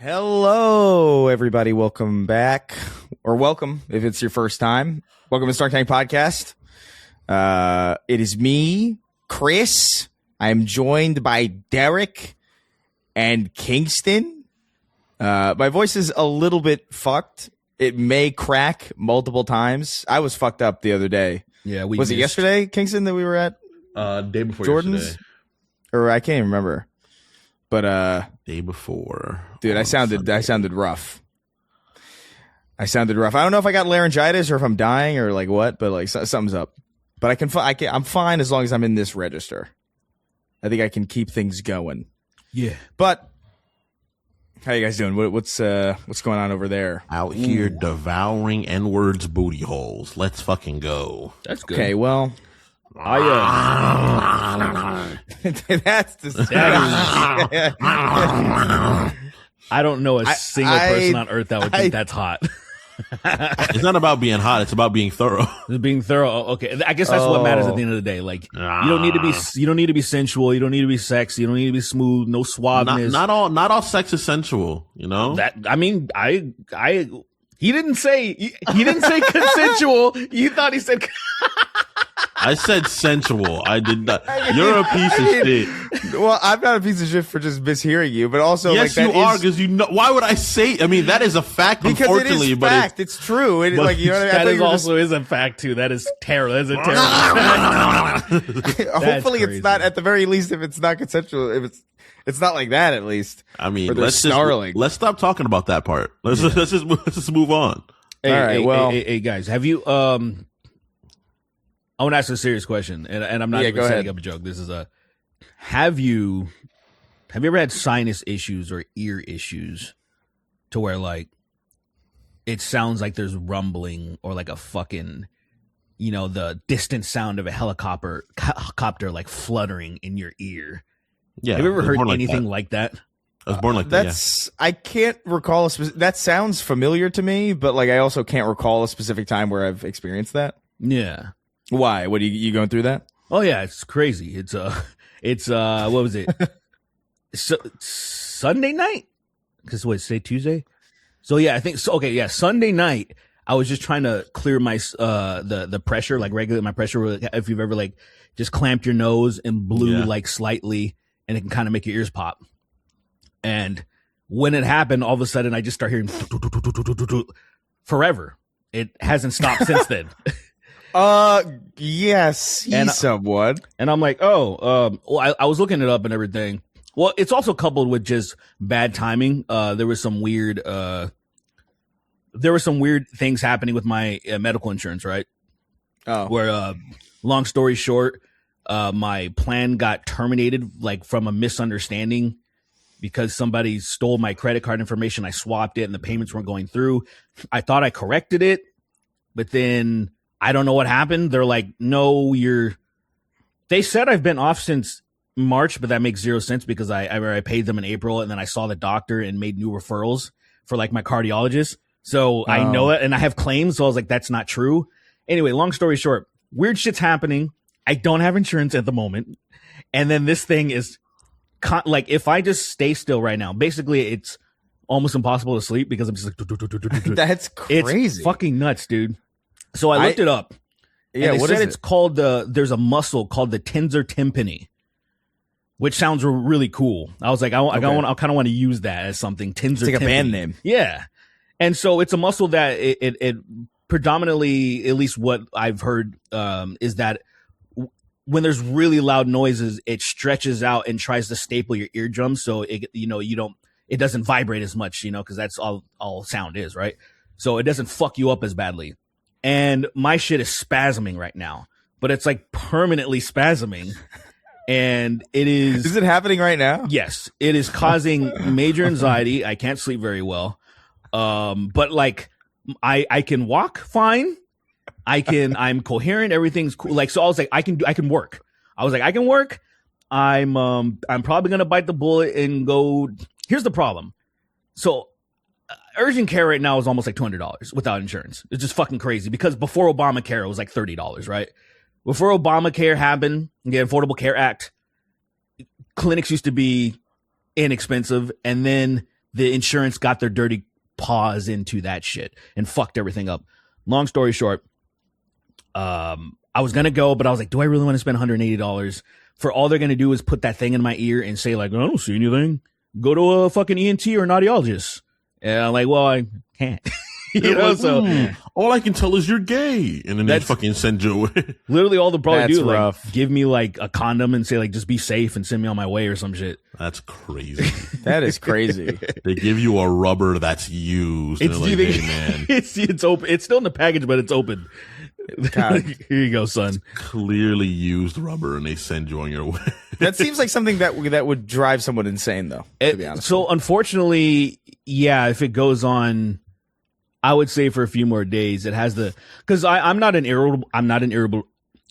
Hello, everybody. Welcome back, or welcome if it's your first time. Welcome to Snark Podcast. It is me, Chris. I am joined by Derek and Kingston. My voice is a little bit fucked. It may crack multiple times. I was fucked up the other day. Yeah, was it yesterday, Kingston, that we were at? Day before Jordan's? yesterday. Or I can't even remember. But Day before. dude, I sounded rough. I don't know if I got laryngitis or if I'm dying or like what, but like something's up. But I'm fine as long as I'm in this register. I think I can keep things going. Yeah. But how you guys doing? What's going on over there? Out here devouring N-words booty holes. Let's fucking go. That's good. Okay, well, that's disgusting. I don't know a single person on earth that would think that's hot. It's not about being hot. It's about being thorough. Being thorough. Okay, I guess that's what matters at the end of the day. Like, you don't need to be sensual. You don't need to be sexy. You don't need to be smooth. No suaveness. Not all sex is sensual. You know that. I mean, he didn't say consensual. You thought he said. I said sensual. I did not. You're a piece of shit. Well, I'm not a piece of shit for just mishearing you, but also yes, like, you are, because you know. Why would I say? I mean, that is a fact. Because unfortunately, it is fact. It's true. It, like, you know what I mean? That is also is a fact too. That is terrible. That is a terrible. Hopefully, it's not. At the very least, if it's not consensual, if it's not like that. At least. I mean, let's let's stop talking about that part. Let's just move on. All right. Hey, guys, have you I want to ask a serious question, and I'm not even setting up a joke. This is have you ever had sinus issues or ear issues to where like it sounds like there's rumbling or like a fucking, you know, the distant sound of a helicopter like fluttering in your ear? Yeah. Have you ever heard anything like that? I was born like that. I can't recall that sounds familiar to me, but like I also can't recall a specific time where I've experienced that. Yeah. Why? What are you going through that? Oh yeah, it's crazy. It's what was it? Sunday night? Because what, say Tuesday? So yeah, I think so. Okay, yeah, Sunday night. I was just trying to clear my the pressure, like regulate my pressure. If you've ever like just clamped your nose and blew like slightly, and it can kind of make your ears pop. And when it happened, all of a sudden I just start hearing forever. It hasn't stopped since then. Yes, he's someone. And I'm like, well, I was looking it up and everything. Well, it's also coupled with just bad timing. There was some weird things happening with my medical insurance, right? Oh, where, long story short, my plan got terminated, like from a misunderstanding because somebody stole my credit card information. I swapped it and the payments weren't going through. I thought I corrected it, but then I don't know what happened. They're like, no, they said I've been off since March, but that makes zero sense because I paid them in April and then I saw the doctor and made new referrals for like my cardiologist. So I know it and I have claims. So I was like, that's not true. Anyway, long story short, weird shit's happening. I don't have insurance at the moment. And then this thing is like, if I just stay still right now, basically it's almost impossible to sleep because I'm just like, that's crazy. It's fucking nuts, dude. So I looked it up. Yeah, and they said is it's called there's a muscle called the tensor tympani, which sounds really cool. I was like, I kind of want to use that as something. Tensor it's like tympani. A band name. Yeah. And so it's a muscle that it predominantly, at least what I've heard, is that when there's really loud noises, it stretches out and tries to staple your eardrums. So it doesn't vibrate as much, because that's all sound is, right? So it doesn't fuck you up as badly. And my shit is spasming right now, but it's like permanently spasming. And it is. Is it happening right now? Yes. It is causing major anxiety. I can't sleep very well. But like I can walk fine. I'm coherent. Everything's cool. Like, so I was like, I can work. I was like, I can work. I'm probably going to bite the bullet and go. Here's the problem. So urgent care right now is almost like $200 without insurance. It's just fucking crazy because before Obamacare, it was like $30, right? Before Obamacare happened, the Affordable Care Act, clinics used to be inexpensive. And then the insurance got their dirty paws into that shit and fucked everything up. Long story short, I was going to go, but I was like, do I really want to spend $180 for all they're going to do is put that thing in my ear and say like, I don't see anything. Go to a fucking ENT or an audiologist. And I'm like, well, I can't. You know, like, so all I can tell is you're gay, and then they fucking send you away. Literally, all they'll probably That's do rough. like give me like a condom and say like just be safe and send me on my way or some shit. That's crazy. That is crazy. They give you a rubber that's used. And they're like, hey, man, it's open. It's still in the package, but it's open. God. Here you go, son. clearly used rubber, and they send you on your way. That seems like something that would drive someone insane, though. To be honest. So unfortunately, yeah, if it goes on, I would say for a few more days, it has because I'm not an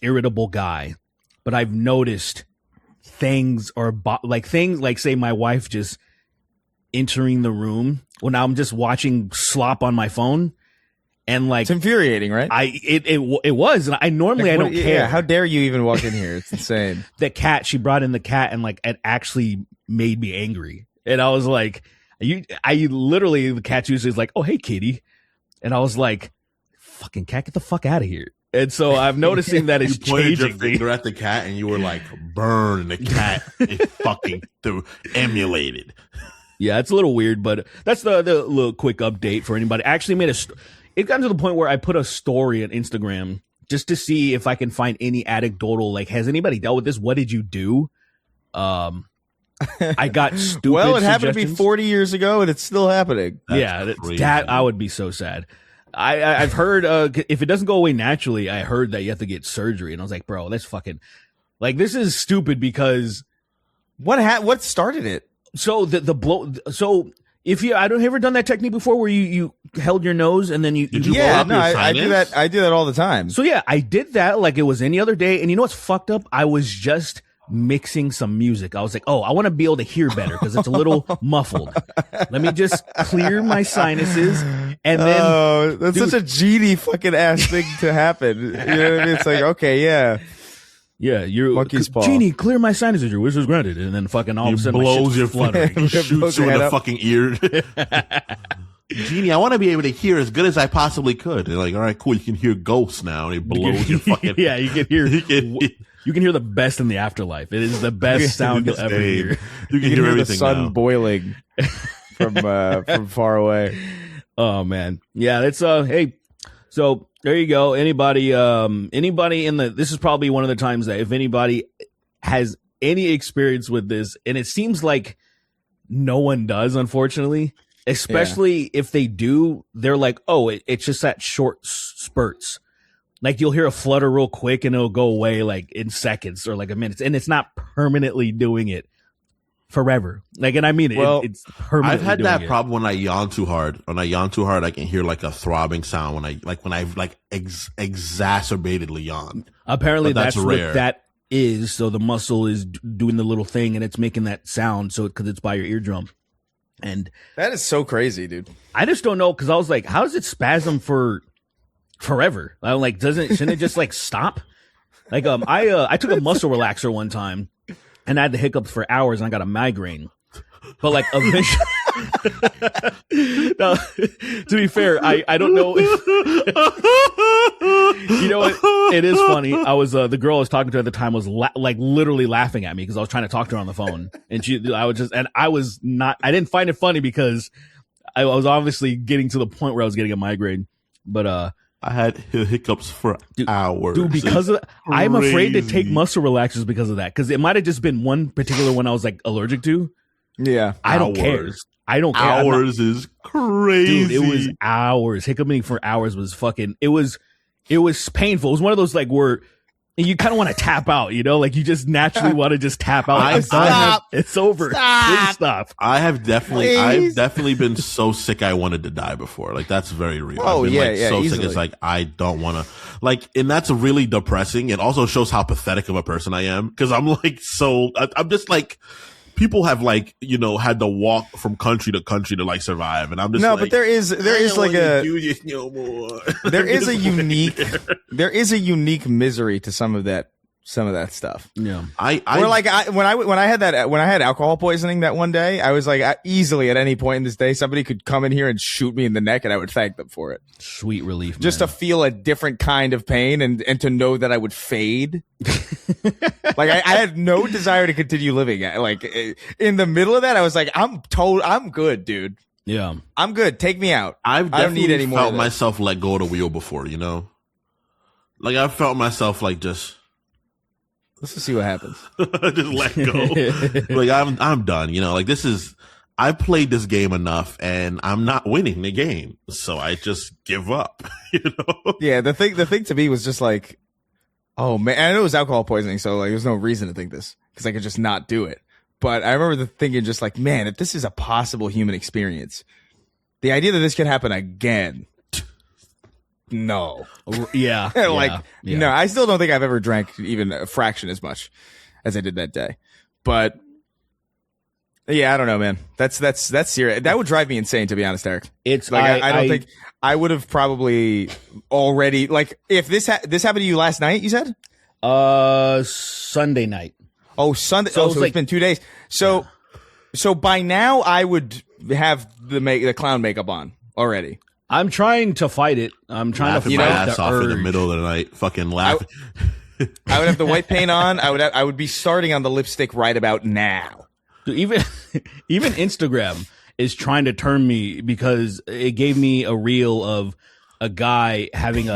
irritable guy, but I've noticed things things like say my wife just entering the room when I'm just watching slop on my phone. And like It's infuriating, right? It was, and I normally Like, I don't care. Yeah, how dare you even walk in here? It's insane. The cat, she brought in the cat, and like it actually made me angry. And I was like, literally the cat usually is like, oh hey kitty, and I was like, fucking cat, get the fuck out of here. And so I'm noticing that it's You pointed your changing. finger at the cat, and you were like, burn, and the cat it fucking emulated. Yeah, it's a little weird, but that's the little quick update for anybody. I actually made it got to the point where I put a story on Instagram just to see if I can find any anecdotal, like, has anybody dealt with this? What did you do? I got stupid Well, it happened to be suggestions. 40 years ago, and it's still happening. That's crazy. That I would be so sad. I've heard if it doesn't go away naturally, I heard that you have to get surgery, and I was like, bro, that's fucking like this is stupid because What started it? so the blow so. If you, I don't ever done that technique before where you held your nose and then you Did you blow Yeah, up no, your I do sinus? that. I do that all the time. So yeah, I did that like it was any other day. And you know what's fucked up? I was just mixing some music. I was like, oh, I want to be able to hear better because it's a little muffled. Let me just clear my sinuses. And then, Oh, that's Dude. such a genie fucking ass thing to happen. You know what I mean? It's like, okay, yeah. yeah, you're Monkey's paw. Genie, clear my sinuses. Your wish is granted. And then fucking all He of a sudden, my blows shit's your fluttering. shoots Blows you your in head the up. fucking ear. Genie, I want to be able to hear as good as I possibly could. They're like, all right, cool. You can hear ghosts now. And he blows your fucking. Yeah, you can hear. You can- You can hear the best in the afterlife. It is the best sound you'll ever hear. You You can can hear hear the everything sun now. boiling from far away. Oh man, yeah. It's hey. So there you go. Anybody in this is probably one of the times that if anybody has any experience with this, and it seems like no one does, unfortunately. Especially if they do, they're like, oh, it's just that short spurts. Like you'll hear a flutter real quick and it'll go away like in seconds or like a minute, and it's not permanently doing it forever. Like, and I mean it. Well, It's permanently. I've had doing that it. problem when I yawn too hard. When I yawn too hard, I can hear like a throbbing sound when I exacerbatedly yawn. Apparently, But that's that's what rare. that is. So the muscle is doing the little thing and it's making that sound. So because it's by your eardrum, and That is so crazy, dude. I just don't know because I was like, how does it spasm for forever? I'm like, shouldn't it just like stop? Like I took a muscle relaxer one time and I had the hiccups for hours and I got a migraine. But like eventually, now, to be fair, I don't know. You know what? It is funny. I was the girl I was talking to at the time was like literally laughing at me because I was trying to talk to her on the phone, and I didn't find it funny because I was obviously getting to the point where I was getting a migraine. But I had hiccups for hours. dude, because of I'm afraid to take crazy. muscle relaxers because of that. Because it might have just been one particular one I was like allergic to. Yeah. I don't care. Hours. I don't care. I'm not- Hours is crazy. Dude, it was hours. Hiccuping for hours was fucking. It was painful. It was one of those like where you kind of want to tap out. You know, like you just naturally want to just tap out. Like, I'm done. Stop. It's over. Please stop. I've Please. definitely been so sick I wanted to die before. Like that's very real. Oh, I've been yeah, like yeah, so easily. sick it's like I don't want to like, and that's really depressing. It also shows how pathetic of a person I am because I'm like I'm just like people have like had to walk from country to country to like survive, and I'm just No, like, but there is I like don't wanna a do this no more. there is a Just unique misery to some of that some of that stuff. Yeah. When I had alcohol poisoning that one day, I was like, easily at any point in this day, somebody could come in here and shoot me in the neck, and I would thank them for it. Sweet relief, just to feel a different kind of pain and to know that I would fade. Like I had no desire to continue living. Like in the middle of that, I was like, I'm good, dude. Yeah, I'm good. Take me out. I don't need any more. Felt of myself let go of the wheel before, you know. Like I felt myself like just. Let's just see what happens. Just let go. Like I'm done. You know, like I played this game enough and I'm not winning the game. So I just give up, you know? Yeah. The thing to me was just like, oh man, I know it was alcohol poisoning. So like, there's no reason to think this because I could just not do it. But I remember thinking just like, man, if this is a possible human experience, the idea that this could happen again. No. Yeah. No, I still don't think I've ever drank even a fraction as much as I did that day. But yeah, I don't know, man. That's serious. That would drive me insane, to be honest, Eric. It's like I don't think I would have probably already like if this happened to you last night. You said Sunday night. Oh, Sunday. So it's been 2 days. So by now I would have the clown makeup on already. I'm trying to fight it. I'm trying to fight my ass off urge. in the middle of the night, fucking laughing. I would have the white paint on. I would be starting on the lipstick right about now. Dude, even Instagram is trying to turn me because it gave me a reel of a guy having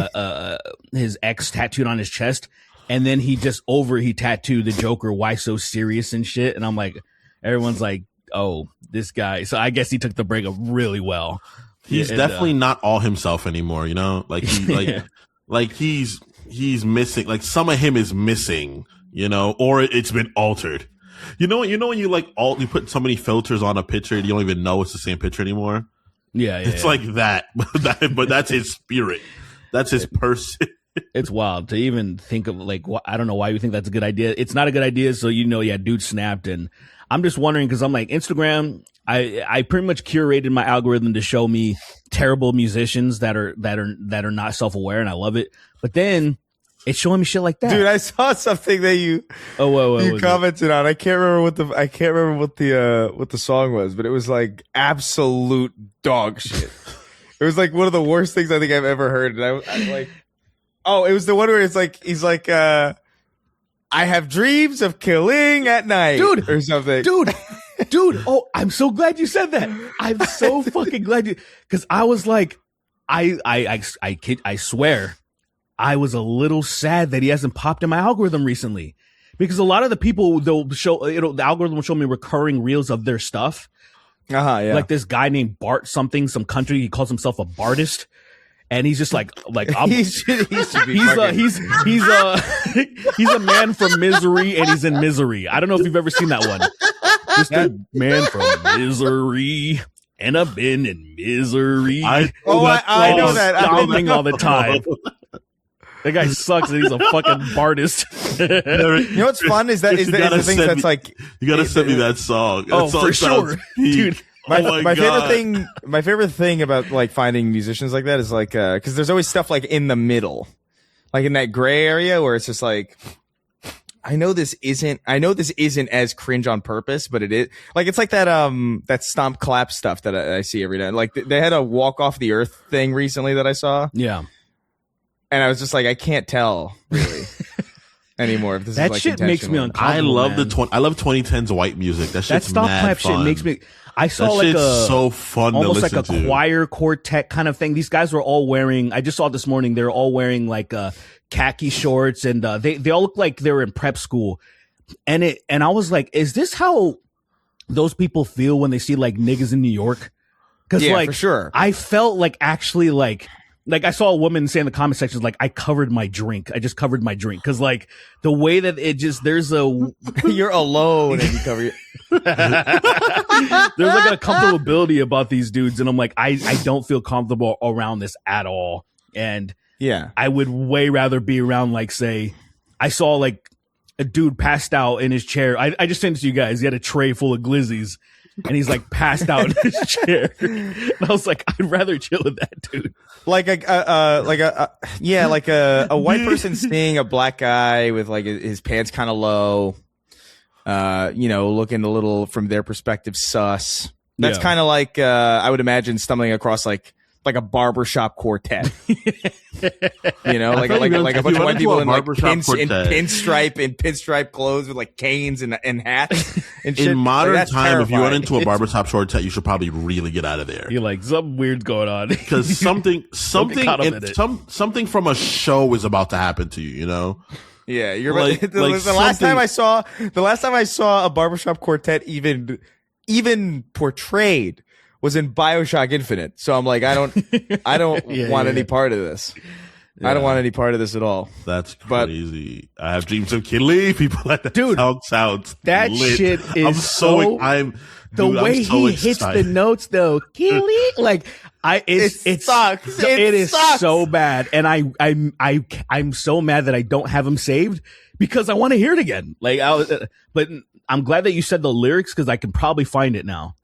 his ex tattooed on his chest, and then he tattooed the Joker. Why so serious and shit? And I'm like, everyone's like, oh, this guy. So I guess he took the breakup really well. He's definitely not all himself anymore, you know? Like he's missing, like some of him is missing, you know, or it's been altered. You know when you you put so many filters on a picture you don't even know it's the same picture anymore? Yeah. It's like that. But that's his spirit. That's his person. It's wild to even think of like, I don't know why you think that's a good idea. It's not a good idea. So, dude snapped. And I'm just wondering, cause I'm like Instagram, I pretty much curated my algorithm to show me terrible musicians that are not self-aware. And I love it. But then it's showing me shit like that. Dude, I saw something that you commented on. I can't remember what the song was, but it was like absolute dog shit. It was like one of the worst things I think I've ever heard. And I'm like, oh, it was the one where it's like, he's like, I have dreams of killing at night, dude, or something. Dude. Oh, I'm so glad you said that. I'm so fucking glad because I was like, I swear, I was a little sad that he hasn't popped in my algorithm recently, because a lot of the people they'll show, the algorithm will show me recurring reels of their stuff. Yeah. Like this guy named Bart something, some country. He calls himself a Bartist. And he's just like he's a man from misery, and he's in misery. I don't know if you've ever seen that one. Just a man from misery, and I've been in misery. I know that. Stomping all the time. That guy sucks, and he's a fucking Bartist. You know what's fun is the thing that's like you gotta send me that song. That song for sure, dude. My favorite thing about like finding musicians like that is like because there's always stuff like in the middle, like in that gray area where it's just like I know this isn't as cringe on purpose, but it is like it's like that stomp clap stuff that I see every day. Like they had a walk off the earth thing recently that I saw. Yeah, and I was just like, I can't tell really anymore if this that is like shit makes me uncomfortable. I love 2010s white music. That stomp clap fun. Shit makes me. I saw that like so fun, almost like a to. choir quartet kind of thing. These guys were all wearing. I just saw this morning. They were all wearing like khaki shorts, and they all look like they were in prep school. And I was like, is this how those people feel when they see like niggas in New York? Because like for sure, I felt like actually like I saw a woman say in the comment section like I covered my drink. I just covered my drink because like the way that it just there's a you're alone and you cover your. There's like a comfortability about these dudes, and I'm like, I don't feel comfortable around this at all. And yeah, I would way rather be around like, say, I saw like a dude passed out in his chair. I just sent it to you guys. He had a tray full of glizzies, and he's like passed out in his chair. And I was like, I'd rather chill with that dude. Like a white person seeing a black guy with like his pants kind of low, looking a little from their perspective sus. That's kind of like I would imagine stumbling across like a barbershop quartet. Like a bunch of white people in like pinstripe clothes with like canes and hats and shit. In modern time, terrifying. if you went into a barbershop quartet, you should probably really get out of there. You're like, something weird's going on. Because something from a show is about to happen to you, you know? Yeah, you're like, the last time I saw a barbershop quartet even portrayed was in BioShock Infinite. So I'm like, I don't want any part of this. Yeah. I don't want any part of this at all. That's crazy. I have dreams of Killy. People like that. Dude, sounds that lit. Shit is the way he hits the notes though. Killy, like it sucks. It is so bad. And I'm so mad that I don't have him saved because I want to hear it again. But I'm glad that you said the lyrics because I can probably find it now.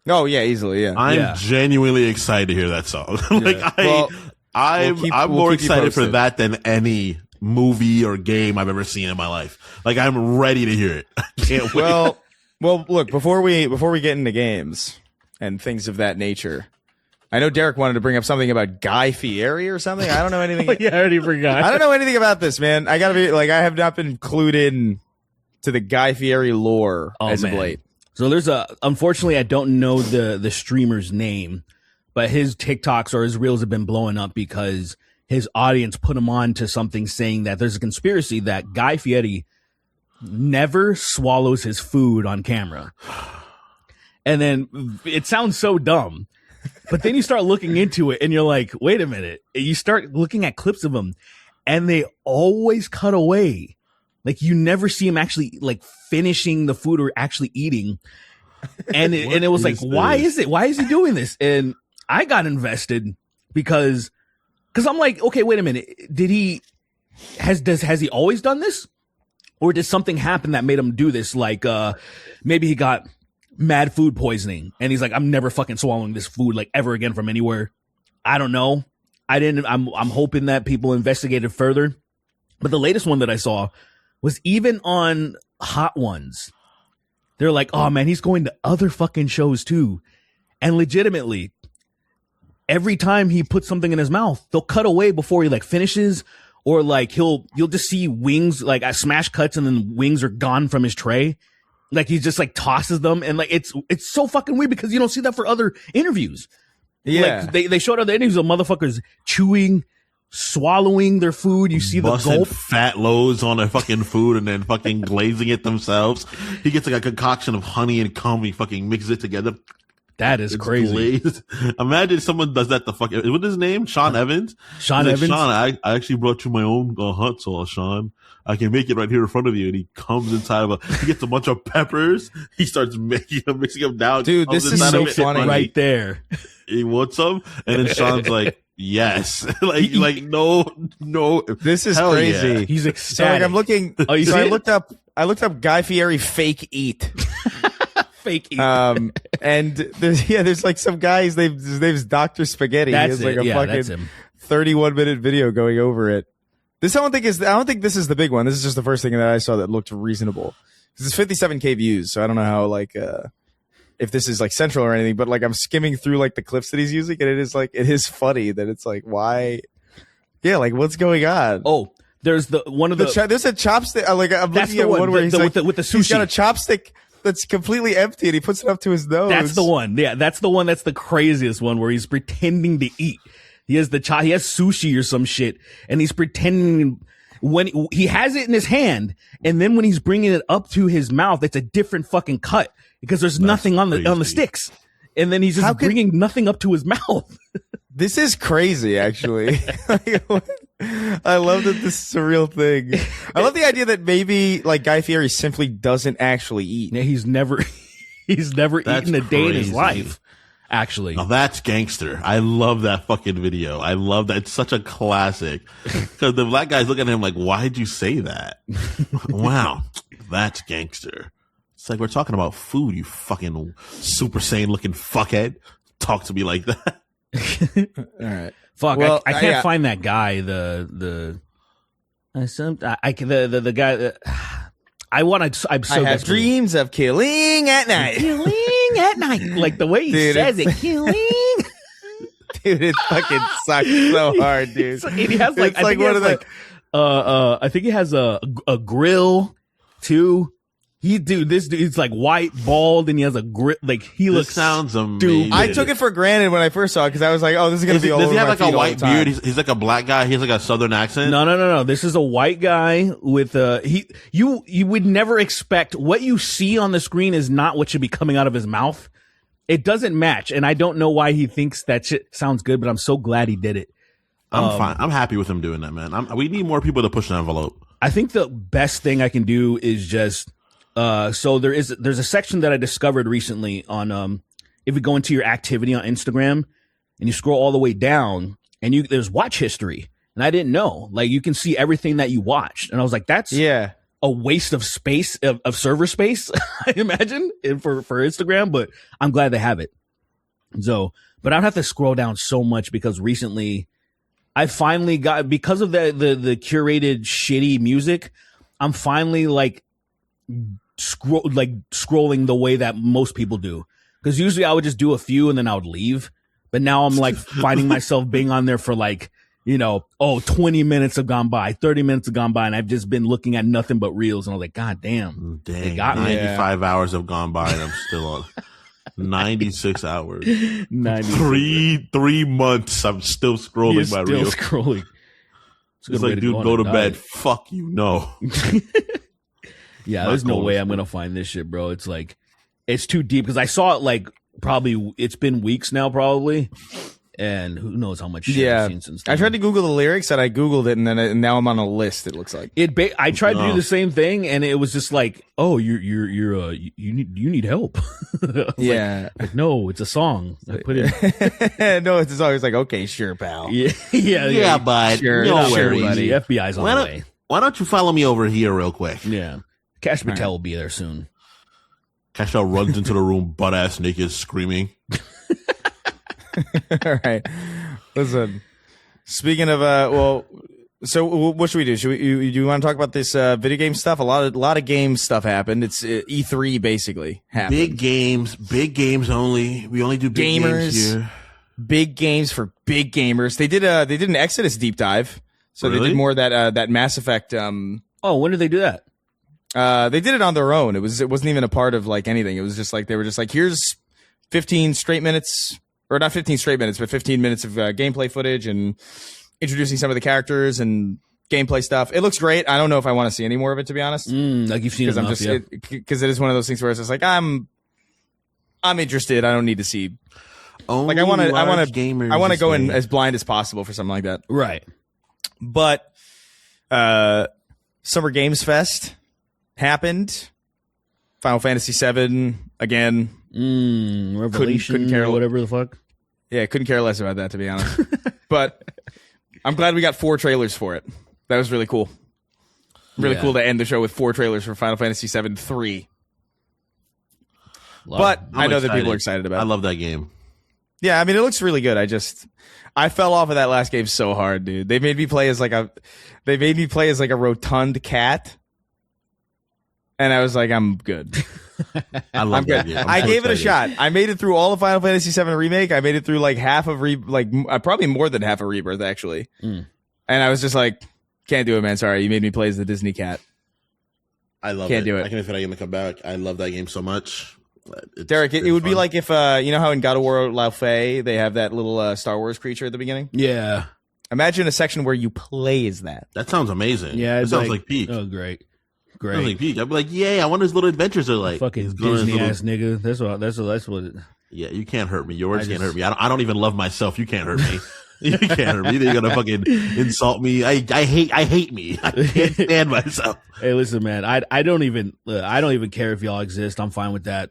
Oh yeah, easily. Yeah, I'm genuinely excited to hear that song. I'm more excited for that than any movie or game I've ever seen in my life. Like I'm ready to hear it. I can't wait. Well, look before we get into games and things of that nature. I know Derek wanted to bring up something about Guy Fieri or something. I don't know anything. Yeah, I already forgot. I don't know anything about this, man. I gotta be like, I have not been clued in to the Guy Fieri lore of late. So there's unfortunately, I don't know the streamer's name, but his TikToks or his reels have been blowing up because his audience put him on to something saying that there's a conspiracy that Guy Fieri never swallows his food on camera. And then it sounds so dumb, but then you start looking into it and you're like, wait a minute. You start looking at clips of him and they always cut away. Like you never see him actually like finishing the food or actually eating. And it was like, why is he doing this? And I got invested because I'm like, okay, wait a minute. Has he always done this? Or did something happen that made him do this? Like, maybe he got mad food poisoning and he's like, I'm never fucking swallowing this food like ever again from anywhere. I don't know. I'm hoping that people investigated further. But the latest one that I saw was even on Hot Ones. They're like, oh man, he's going to other fucking shows too. And legitimately, every time he puts something in his mouth, they'll cut away before he like finishes, or like you'll just see wings, like smash cuts and then wings are gone from his tray. Like he just like tosses them. And like, it's so fucking weird because you don't see that for other interviews. Yeah. Like they showed other interviews of motherfuckers chewing, swallowing their food. You see the gulp, fat loads on their fucking food and then fucking glazing it themselves. He gets like a concoction of honey and cum. He fucking mixes it together. That is crazy. Glazed. Imagine someone does that to fucking, what's his name? Sean Evans? Sean Evans? Sean, I actually brought you my own hot sauce, Sean. I can make it right here in front of you. And he comes inside he gets a bunch of peppers. He starts mixing them down. Dude, this is so funny. Right there. He wants some. And then Sean's like, yes. no. This is crazy. Yeah. He's ecstatic. So like I'm looking. Oh, you see I looked up Guy Fieri fake eat. Fake eat. And there's like some guy. His name's Dr. Spaghetti. That's he has like a fucking 31-minute video going over it. I don't think this is the big one. This is just the first thing that I saw that looked reasonable. It's 57K views, so I don't know how if this is like central or anything, but like I'm skimming through like the clips that he's using, and it is funny that it's like, why? Yeah, like what's going on? Oh, there's there's a chopstick. Like I'm looking at one where he's with the sushi. He's got a chopstick that's completely empty, and he puts it up to his nose. That's the one. Yeah, that's the one. That's the craziest one where he's pretending to eat. He has he has sushi or some shit, and he's pretending when he has it in his hand, and then when he's bringing it up to his mouth, it's a different fucking cut because there's nothing on the sticks, and then he's just bringing nothing up to his mouth. This is crazy, actually. I love that this is a real thing. I love the idea that maybe like Guy Fieri simply doesn't actually eat. Yeah, he's never eaten a day in his life. Actually, now that's gangster. I love that fucking video. I love that. It's such a classic because the black guys look at him like, "Why'd you say that?" Wow, that's gangster. It's like we're talking about food, you fucking Super Saiyan looking fuckhead. Talk to me like that. All right. Fuck, Well, I can't find that guy. The guy that I want to. I'm so I have desperate. dreams of killing at night. Killing at night, like the way he Dude, says it. Killing. Dude, it fucking sucks so hard, dude. He has like, It's like one of the. I think he has a grill too. This dude's like white, bald, and he has a grill. Like he This looks. sounds amazing. I took it for granted when I first saw it because I was like, "Oh, this is gonna be all Does over he have my like a feed all white the time. beard? He's like a black guy. He has like a southern accent. No. This is a white guy with you would never expect what you see on the screen is not what should be coming out of his mouth. It doesn't match, and I don't know why he thinks that shit sounds good, but I'm so glad he did it. I'm fine. I'm happy with him doing that, man. We need more people to push the envelope. I think the best thing I can do is just so there's a section that I discovered recently on if you go into your activity on Instagram and you scroll all the way down and there's watch history, and I didn't know, like, you can see everything that you watched, and I was like, that's a waste of space of server space, I imagine, for Instagram, but I'm glad they have it. So, but I don't have to scroll down so much because recently I finally got, because of the curated shitty music, I'm finally like scrolling the way that most people do. Because usually I would just do a few and then I would leave. But now I'm like finding myself being on there for like, 20 minutes have gone by, 30 minutes have gone by, and I've just been looking at nothing but reels. And I was like, God damn. Dang, got me. 95 hours have gone by and I'm still on 96 hours. 96. 3 months. I'm still scrolling my reels. Scrolling. It's like, dude, go to bed. Fuck you. No. Yeah, there's no way I'm going to find this shit, bro. It's like, it's too deep because I saw it like probably, it's been weeks now probably. And who knows how much shit I've seen since then. I tried to Google the lyrics and I Googled it and now I'm on a list, it looks like. I tried to do the same thing and it was just like, oh, you need help. Like, no, it's a song. I put it. No, it's a song. It's like, okay, sure, pal. Yeah, bud. Sure, no sure, worries. buddy. FBI's on the way. Why don't you follow me over here real quick? Yeah. Cash Patel will be there soon. Cashel runs into the room, butt ass naked, screaming. All right. Listen, speaking of, so what should we do? Do you want to talk about this video game stuff? A lot of game stuff happened. It's E3 basically happened. Big games only. We only do big games here. Big games for big gamers. They did an Exodus deep dive. So Really? they did more of that Mass Effect. Oh, when did they do that? They did it on their own. It wasn't even a part of like anything. It was just like they were just like, here's 15 straight minutes. Or not 15 straight minutes, but 15 minutes of gameplay footage and introducing some of the characters and gameplay stuff. It looks great. I don't know if I want to see any more of it, to be honest. Like you've seen it enough, because it is one of those things where it's just like I'm interested. I don't need to see. Only like I want to go in say. as blind as possible for something like that. Right. But Summer Games Fest happened. Final Fantasy VII again. Revelation couldn't care or whatever the fuck. Yeah, couldn't care less about that, to be honest. But I'm glad we got 4 trailers for it. That was really cool. Really cool to end the show with 4 trailers for Final Fantasy VII 3. But I know that people are excited about it. I love that game. Yeah, I mean, it looks really good. I fell off of that last game so hard, dude. They made me play as like a rotund cat. And I was like, I'm good. I love that game. I gave it a shot. I made it through all of Final Fantasy VII Remake. I made it through like half of probably more than half of Rebirth actually. And I was just like, can't do it, man. Sorry, you made me play as the Disney cat. I love Can't it. do it. I can't wait for that game to come back. I love that game so much. Derek, it would be like if you know how in God of War Lao Fei they have that little Star Wars creature at the beginning. Yeah. Imagine a section where you play as that. That sounds amazing. Yeah, it sounds like peak. Oh, great. Sounds like peak. I'd be like, yay! I wonder his little adventures are like. Fucking Disney ass nigga. That's what. Yeah, you can't hurt me. Your words can't hurt me. I don't even love myself. You can't hurt me. You can't hurt me. You're gonna fucking insult me. I hate me. I can't stand myself. Hey, listen, man. I don't even care if y'all exist. I'm fine with that.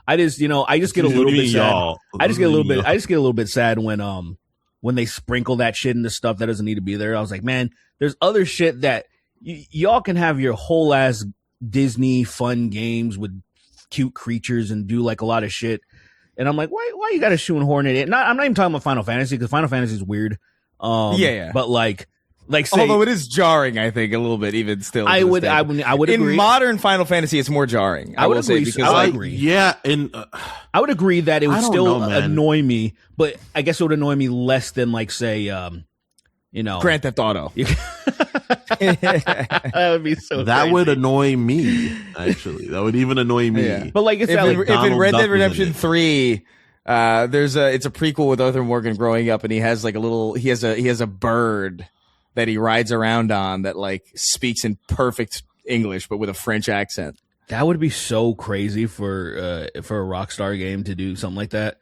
I just get a little bit sad. I just get a little bit sad when they sprinkle that shit into stuff that doesn't need to be there. I was like, man, there's other shit that y'all can have your whole ass Disney fun games with cute creatures and do like a lot of shit. And I'm like, why you got to shoehorn it in? I'm not even talking about Final Fantasy because Final Fantasy is weird. Yeah. But like say, although it is jarring, I think a little bit, even still. I would agree. In modern Final Fantasy, it's more jarring. I would agree. I agree. Yeah, and I would agree that it would still annoy me, but I guess it would annoy me less than like say, Grand Theft Auto. That would be so. That crazy. would annoy me. Actually, that would even annoy me. Yeah. But like, if in Red Dead Redemption 3, it's a prequel with Arthur Morgan growing up, and he has like he has a bird that he rides around on that like speaks in perfect English but with a French accent. That would be so crazy for a Rockstar game to do something like that.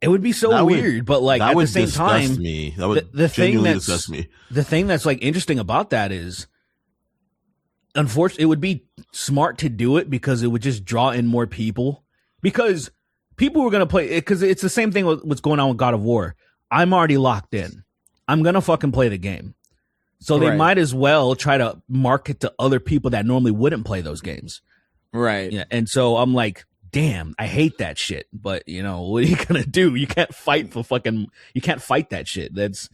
It would be so weird, but like at the same time, me. That would the thing that's disgust me. The thing that's like interesting about that is, unfortunately, it would be smart to do it because it would just draw in more people. Because people were gonna play it because it's the same thing with what's going on with God of War. I'm already locked in. I'm gonna fucking play the game, so they might as well try to market to other people that normally wouldn't play those games. Right. Yeah, and so I'm like, damn, I hate that shit. But what are you gonna do? You can't fight that shit. That's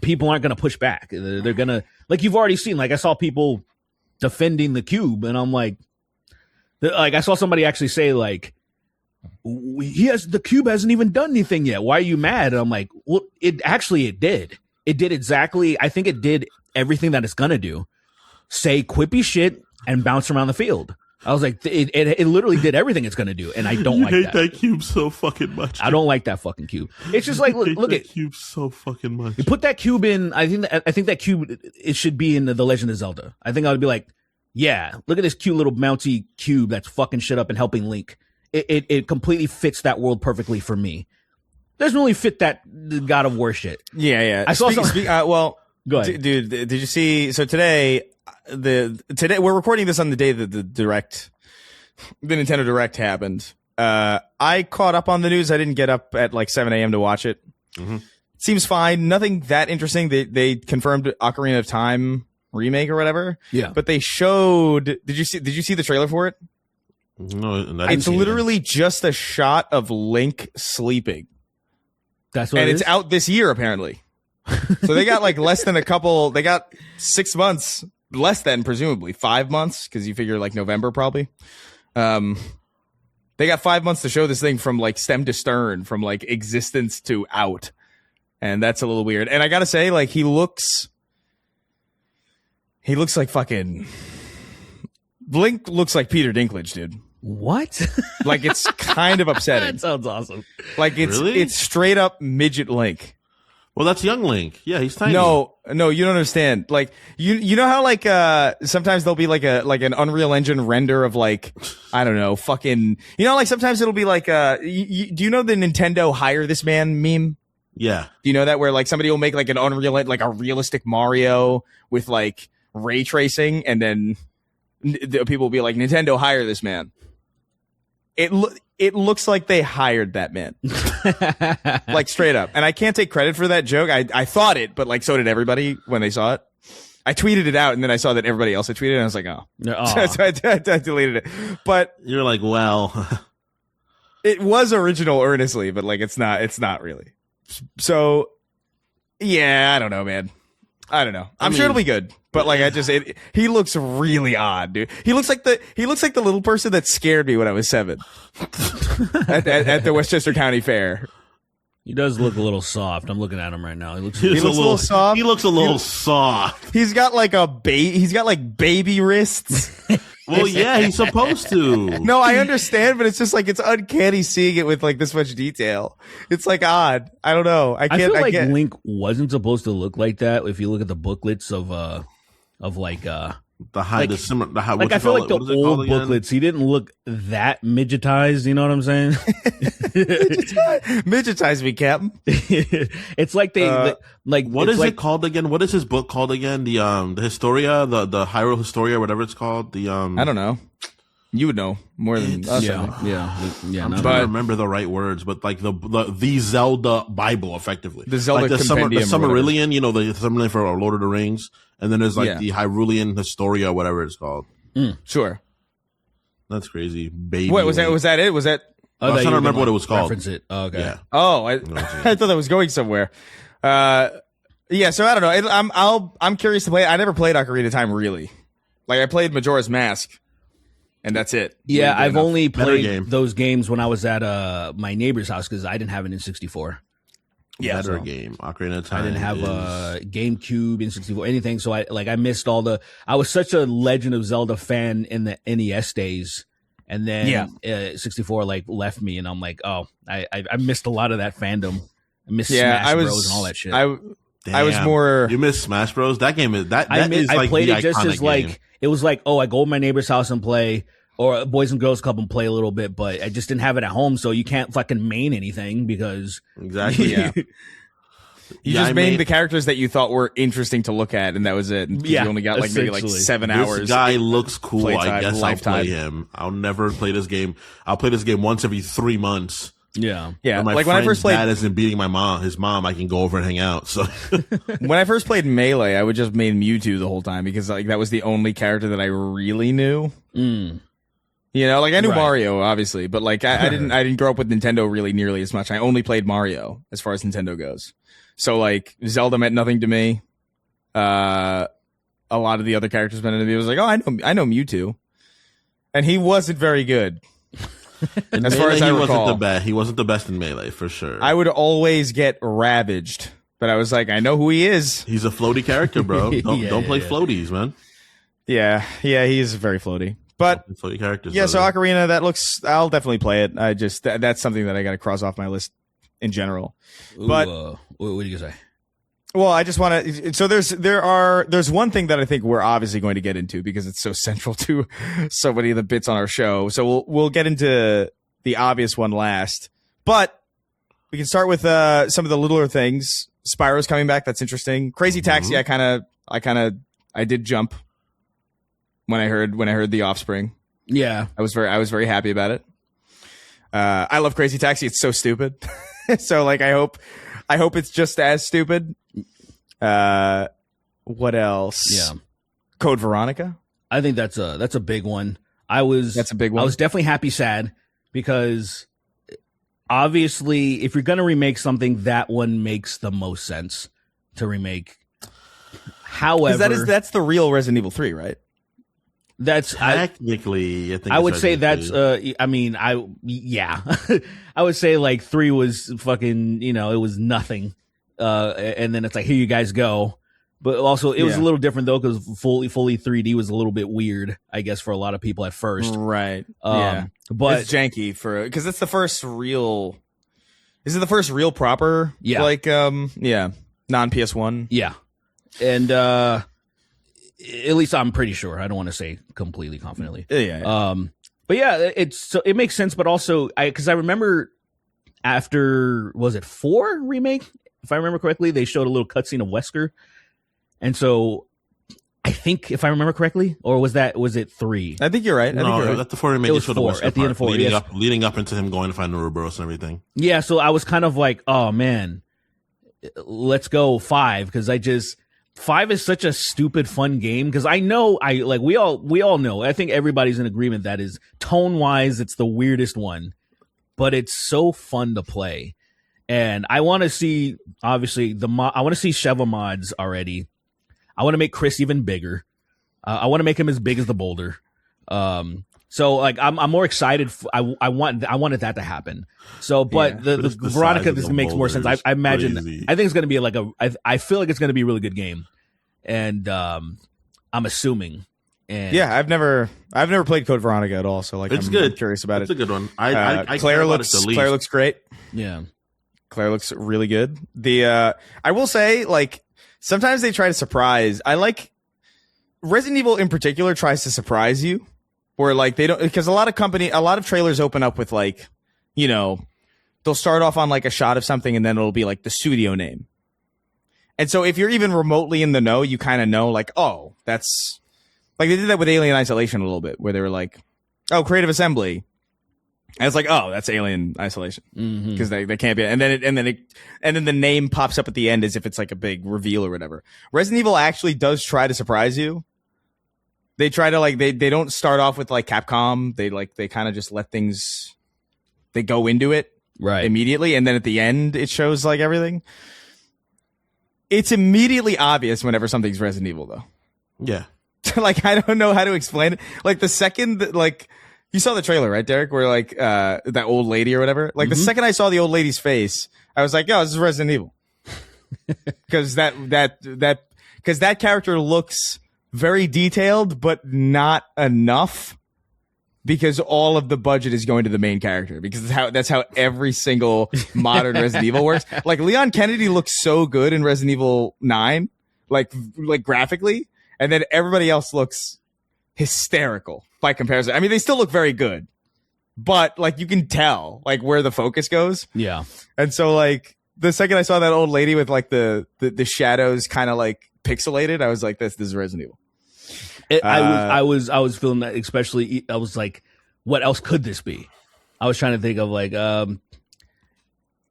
people aren't gonna push back. They're gonna, like, you've already seen, like, I saw people defending the cube, and I'm like I saw somebody actually say like, the cube hasn't even done anything yet. Why are you mad? And I'm like, well, it did. It did exactly. I think it did everything that it's gonna do. Say quippy shit and bounce around the field. I was like, it literally did everything it's gonna do, and I don't like that. I hate that cube so fucking much. I don't like that fucking cube. It's just like, look at cube so fucking much. You put that cube in. I think that cube, it should be in the Legend of Zelda. I think I would be like, yeah, look at this cute little mounty cube that's fucking shit up and helping Link. It completely fits that world perfectly for me. Doesn't really fit that God of War shit. Yeah. I saw well, go ahead, dude. Did you see? So today we're recording this on the day that the Nintendo Direct happened. I caught up on the news. I didn't get up at like 7 a.m. to watch it. Mm-hmm. Seems fine. Nothing that interesting. They confirmed Ocarina of Time remake or whatever. Yeah. But they showed. Did you see the trailer for it? No, it's literally just a shot of Link sleeping. That's what and it it's is? out this year apparently. So they got like less than they got 6 months, less than presumably 5 months, because you figure like November probably. They got 5 months to show this thing from like stem to stern, from like existence to out. And that's a little weird. And I gotta say, like, he looks like fucking Link looks like Peter Dinklage, dude. What? Like, it's kind of upsetting. That sounds awesome. Like, it's straight up midget Link. Well, that's young Link. Yeah, he's tiny. No, you don't understand. Like, you know how like sometimes there'll be like an Unreal Engine render of like, I don't know, fucking, like sometimes it'll be like do you know the Nintendo hire this man meme? Yeah. Do you know that, where like somebody will make like an Unreal, like a realistic Mario with like ray tracing, and then people will be like, Nintendo hire this man. It looks like they hired that man. Like, straight up. And I can't take credit for that joke. I thought it, but like so did everybody when they saw it. I tweeted it out, and then I saw that everybody else had tweeted it, and I was like, oh. So I deleted it. But you're like, well, it was original earnestly, but like it's not really. So yeah, I don't know, man. I don't know. I'm sure it'll be good, but like he looks really odd, dude. He looks like the little person that scared me when I was 7 at the Westchester County Fair. He does look a little soft. I'm looking at him right now. He looks a little soft. He looks a little soft. He's got like baby wrists. Well, yeah, he's supposed to. No, I understand, but it's just like, it's uncanny seeing it with like this much detail. It's like odd. I don't know. I feel like Link wasn't supposed to look like that. If you look at the booklets of like I feel like the old booklets, he didn't look that midgetized. You know what I'm saying? Midgetize me, Captain. It's like what is it called again? What is his book called again? The Historia, the Hyrule Historia, whatever it's called. I don't know. You would know more than us. Yeah. I'm trying to remember the right words, but like the Zelda Bible, effectively. The Zelda like Compendium. The Silmarillion, the Silmarillion for Lord of the Rings, and then there's like the Hyrulean Historia, whatever it's called. Sure. That's crazy. Baby. What was that? Was that it? Was that? I was trying to remember what it was called. Reference it. Oh, okay. Yeah. Oh, I thought that was going somewhere. Yeah. So I don't know. I'm curious to play. I never played Ocarina of Time really. Like I played Majora's Mask, and that's it. Yeah, Really I've only played game. those games when I was at my neighbor's house because I didn't have an N64. Yeah, Better game. Ocarina of Time. I didn't have a GameCube, N64, anything. So I missed all the. I was such a Legend of Zelda fan in the NES days, and then 64 left me, and I'm like, oh, I missed a lot of that fandom. I missed Smash Bros and all that shit. I was more. You missed Smash Bros. That game is that. I played it just as game. it was like, oh, I go to my neighbor's house and play, or Boys and Girls Club and play a little bit, but I just didn't have it at home, so you can't fucking main anything because Exactly. Yeah. You just made the characters that you thought were interesting to look at, and that was it. Yeah, you only got maybe 7 hours. This guy looks cool. Playtime, I guess lifetime. I'll play him. I'll never play this game. I'll play this game once every 3 months. yeah. Yeah, When my like when I first played, dad isn't beating his mom, I can go over and hang out. So when I first played Melee, I would just main Mewtwo the whole time because like that was the only character that I really knew. Mm. You know, like I knew Right. Mario, obviously, but like I didn't grow up with Nintendo really nearly as much. I only played Mario as far as Nintendo goes. So like Zelda meant nothing to me. A lot of the other characters meant to me. I was like, oh, I know Mewtwo, and he wasn't very good. As far as I recall, he wasn't the best in Melee for sure. I would always get ravaged, but I was like, I know who he is. He's a floaty character, bro. Don't play floaties, man. Yeah, he's very floaty. But Floaty characters. yeah, so Ocarina, I'll definitely play it. I just that's something that I got to cross off my list in general. Ooh, But what do you say? well, I just want to. So there's one thing that I think we're obviously going to get into because it's so central to so many of the bits on our show. So we'll get into the obvious one last, but we can start with some of the littler things. Spyro's coming back. That's interesting. Crazy Taxi. I did jump when I heard The Offspring. Yeah, I was very happy about it. I love Crazy Taxi. It's so stupid. So like I hope it's just as stupid. What else? yeah. Code Veronica. I think that's a big one. That's a big one. I was definitely happy, sad because obviously, if you're gonna remake something, that one makes the most sense to remake. However, that's the real Resident Evil 3, right? that's technically, I think I would it's say Resident that's Evil. I would say like 3 was fucking, it was nothing. And then it's like, here you guys go. But also it was a little different though, because fully 3D was a little bit weird, I guess, for a lot of people at first. Right. But it's janky because it's the first real. Is it the first real proper? Yeah. Like non PS1. yeah. And at least I'm pretty sure. I don't want to say completely confidently. Yeah. But yeah, it makes sense. But also, because I remember after, was it 4 remake? If I remember correctly, they showed a little cutscene of Wesker, and so I think, if I remember correctly, or was it 3? I think you're right. At the 4 remake, It was showed 4, the Wesker at the end of part, 4, leading up into him going to find Ouroboros and everything. Yeah, so I was kind of like, oh man, let's go 5, because 5 is such a stupid fun game, because I know we all know. I think everybody's in agreement that is tone wise, it's the weirdest one, but it's so fun to play. And I want to see, obviously, I want to see Sheva mods already. I want to make Chris even bigger. I want to make him as big as the boulder. So like I'm more excited. I wanted that to happen. So, but the Veronica, this makes more sense. I imagine. Crazy. I think it's going to be I feel like it's going to be a really good game, and I'm assuming. And Yeah, I've never played Code Veronica at all, so like It's I'm good. curious about It's it. a good one. I Claire looks great. yeah, Claire looks really good. I will say, like, sometimes they try to surprise. I like Resident Evil in particular tries to surprise you, where like they don't, because a lot of trailers open up with like, they'll start off on like a shot of something and then it'll be like the studio name. And so if you're even remotely in the know, you kind of know like, oh, that's like they did that with Alien Isolation a little bit, where they were like, oh, Creative Assembly. And it's like, oh, that's Alien Isolation, because they can't be. And then the name pops up at the end as if it's like a big reveal or whatever. Resident Evil actually does try to surprise you, They try to like they don't start off with like Capcom. They kind of just let things. They go into it immediately, and then at the end it shows like everything. It's immediately obvious whenever something's Resident Evil, though. Yeah. Like, I don't know how to explain it. Like, the second that, like, you saw the trailer, right, Derek? Where, like, that old lady or whatever. Like, the second I saw the old lady's face, I was like, "Yo, this is Resident Evil," because that character looks very detailed, but not enough. Because all of the budget is going to the main character, because that's how every single modern Resident Evil works. Like, Leon Kennedy looks so good in Resident Evil 9, like graphically, and then everybody else looks hysterical by comparison. I mean, they still look very good, but like you can tell like where the focus goes. Yeah. And so like the second I saw that old lady with like the shadows kind of like pixelated, I was like, this is Resident Evil. I was feeling that, especially. I was like, what else could this be? I was trying to think of like,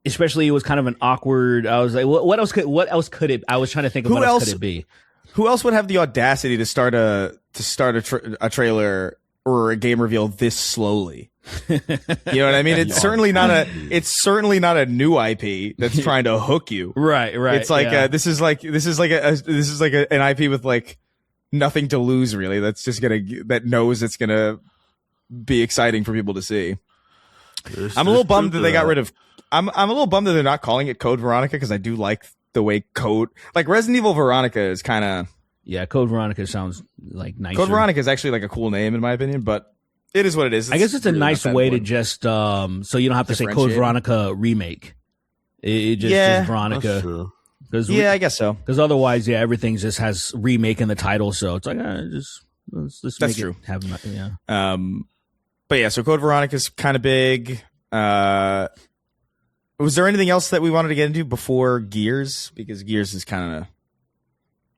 especially it was kind of an awkward. I was like, what else could it? I was trying to think of what else could it be. Who else would have the audacity to start a trailer or a game reveal this slowly? You know what I mean? It's certainly not a new IP that's trying to hook you. Right. It's like this is like an IP with like nothing to lose, really. That knows it's gonna be exciting for people to see. I'm a little bummed that they got rid of. I'm a little bummed that they're not calling it Code Veronica, because I do like the way like Resident Evil Veronica is kind of. Yeah, Code Veronica sounds like nicer. Code Veronica is actually like a cool name in my opinion, but it is what it is. I guess it's a nice way to just so you don't have to say Code Veronica remake. It just is Veronica. I guess so. Because otherwise, everything just has remake in the title, so it's like let's that's make true. It have yeah. But yeah, so Code Veronica's kind of big. Was there anything else that we wanted to get into before Gears? Because Gears is kind of.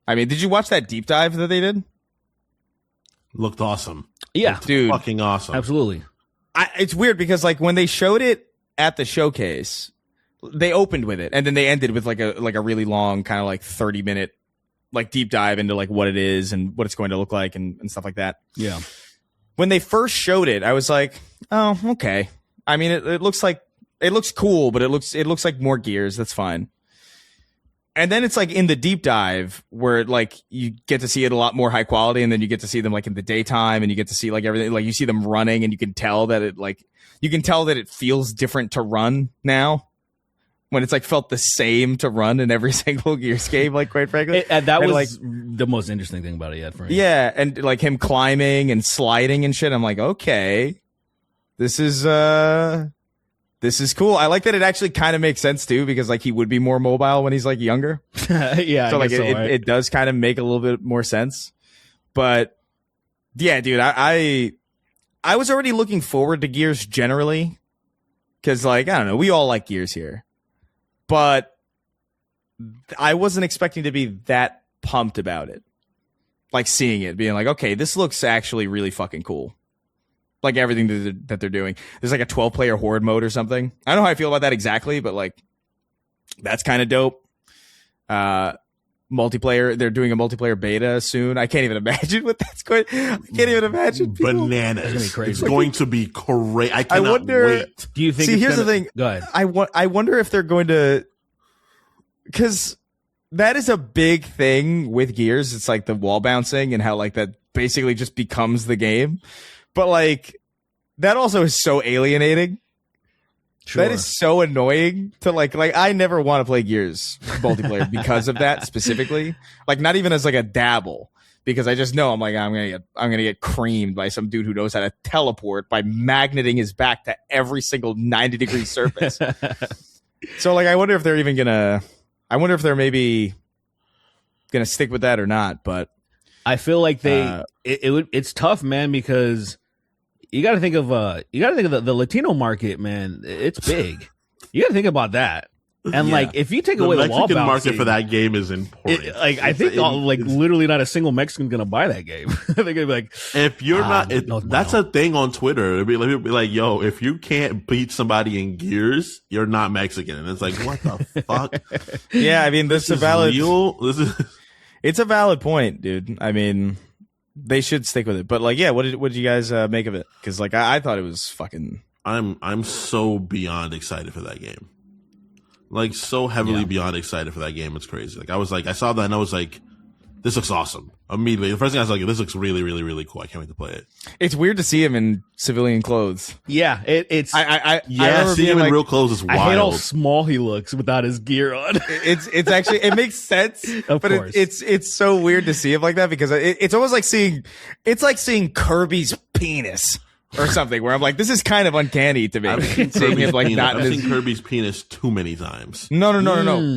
I mean, did you watch that deep dive that they did? Looked awesome. Yeah, looked fucking awesome. Absolutely. It's weird because like when they showed it at the showcase, they opened with it and then they ended with like a really long kind of like 30-minute like deep dive into like what it is and what it's going to look like and stuff like that. Yeah. When they first showed it, I was like, oh, okay. I mean, it looks cool, but it looks like more Gears. That's fine. And then it's like in the deep dive where like you get to see it a lot more high quality, and then you get to see them like in the daytime, and you get to see like everything, like you see them running, and you can tell that it feels different to run now, when it's like felt the same to run in every single Gears game, like quite frankly. That was like the most interesting thing about it yet for me. Yeah, and like him climbing and sliding and shit. I'm like, okay, this is cool. I like that it actually kind of makes sense too, because like he would be more mobile when he's like younger. Yeah. So like it does kind of make a little bit more sense. But yeah, dude, I was already looking forward to Gears generally, because like, I don't know, we all like Gears here, but I wasn't expecting to be that pumped about it. Like seeing it, being like, okay, this looks actually really fucking cool. Like everything that they're doing. There's like a 12-player horde mode or something. I don't know how I feel about that exactly, but like that's kind of dope. Multiplayer. They're doing a multiplayer beta soon. I can't even imagine what that's going. I can't even imagine. Bananas. It's gonna be crazy. It's going to be crazy. I cannot wait. Do you think? See, here's the thing. Go ahead. I wonder if they're going to, because that is a big thing with Gears. It's like the wall bouncing and how like that basically just becomes the game. But like that also is so alienating. Sure. That is so annoying to like I never want to play Gears multiplayer because of that specifically. Like not even as like a dabble, because I just know I'm gonna get creamed by some dude who knows how to teleport by magneting his back to every single 90-degree surface. So like I wonder if they're maybe gonna stick with that or not. But I feel like it's tough, man, because you got to think of the Latino market, man. It's big. You got to think about that. And like, if you take away the wall Mexican bouncing, market for that game is important. I think literally not a single Mexican gonna buy that game. They're gonna be like, if you're that's a thing on Twitter. It'd be like, yo, if you can't beat somebody in Gears, you're not Mexican. And it's like, what the fuck? Yeah, I mean, it's a valid point, dude. I mean, They should stick with it. But like, yeah, what did you guys make of it? Because like I thought it was fucking. I'm so beyond excited for that game. Like so heavily beyond excited for that game. It's crazy. Like I saw that and I was like, this looks awesome. Immediately. The first thing I was like, this looks really, really, really cool. I can't wait to play it. It's weird to see him in civilian clothes. Yeah, it's. I seeing him in real clothes is wild. I hate how small he looks without his gear on. It's actually it makes sense, of but course. It's so weird to see him like that because it's almost like seeing Kirby's penis or something. Where I'm like, this is kind of uncanny to me. I've seen Seeing him like not. I've seen Kirby's penis too many times. No,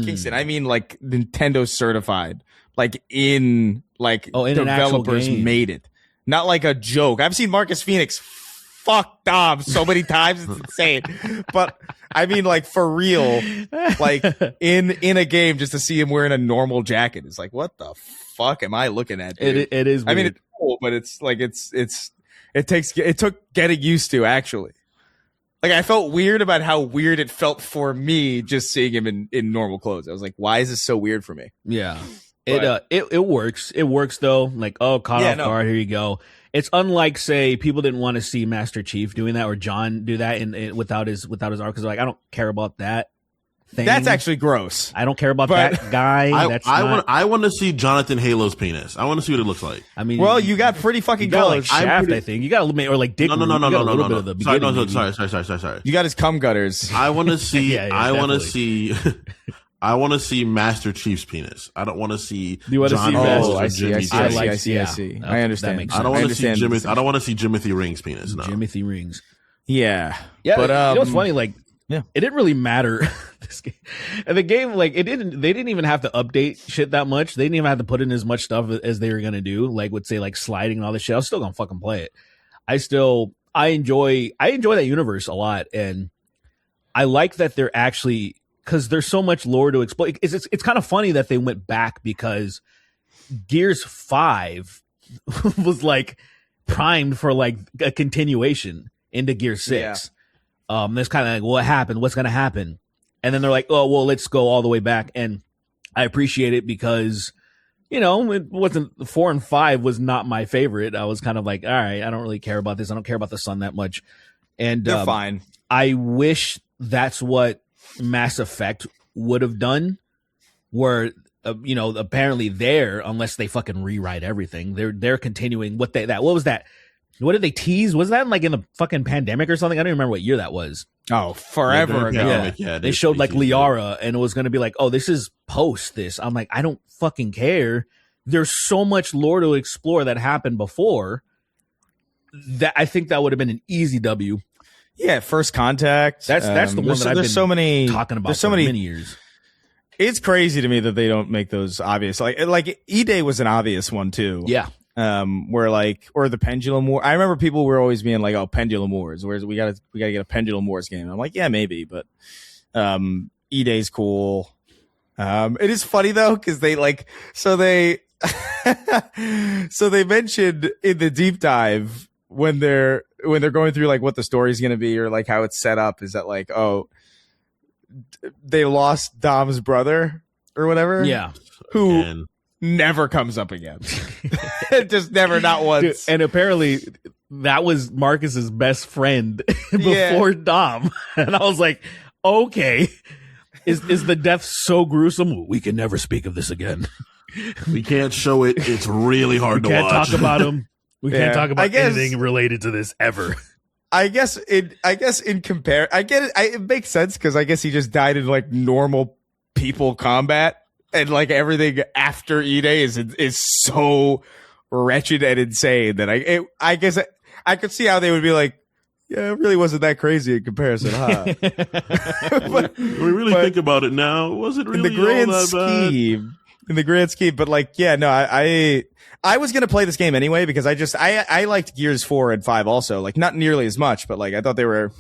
Kingston. I mean like Nintendo certified, like in developers made it, not like a joke. I've seen Marcus Phoenix fuck Dom so many times it's insane. But I mean like for real, like in a game just to see him wearing a normal jacket. It's like, what the fuck am I looking at? Dude? It is. Weird. I mean, it's cool, but it's like it took getting used to actually. Like I felt weird about how weird it felt for me just seeing him in normal clothes. I was like, why is this so weird for me? Yeah. It works. It works though. Like, caught off guard. Here you go. It's unlike, say, people didn't want to see Master Chief doing that or John do that without his arc. Because like, I don't care about that thing. That's actually gross. I don't care about that guy. I want to see Jonathan Halo's penis. I want to see what it looks like. I mean, well, you got pretty fucking good. Like Shaft, I think you got or like Dick. No. Sorry. You got his cum gutters. I want to see. I want to definitely. see. I want to see Master Chief's penis. I don't want to see. Do you want to see Master? I see. I understand. I don't want to see Jimothy. I don't want to see Jimothy Ring's penis. No. Jimothy Rings. Yeah. But you know what's funny? Like, it didn't really matter. This game, and the game, like, they didn't even have to update shit that much. They didn't even have to put in as much stuff as they were gonna do. Like, would say like sliding and all this shit. I was still gonna fucking play it. I enjoy that universe a lot, and I like that they're actually. Because there's so much lore to explore. It's kind of funny that they went back because Gears 5 was like primed for like a continuation into Gears 6. Yeah. There's kind of like, what happened? What's going to happen? And then they're like, oh, well, let's go all the way back. And I appreciate it because, you know, it wasn't 4 and 5 was not my favorite. I was kind of like, all right, I don't really care about this. I don't care about the sun that much. And they're fine. I wish that's what Mass Effect would have done, where apparently unless they fucking rewrite everything, they're continuing what was that? What did they tease? Was that like in the fucking pandemic or something? I don't remember what year that was. Oh, forever ago. Yeah, they showed like Liara, and it was going to be like, oh, this is post this. I'm like, I don't fucking care. There's so much lore to explore that happened before that I think that would have been an easy W. Yeah, First Contact. That's the one that I've been talking about for many years. It's crazy to me that they don't make those obvious. Like E-Day was an obvious one too. Yeah. Where like, or the Pendulum War. I remember people were always being like, "Oh, Pendulum Wars. Whereas we gotta get a Pendulum Wars game." I'm like, yeah, maybe, but E-Day's cool. It is funny though because they like so they mentioned in the deep dive when they're going through like what the story's going to be or like how it's set up is that like, oh, they lost Dom's brother or whatever. Yeah. Who never comes up again. Just never, not once. Dude, and apparently that was Marcus's best friend before Dom. And I was like, okay, is the death so gruesome? We can never speak of this again. We can't show it. It's really hard to watch. We can't talk about him. We can't talk about anything related to this ever. I guess in compare, I get it. It makes sense because I guess he just died in like normal people combat, and like everything after E-Day is so wretched and insane that I guess I could see how they would be like, yeah, it really wasn't that crazy in comparison, huh? But we really think about it now. It wasn't really in the grand all that scheme. bad. In the grand scheme, but like, yeah, no, I was going to play this game anyway because I liked Gears 4 and 5 also, like not nearly as much, but like I thought they were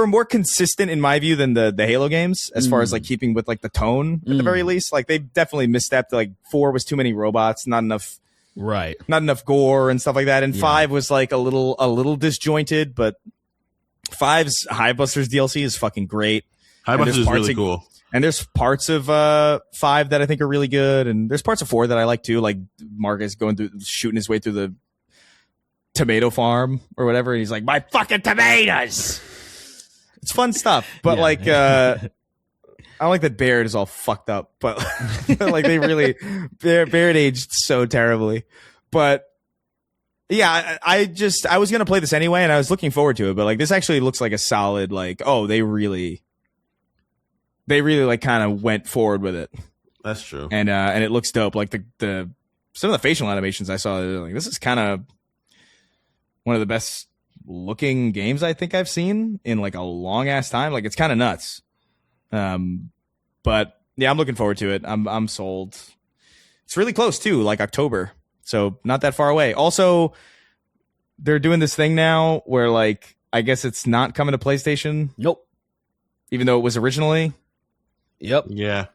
more consistent in my view than the Halo games as far as like keeping with like the tone at the very least. Like they definitely misstepped. Like 4 was too many robots, not enough gore and stuff like that. And 5 was like a little disjointed, but 5's Highbusters DLC is fucking great. Highbusters is really cool. And there's parts of 5 that I think are really good, and there's parts of 4 that I like too, like Marcus shooting his way through the tomato farm or whatever, and he's like, my fucking tomatoes. It's fun stuff, but I don't like that Barrett is all fucked up, but like Barrett aged so terribly. But yeah, I was gonna play this anyway, and I was looking forward to it, but like this actually looks like a solid, like, oh, they really like kind of went forward with it. That's true. And it looks dope. Like the some of the facial animations I saw, like, this is kind of one of the best looking games I think I've seen in like a long ass time. Like, it's kind of nuts. But yeah, I'm looking forward to it. I'm sold. It's really close too, like October, so not that far away. Also, they're doing this thing now where, like, I guess it's not coming to PlayStation. Nope. Even though it was originally. Yep. Yeah.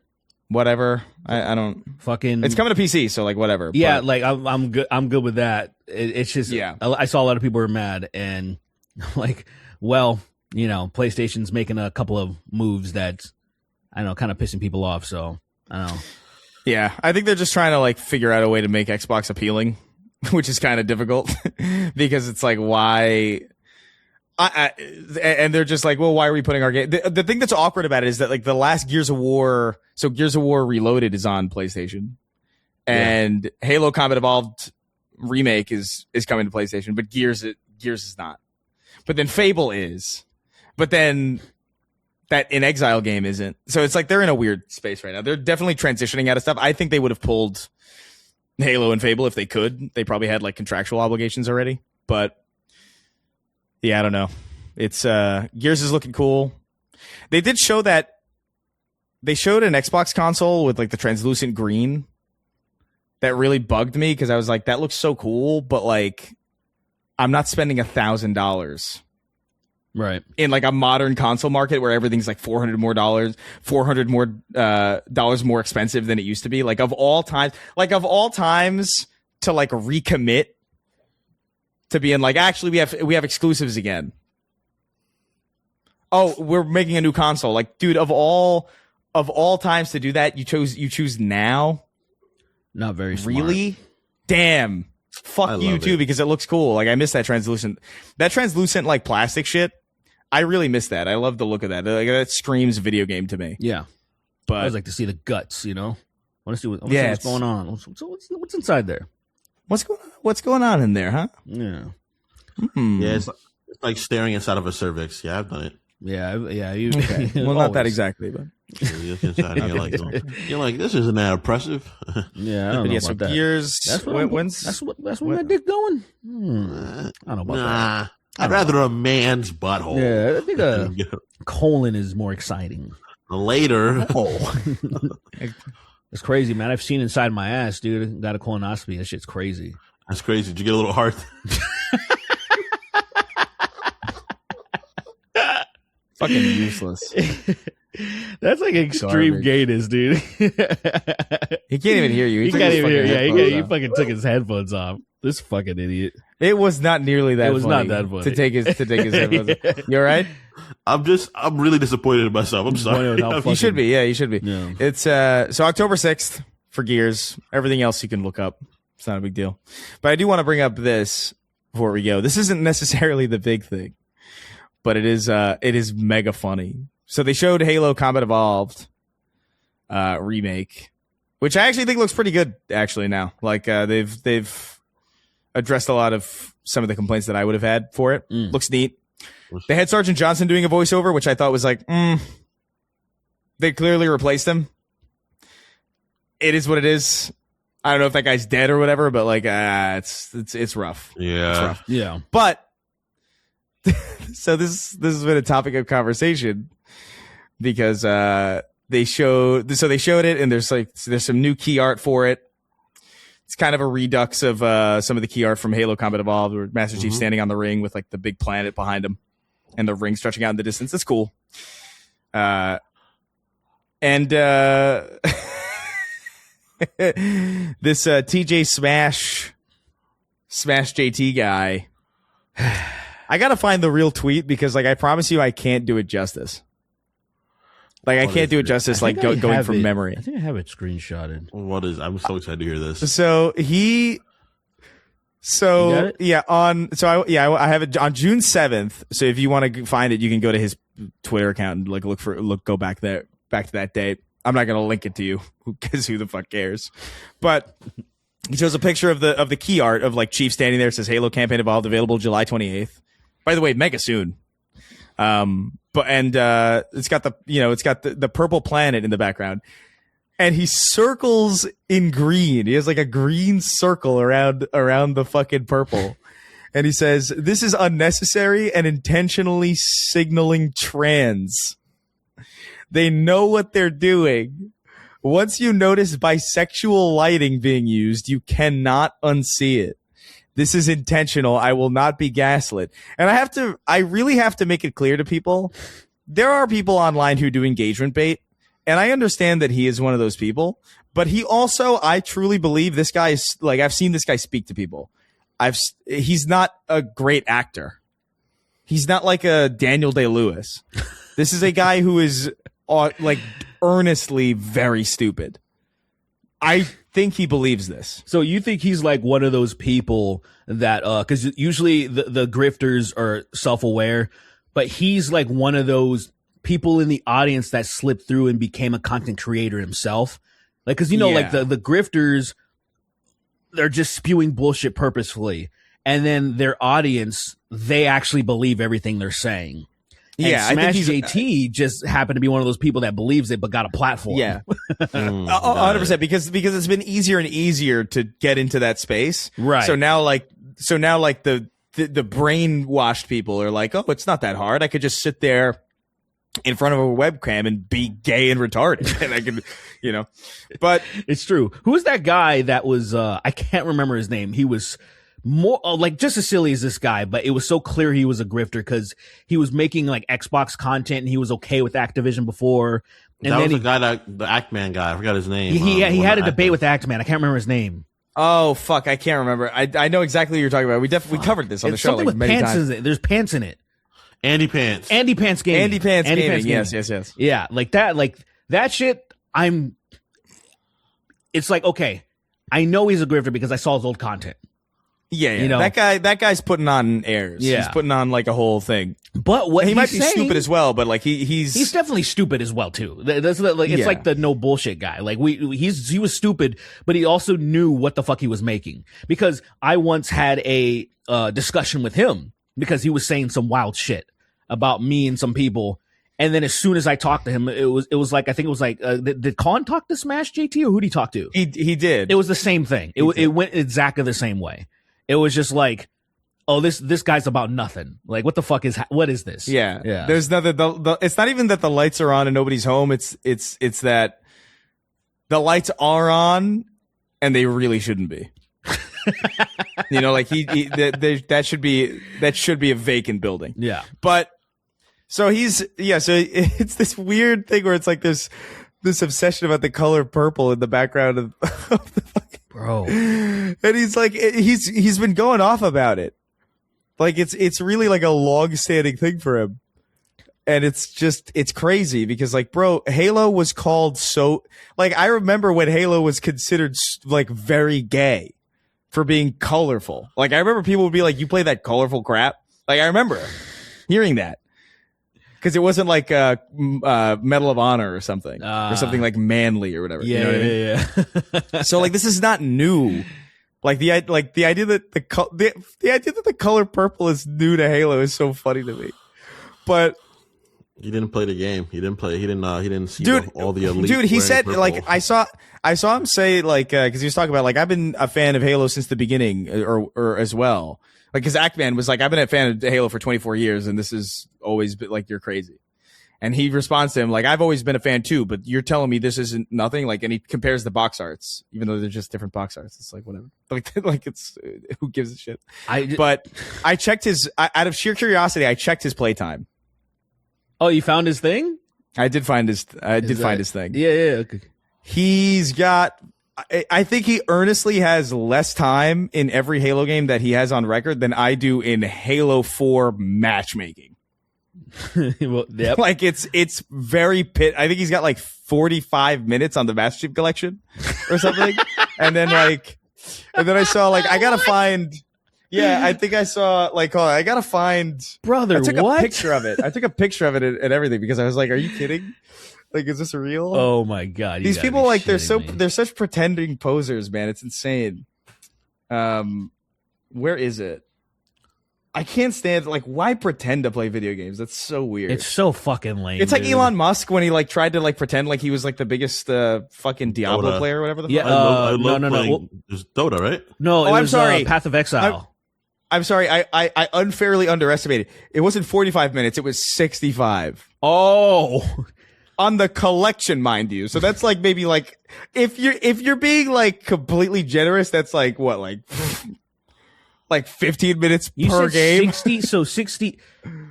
Whatever. I don't fucking. It's coming to PC, so like whatever. Yeah, but, like I'm good. I'm good with that. It's just, yeah. I saw a lot of people were mad, and like, well, you know, PlayStation's making a couple of moves that, I don't know, kind of pissing people off. So I don't know. Yeah, I think they're just trying to like figure out a way to make Xbox appealing, which is kind of difficult because it's like, why? And they're just like, well, why are we putting our game? The thing that's awkward about it is that, like, the last Gears of War, so Gears of War Reloaded is on PlayStation, and Halo Combat Evolved Remake is coming to PlayStation, but Gears is not. But then Fable is, but then that In Exile game isn't. So it's like they're in a weird space right now. They're definitely transitioning out of stuff. I think they would have pulled Halo and Fable if they could. They probably had like contractual obligations already, but. Yeah, I don't know. It's Gears is looking cool. They did show that they showed an Xbox console with like the translucent green. That really bugged me because I was like, that looks so cool, but like, I'm not spending $1,000 right in like a modern console market where everything's like $400 more dollars more expensive than it used to be. Like, of all times to like recommit to being like, actually, we have exclusives again. Oh, we're making a new console. Like, dude, of all times to do that, you choose now. Not very smart. Really? Damn. Fuck you too, because it looks cool. Like, I miss that translucent like plastic shit. I really miss that. I love the look of that. Like, that screams video game to me. Yeah, but I always like to see the guts. You know, I want to see what's going on. What's inside there? What's going on in there, huh? Yeah. Mm-hmm. Yeah, it's like staring inside of a cervix. Yeah, I've done it. Yeah. Okay. Well, not that exactly, but you look inside and you're like, this isn't that impressive. Yeah, I don't know about that. Gears. That's when my dick going. I don't know about that. I'd rather a man's butthole. Yeah, I think a colon is more exciting. Later. Oh. It's crazy, man. I've seen inside my ass, dude. Got a colonoscopy. That shit's crazy. That's crazy. Did you get a little heart? Fucking useless. That's like extreme gayness, dude. He can't even hear you. He can't even hear you. He fucking took his headphones off. This fucking idiot. It was not nearly that. It was funny not that funny to take his headphones off. You all right? I'm really disappointed in myself. I'm sorry. You should be. Yeah, you should be. Yeah. It's so October 6th for Gears. Everything else you can look up. It's not a big deal. But I do want to bring up this before we go. This isn't necessarily the big thing, but it is mega funny. So they showed Halo Combat Evolved remake, which I actually think looks pretty good actually now. Like they've addressed a lot of some of the complaints that I would have had for it. Looks neat. They had Sergeant Johnson doing a voiceover, which I thought was like, they clearly replaced him. It is what it is. I don't know if that guy's dead or whatever, but like, it's rough. Yeah. It's rough. Yeah. But so this has been a topic of conversation because they showed it, and there's some new key art for it. It's kind of a redux of some of the key art from Halo Combat Evolved, where Master Chief's standing on the ring with like the big planet behind him and the ring stretching out in the distance. It's cool. And this TJ Smash JT guy, I gotta find the real tweet because, like, I promise you I can't do it justice. Like I What can't is do it it? justice. I Like think I going have from it. memory. I think I have it screenshotted. What is? I'm so excited to hear this. So You got it? yeah, I have it on June 7th. So if you want to find it, you can go to his Twitter account and like go back to that date. I'm not gonna link it to you because who the fuck cares? But he shows a picture of the key art of like Chief standing there. It says Halo campaign evolved, available July 28th. By the way, mega soon. It's got the purple planet in the background. And he circles in green. He has like a green circle around the fucking purple. And he says, "This is unnecessary and intentionally signaling trans. They know what they're doing. Once you notice bisexual lighting being used, you cannot unsee it. This is intentional. I will not be gaslit." And I really have to make it clear to people. There are people online who do engagement bait. And I understand that he is one of those people, but he also, I truly believe this guy is like, I've seen this guy speak to people. He's not a great actor. He's not like a Daniel Day-Lewis. This is a guy who is like earnestly very stupid. I think he believes this. So you think he's like one of those people that, cause usually the grifters are self-aware, but he's like one of those people in the audience that slipped through and became a content creator himself. Like, cause like the grifters, they're just spewing bullshit purposefully. And then their audience, they actually believe everything they're saying. And Yeah, Smash I think JT just happened to be one of those people that believes it, but got a platform. Yeah, Got 100%. it. Because it's been easier and easier to get into that space. Right. So now the brainwashed people are like, oh, it's not that hard. I could just sit there in front of a webcam and be gay and retarded, and I can, but It's true. Who was that guy that was, I can't remember his name. He was more like just as silly as this guy, but it was so clear he was a grifter because he was making like Xbox content and he was okay with Activision before. And That then was the Act-Man guy. I forgot his name. he had a debate Act-Man. with Actman. I can't remember his name. oh fuck, I can't remember. I know exactly what you're talking about. We covered this on the It's show something like with many pants times. in it. There's pants in it. Andy Pants. Andy Pants Gaming. Andy Pants Gaming. Yes. Yeah, like that shit. It's like, okay, I know he's a grifter because I saw his old content. Yeah. That guy's putting on airs. Yeah. He's putting on like a whole thing. But what He he's might be saying, stupid as well, but like he's definitely stupid as well too. That's like it's Yeah. like the no bullshit guy. Like he was stupid, but he also knew what the fuck he was making. Because I once had a discussion with him because he was saying some wild shit about me and some people. And then as soon as I talked to him, it was like, I think it was like, did Colin talk to Smash JT or who did he talk to? he did. It was the same thing. It went exactly the same way. It was just like, oh, this guy's about nothing. Like, what the fuck what is this? Yeah. Yeah. There's nothing. It's not even that the lights are on and nobody's home. It's that the lights are on and they really shouldn't be. Like that should be a vacant building. Yeah. But so so it's this weird thing where it's like this obsession about the color purple in the background of the fucking, Bro. and he's like he's been going off about it. Like it's really like a long-standing thing for him. And it's crazy because like, bro, Halo was called so like, I remember when Halo was considered like very gay for being colorful. Like I remember people would be like, you play that colorful crap. Like I remember hearing that. Because it wasn't like Medal of Honor or something like manly or whatever. Yeah, you know what I mean? So like this is not new. Like the idea that the idea that the color purple is new to Halo is so funny to me. But He didn't play the game. He didn't see all the elite. Dude, he wearing said purple. like I saw him say like because he was talking about like I've been a fan of Halo since the beginning or as well. Like, because Act-Man was like, I've been a fan of Halo for 24 years, and this is always been like, you're crazy. And he responds to him, like, I've always been a fan too, but you're telling me this isn't nothing? Like, and he compares the box arts, even though they're just different box arts. It's like, whatever. Like it's, who gives a shit? But I checked out of sheer curiosity, I checked his playtime. Oh, you found his thing? I did find his thing. Yeah. Okay. He's got, I think he earnestly has less time in every Halo game that he has on record than I do in Halo 4 matchmaking. Well, yep. Like it's very pit. I think he's got like 45 minutes on the Master Chief Collection or something. and then I saw like I gotta find. Yeah, I think I saw like hold on, I gotta find. Brother, I took what? a picture of it. I took a picture of it and everything because I was like, "Are you kidding? Like, is this real?" Oh my god! These people like they're me. such pretending posers, man. It's insane. Where is it? I can't stand like why pretend to play video games? That's so weird. It's so fucking lame. It's like dude. Elon Musk when he like tried to like pretend like he was like the biggest fucking Diablo Dota. player or whatever the Yeah, fuck. I love no. playing. Well, There's Dota, right? No, it I'm was sorry. Path of Exile. I'm sorry, I unfairly underestimated. It wasn't 45 minutes, it was 65. Oh, On the collection, mind you. So that's like maybe like if you're being like completely generous, that's like what, like 15 minutes you per said game. 60. So 60.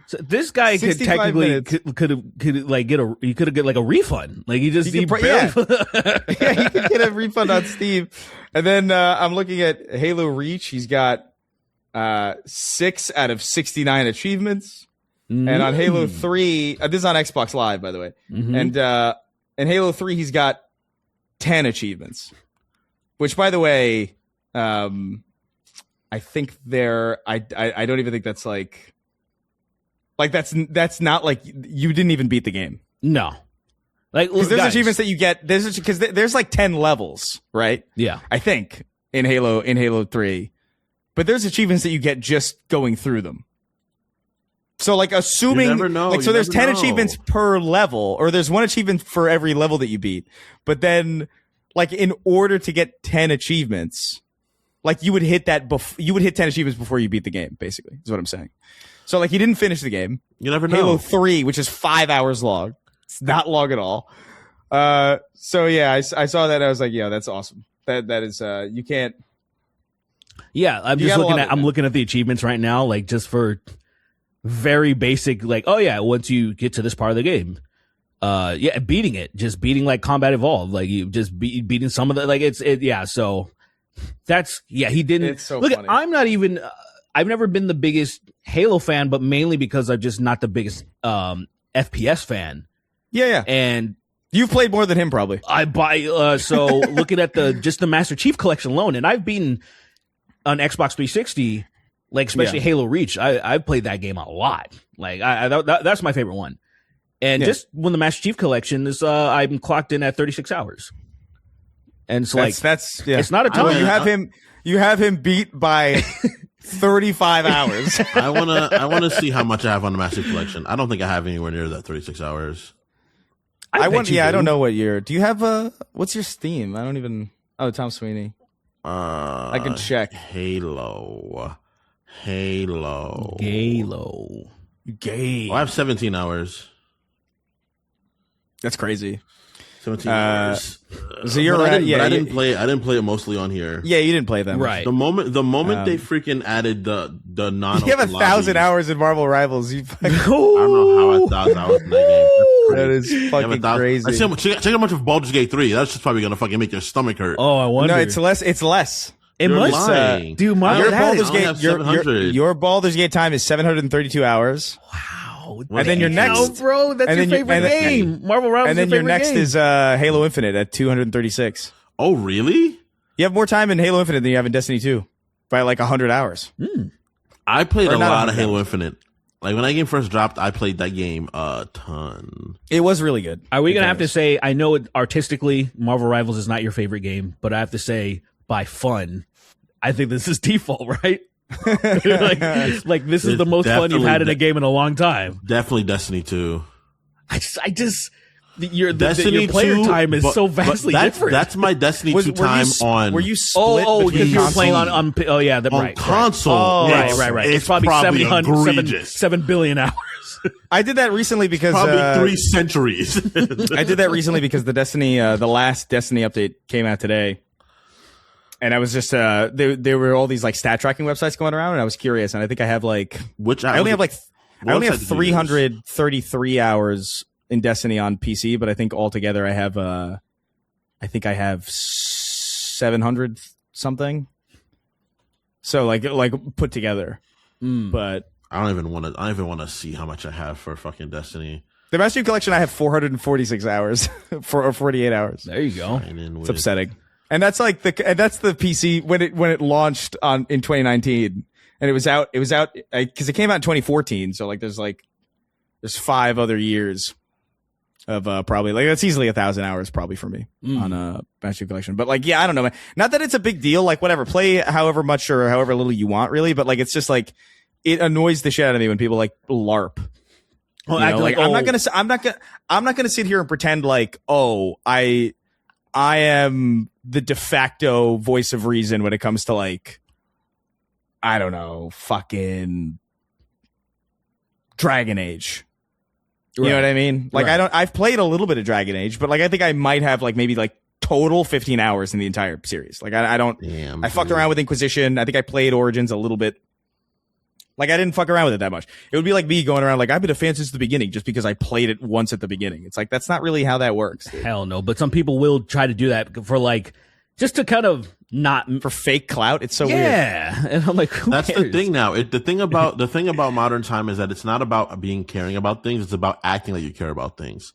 So this guy could 65 technically minutes. could like get a he could have get like a refund. Like he just He could barely- Yeah, you can get a refund on Steam. And then I'm looking at Halo Reach. He's got 6 out of 69 achievements. And on Halo 3, this is on Xbox Live, by the way. Mhm. And in Halo 3, he's got 10 achievements. Which, by the way, I think I don't even think that's like that's not like you didn't even beat the game. No, like Because there's guys, achievements that you get. There's like 10 levels, right? Yeah, I think in Halo 3, but there's achievements that you get just going through them. So like assuming You never know. like so You there's never 10 know. achievements per level, or there's one achievement for every level that you beat. But then like in order to get 10 achievements, like you would hit 10 achievements before you beat the game, basically, is what I'm saying. So like you didn't finish the game. You never know. Halo 3, which is 5 hours long. It's not long at all. So yeah, I saw that. I was like, yeah, that's awesome. That is, you can't. yeah. I'm You just gotta looking love at it, I'm man. looking at the achievements right now, like just for very basic, like oh yeah, once you get to this part of the game, yeah, beating like Combat Evolved, like you just beating some of the like yeah. So that's he didn't It's so look. funny. I'm not even. I've never been the biggest Halo fan, but mainly because I'm just not the biggest FPS fan. Yeah. And You've played more than him, probably. I buy so looking at the Master Chief Collection alone, and I've been on Xbox 360, like especially Yeah. Halo Reach. I've played that game a lot. Like that's my favorite one. And Yeah. just when the Master Chief Collection is, I'm clocked in at 36 hours. And so That's yeah. it's not a ton. Well, you have him beat by 35 hours. I wanna see how much I have on the Master Collection. I don't think I have anywhere near that 36 hours. I don't know what year. Do you have what's your Steam? I don't even. Oh, Tom Sweeney. I can check. Halo. Halo. Gay. Well, I have 17 hours. That's crazy. 17 hours. So you're But I right. didn't, Yeah, but I didn't play. I didn't play it mostly on here. Yeah, you didn't play them. Right. The moment they freaking added the non. You have 1,000 hours in Marvel Rivals. You fucking, I don't know how 1,000 hours in that game. that That's is crazy. fucking You have 1,000 crazy. I see check how much of Baldur's Gate 3. That's just probably gonna fucking make your stomach hurt. Oh, I wonder. No, it's less. It's less. it You're must. lying. Dude, I my don't Your have Baldur's it. I Gate. have 700. Your Baldur's Gate time is 732 hours. Wow. And then your Damn, next- bro, that's and your then your- favorite and then- game. Marvel Rivals. And then your next game. is Halo Infinite at 236. Oh, really? You have more time in Halo Infinite than you have in Destiny 2 by like 100 hours. I played Or a not lot of 100 Halo Infinite. Like when that game first dropped, I played that game a ton. It was really good. Are we It gonna have to was. say? I know it, artistically, Marvel Rivals is not your favorite game, but I have to say, by fun, I think this is default, right? like this is It's the most fun you've definitely had in a game in a long time. Definitely Destiny 2. I just your Destiny your player 2, time is but- so but vastly different. That's my Destiny 2 time on. Were you split because between you were playing console- on oh yeah, on right, console. Oh, right. It's probably egregious. 7 billion hours. I did that recently because Probably 3 centuries. I did that recently because the last Destiny update came out today, and I was just there were all these like stat tracking websites going around, and I was curious, and I think I have like I only have 333 hours in Destiny on PC, but I think altogether I have 700 something. So like put together, but I don't even want to see how much I have for fucking Destiny. The Master Chief Collection, I have 446 hours or 48 hours. There you go. It's upsetting. And that's like that's the PC when it launched in 2019, and it was out because it came out in 2014. So like there's 5 other years of probably like that's easily 1,000 hours probably for me on a Master Chief Collection. But like, yeah, I don't know, man. Not that it's a big deal. Like whatever, play however much or however little you want, really. But like, it's just like it annoys the shit out of me when people like LARP. Well, I'm not gonna sit here and pretend like, oh, I am the de facto voice of reason when it comes to like, I don't know, fucking Dragon Age. You know what I mean? Like, I've played a little bit of Dragon Age, but like, I think I might have like maybe like total 15 hours in the entire series. Like, I don't, I fucked around with Inquisition. I think I played Origins a little bit. Like, I didn't fuck around with it that much. It would be like me going around like, I've been a fan since the beginning just because I played it once at the beginning. It's like, that's not really how that works. Dude. Hell no. But some people will try to do that for like, just to kind of not for fake clout. It's so weird. Yeah. And I'm like, that's the thing now. The thing about modern time is that it's not about caring about things. It's about acting like you care about things.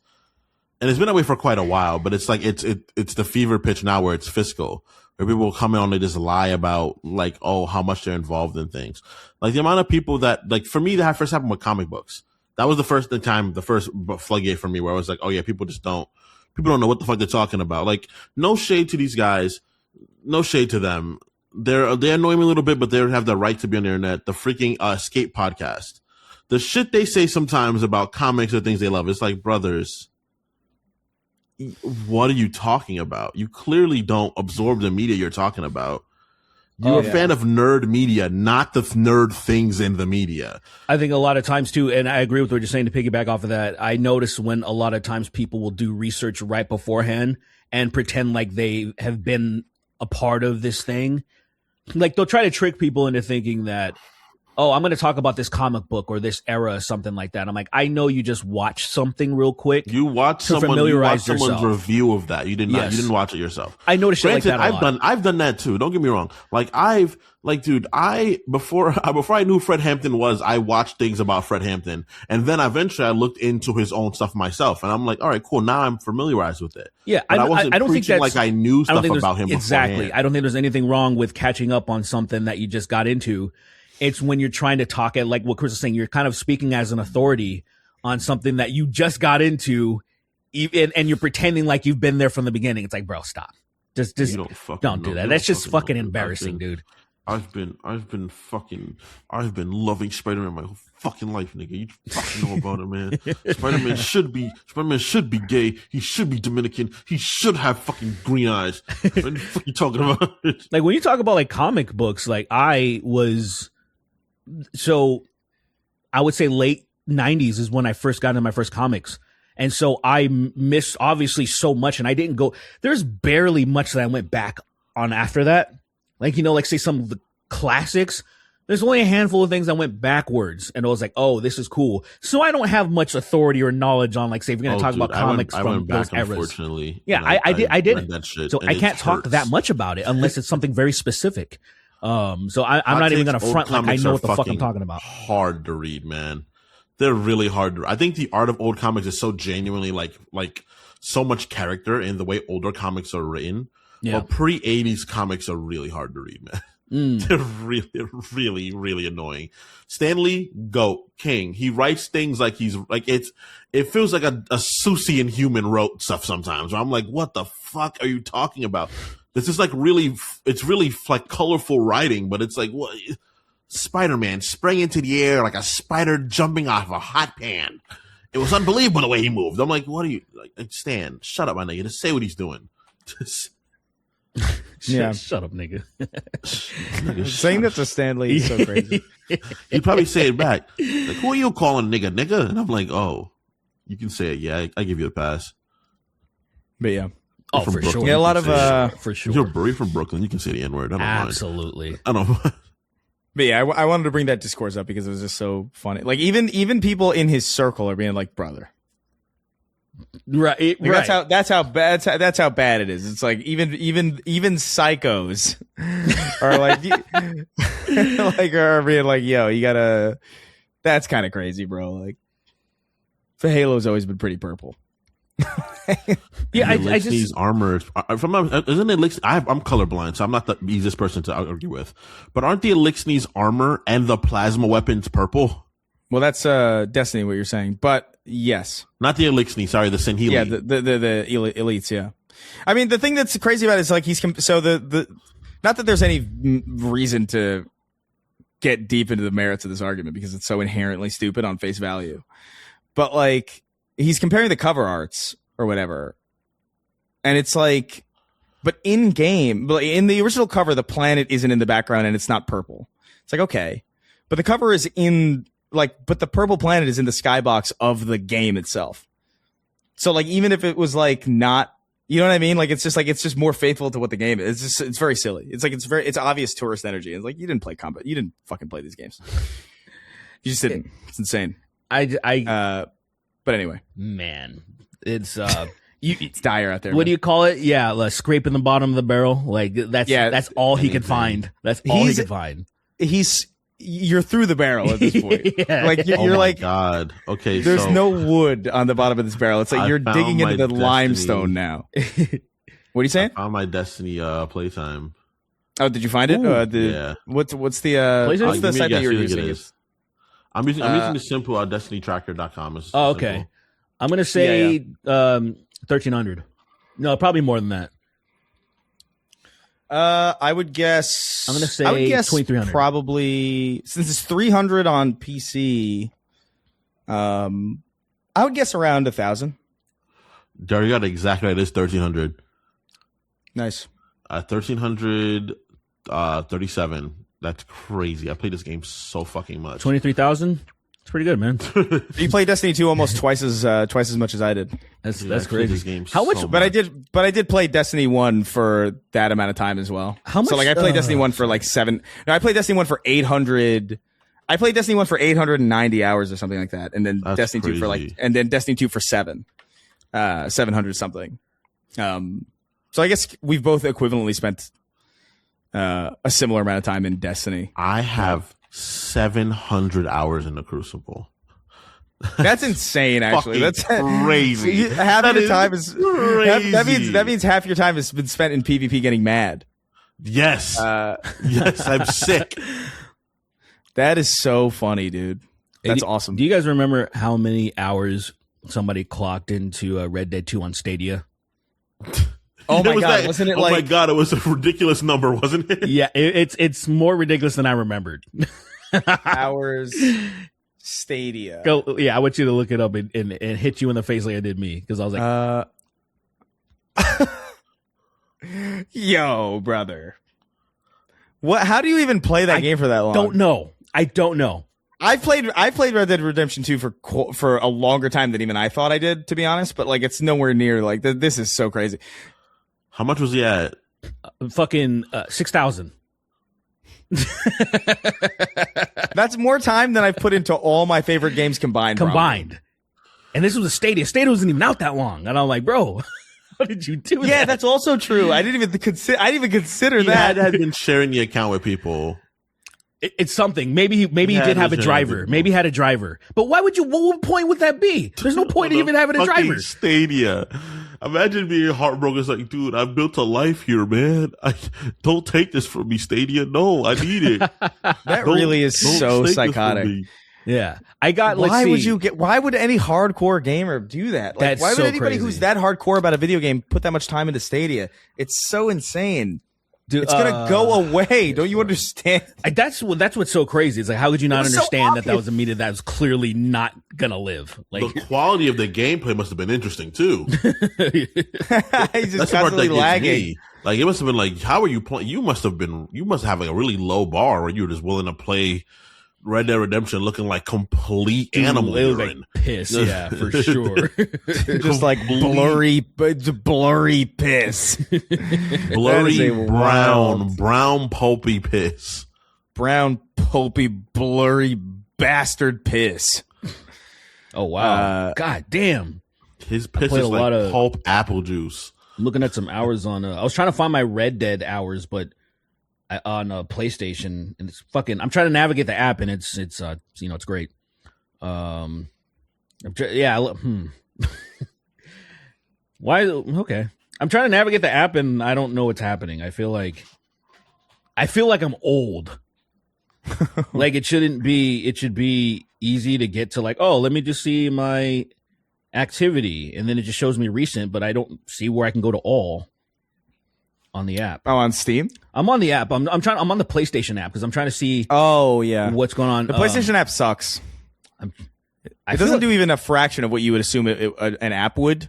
And it's been that way for quite a while, but it's like, it's the fever pitch now where it's fiscal. Where people will come in and they just lie about like, oh, how much they're involved in things. Like the amount of people that, like for me, that first happened with comic books. That was the first floodgate for me where I was like, oh yeah, people don't know what the fuck they're talking about. Like no shade to these guys. No shade to them. They annoy me a little bit, but they have the right to be on the internet. The freaking Escape podcast. The shit they say sometimes about comics or things they love. It's like, brothers, what are you talking about? You clearly don't absorb the media you're talking about. You're a fan of nerd media, not the nerd things in the media. I think a lot of times too, and I agree with what you're saying to piggyback off of that, I notice when a lot of times people will do research right beforehand and pretend like they have been a part of this thing. Like they'll try to trick people into thinking that, oh, I'm going to talk about this comic book or this era or something like that. I'm like, I know you just watched something real quick. You watched someone's review of that. You didn't watch it yourself. I noticed shit like that a lot. I've done that too. Don't get me wrong. Before I knew Fred Hampton was, I watched things about Fred Hampton. And then eventually I looked into his own stuff myself. And I'm like, all right, cool. Now I'm familiarized with it. Yeah. But I don't think that's like I knew stuff about him. Exactly. Beforehand. I don't think there's anything wrong with catching up on something that you just got into. It's when you're trying to talk at, like what Chris is saying, you're kind of speaking as an authority on something that you just got into, and you're pretending like you've been there from the beginning. It's like, bro, stop. Just don't do that. That's just fucking embarrassing, dude. I've been loving Spider-Man my whole fucking life, nigga. You fucking know about it, man. Spider-Man should be gay. He should be Dominican. He should have fucking green eyes. What the fuck are you talking about? Like when you talk about like comic books, like I would say late 90s is when I first got into my first comics. And so I missed obviously so much, and I didn't go, there's barely much that I went back on after that. Like, like say some of the classics, there's only a handful of things that went backwards, and I was like, oh, this is cool. So I don't have much authority or knowledge on, like, say, if we're going to talk about comics from those eras. Unfortunately. Yeah, I did it. So I can't talk that much about it unless it's something very specific. So I'm not even going to front like I know what the fuck I'm talking about. Hard to read, man. They're really hard to read. I think the art of old comics is so genuinely like so much character in the way older comics are written. Yeah. Well, pre-80s comics are really hard to read, man. They're really, really, really annoying. Stan Lee, GOAT, king. He writes things like he's like it feels like a Seussian human wrote stuff sometimes. Where I'm like, what the fuck are you talking about? This is like it's really like colorful writing, but it's like what Spider-Man sprang into the air like a spider jumping off a hot pan. It was unbelievable the way he moved. I'm like, what are you like? Stan, shut up, my nigga. Just say what he's doing. Shut up, nigga. Saying that to Stan Lee is so crazy. He'd probably say it back. Like, who are you calling nigga? And I'm like, oh, you can say it. Yeah, I give you a pass. But yeah. Oh, for Brooklyn. sure. Yeah, a lot of for sure. You're from Brooklyn. You can say the N-word. I don't mind. Absolutely. I don't mind. But yeah, I wanted to bring that discourse up because it was just so funny. Like even people in his circle are being like, brother. Right, like, right. That's how bad it is. It's like even psychos are like, like are being like, yo, you gotta That's kind of crazy, bro. Like, the Halo's always been pretty purple. Yeah, I Elixir's just armor. Isn't Elixir? I'm colorblind, so I'm not the easiest person to argue with. But aren't the Elixir's armor and the plasma weapons purple? Well, that's Destiny, what you're saying. But yes, Not the Elixir. Sorry, the Sinhili. yeah, the elites. Yeah, I mean, the thing that's crazy about it is like so the not that there's any reason to get deep into the merits of this argument because it's so inherently stupid on face value, but like he's comparing the cover arts or whatever, and it's like, but in game, but in the original cover, the planet isn't in the background and it's not purple. It's like, okay, but the cover is in like, but the purple planet is in the skybox of the game itself. So like, even if it was like not, you know what I mean? Like, it's just more faithful to what the game is. It's very silly. It's like, it's obvious tourist energy. It's like, you didn't play combat. You didn't fucking play these games. You just didn't. It's insane. But anyway, man, it's it's dire out there. What do you call it? Yeah, like scraping the bottom of the barrel. Like that's all he could find. That's all he could find. You're through the barrel at this point. Yeah. Like you're Oh like, my God. Okay, there's no wood on the bottom of this barrel. It's like you're digging into the limestone now. What are you saying? I found my Destiny playtime. Oh, did you find it? Yeah. What's the What's the site that you're using? I'm using the simple destinytracker.com. Oh, okay. Simple. I'm gonna say 1,300. No, probably more than that. I would guess. I'm gonna say 2,300. Probably since it's 300 on PC. I would guess around 1,000. There you got it exactly right. It is 1,300. Nice. 1,337. That's crazy. I played this game so fucking much. 23,000. It's pretty good, man. You played Destiny 2 almost twice as much as I did. That's Dude, I played crazy. this game How much? so But I did play Destiny 1 for that amount of time as well. How much? So like I played Destiny 1 for like 7. No, I played Destiny 1 for 800. I played Destiny 1 for 890 hours or something like that, and then That's Destiny 2 for crazy. and then Destiny 2 for 700 something. So I guess we've both equivalently spent a similar amount of time in Destiny. I have 700 hours in the Crucible. That's insane. Actually, Fucking that's crazy. Half of your time is crazy. that means half your time has been spent in PvP getting mad. Yes. Yes, I'm sick. That is so funny, dude. That's awesome. Do you guys remember how many hours somebody clocked into Red Dead 2 on Stadia? Oh my god! Wasn't it oh like? my god! It was a ridiculous number, wasn't it? Yeah, it's more ridiculous than I remembered. Hours Stadia. Go, yeah, I want you to look it up and hit you in the face like I did me because I was like, yo, brother, what? How do you even play that game for that long? I don't know. I played Red Dead Redemption 2 for a longer time than even I thought I did, to be honest. But like, it's nowhere near like this is so crazy. How much was he at? Fucking 6,000. That's more time than I've put into all my favorite games combined. Probably. And this was a Stadia. Stadia wasn't even out that long, and I'm like, bro, how did you do that? Yeah, that's also true. I didn't even consider He that. had been sharing the account with people. It's something. Maybe he did have a driver. Maybe he had a driver. But why would you? What point would that be? There's no point in even having a driver. Stadia. Imagine being heartbroken. It's like, dude, I built a life here, man. Don't take this from me, Stadia. No, I need it. That really is so psychotic. Yeah, I got. Why would any hardcore gamer do that? Like, That's why would so anybody crazy. who's that hardcore about a video game put that much time into Stadia? It's so insane. Dude, It's gonna go away. Don't you understand? That's what's so crazy. It's like, how could you not It was so understand that obvious. was a media that was clearly not gonna live? Like, The quality of the gameplay must have been interesting too. He's just That's the part that constantly gets lagging. me. Like, it must have been like, how are you playing? You must have like a really low bar where you were just willing to play Red Dead Redemption looking like complete animal it was like urine. piss. Yeah, for sure. Just like blurry piss. Blurry a brown pulpy piss. Brown, pulpy, blurry bastard piss. Oh wow! God damn! His piss played is a like lot of- pulp apple juice. I'm looking at some hours on. I was trying to find my Red Dead hours, but on PlayStation, and it's fucking. I'm trying to navigate the app, and it's great. Why? Okay, I'm trying to navigate the app and I don't know what's happening. I feel like I'm old. Like it shouldn't be. It should be easy to get to. Like, oh, let me just see my activity, and then it just shows me recent, but I don't see where I can go to all on the app. Oh, on Steam? I'm on the app. I'm on the PlayStation app because I'm trying to see. Oh yeah, what's going on? The PlayStation app sucks. It doesn't do even a fraction of what you would assume an app would.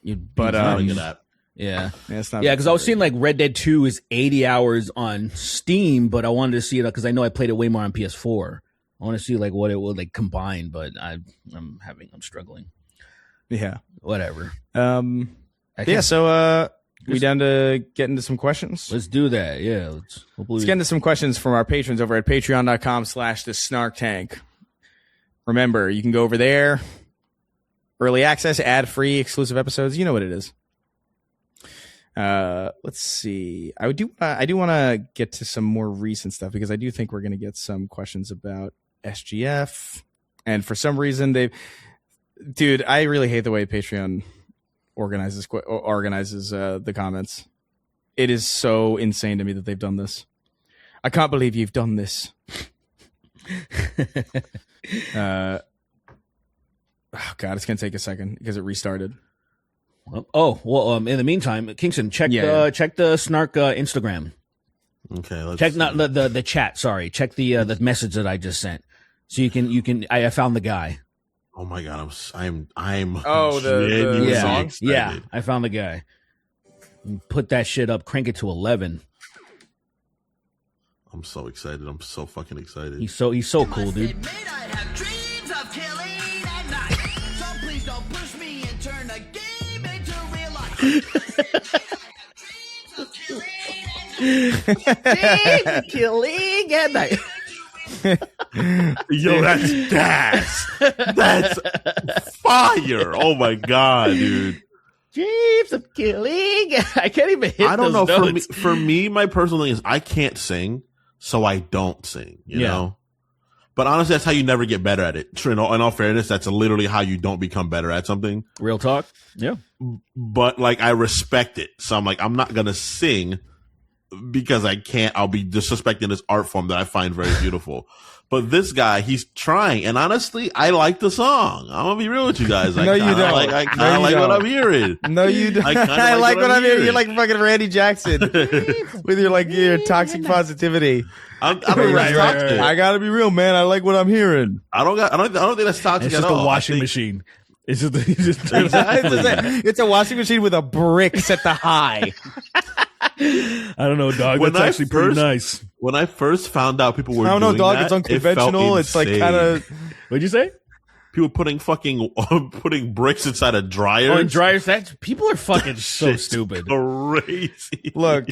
But good app. Yeah, it's not. Yeah, because I was seeing like Red Dead 2 is 80 hours on Steam, but I wanted to see it because I know I played it way more on PS4. I want to see like what it would like combine, but I'm struggling. Yeah, whatever. So we down to get into some questions? Let's do that. Yeah, let's get into some questions from our patrons over at patreon.com/the Snark Tank. Remember, you can go over there. Early access, ad-free, exclusive episodes. You know what it is. Let's see. I do want to get to some more recent stuff because I do think we're going to get some questions about SGF. And for some reason, dude, I really hate the way Patreon organizes the comments. It is so insane to me that they've done this. I can't believe you've done this. Oh God, it's gonna take a second because it restarted. In the meantime, Kingston, check the Snark Instagram. Okay, let's check not the chat. Sorry, check the message that I just sent. So you can. I found the guy. Oh my God, I'm. The song. Excited. Yeah, I found the guy. Put that shit up. Crank it to 11. I'm so excited. I'm so fucking excited. He's so cool, dude. Killing at night. Yo, that's gas. That's fire. Oh my God, dude. Dreams of killing. I can't even hit. I don't those know. notes. For me, my personal thing is I can't sing, so I don't sing. You know. But honestly, that's how you never get better at it. In all fairness, that's literally how you don't become better at something. Real talk. Yeah. But like, I respect it. So I'm like, I'm not going to sing because I can't. I'll be disrespecting this art form that I find very beautiful. But this guy, he's trying. And honestly, I like the song. I'm going to be real with you guys. No, you don't. I kind of like what I'm hearing. No, you don't. I like what I'm hearing. You're like fucking Randy Jackson with your toxic positivity. I don't think that's toxic. I gotta be real, man. I like what I'm hearing. I don't think that's toxic It's at just all. a washing machine. It's just it's a washing machine with a brick set to high. I don't know, dog. That's actually pretty nice. When I first found out people were, I don't know, doing dog. that, It's unconventional. It's like kind of. What'd you say? People putting bricks inside of dryers. Oh, and dryers. People are fucking so stupid. Crazy. Look.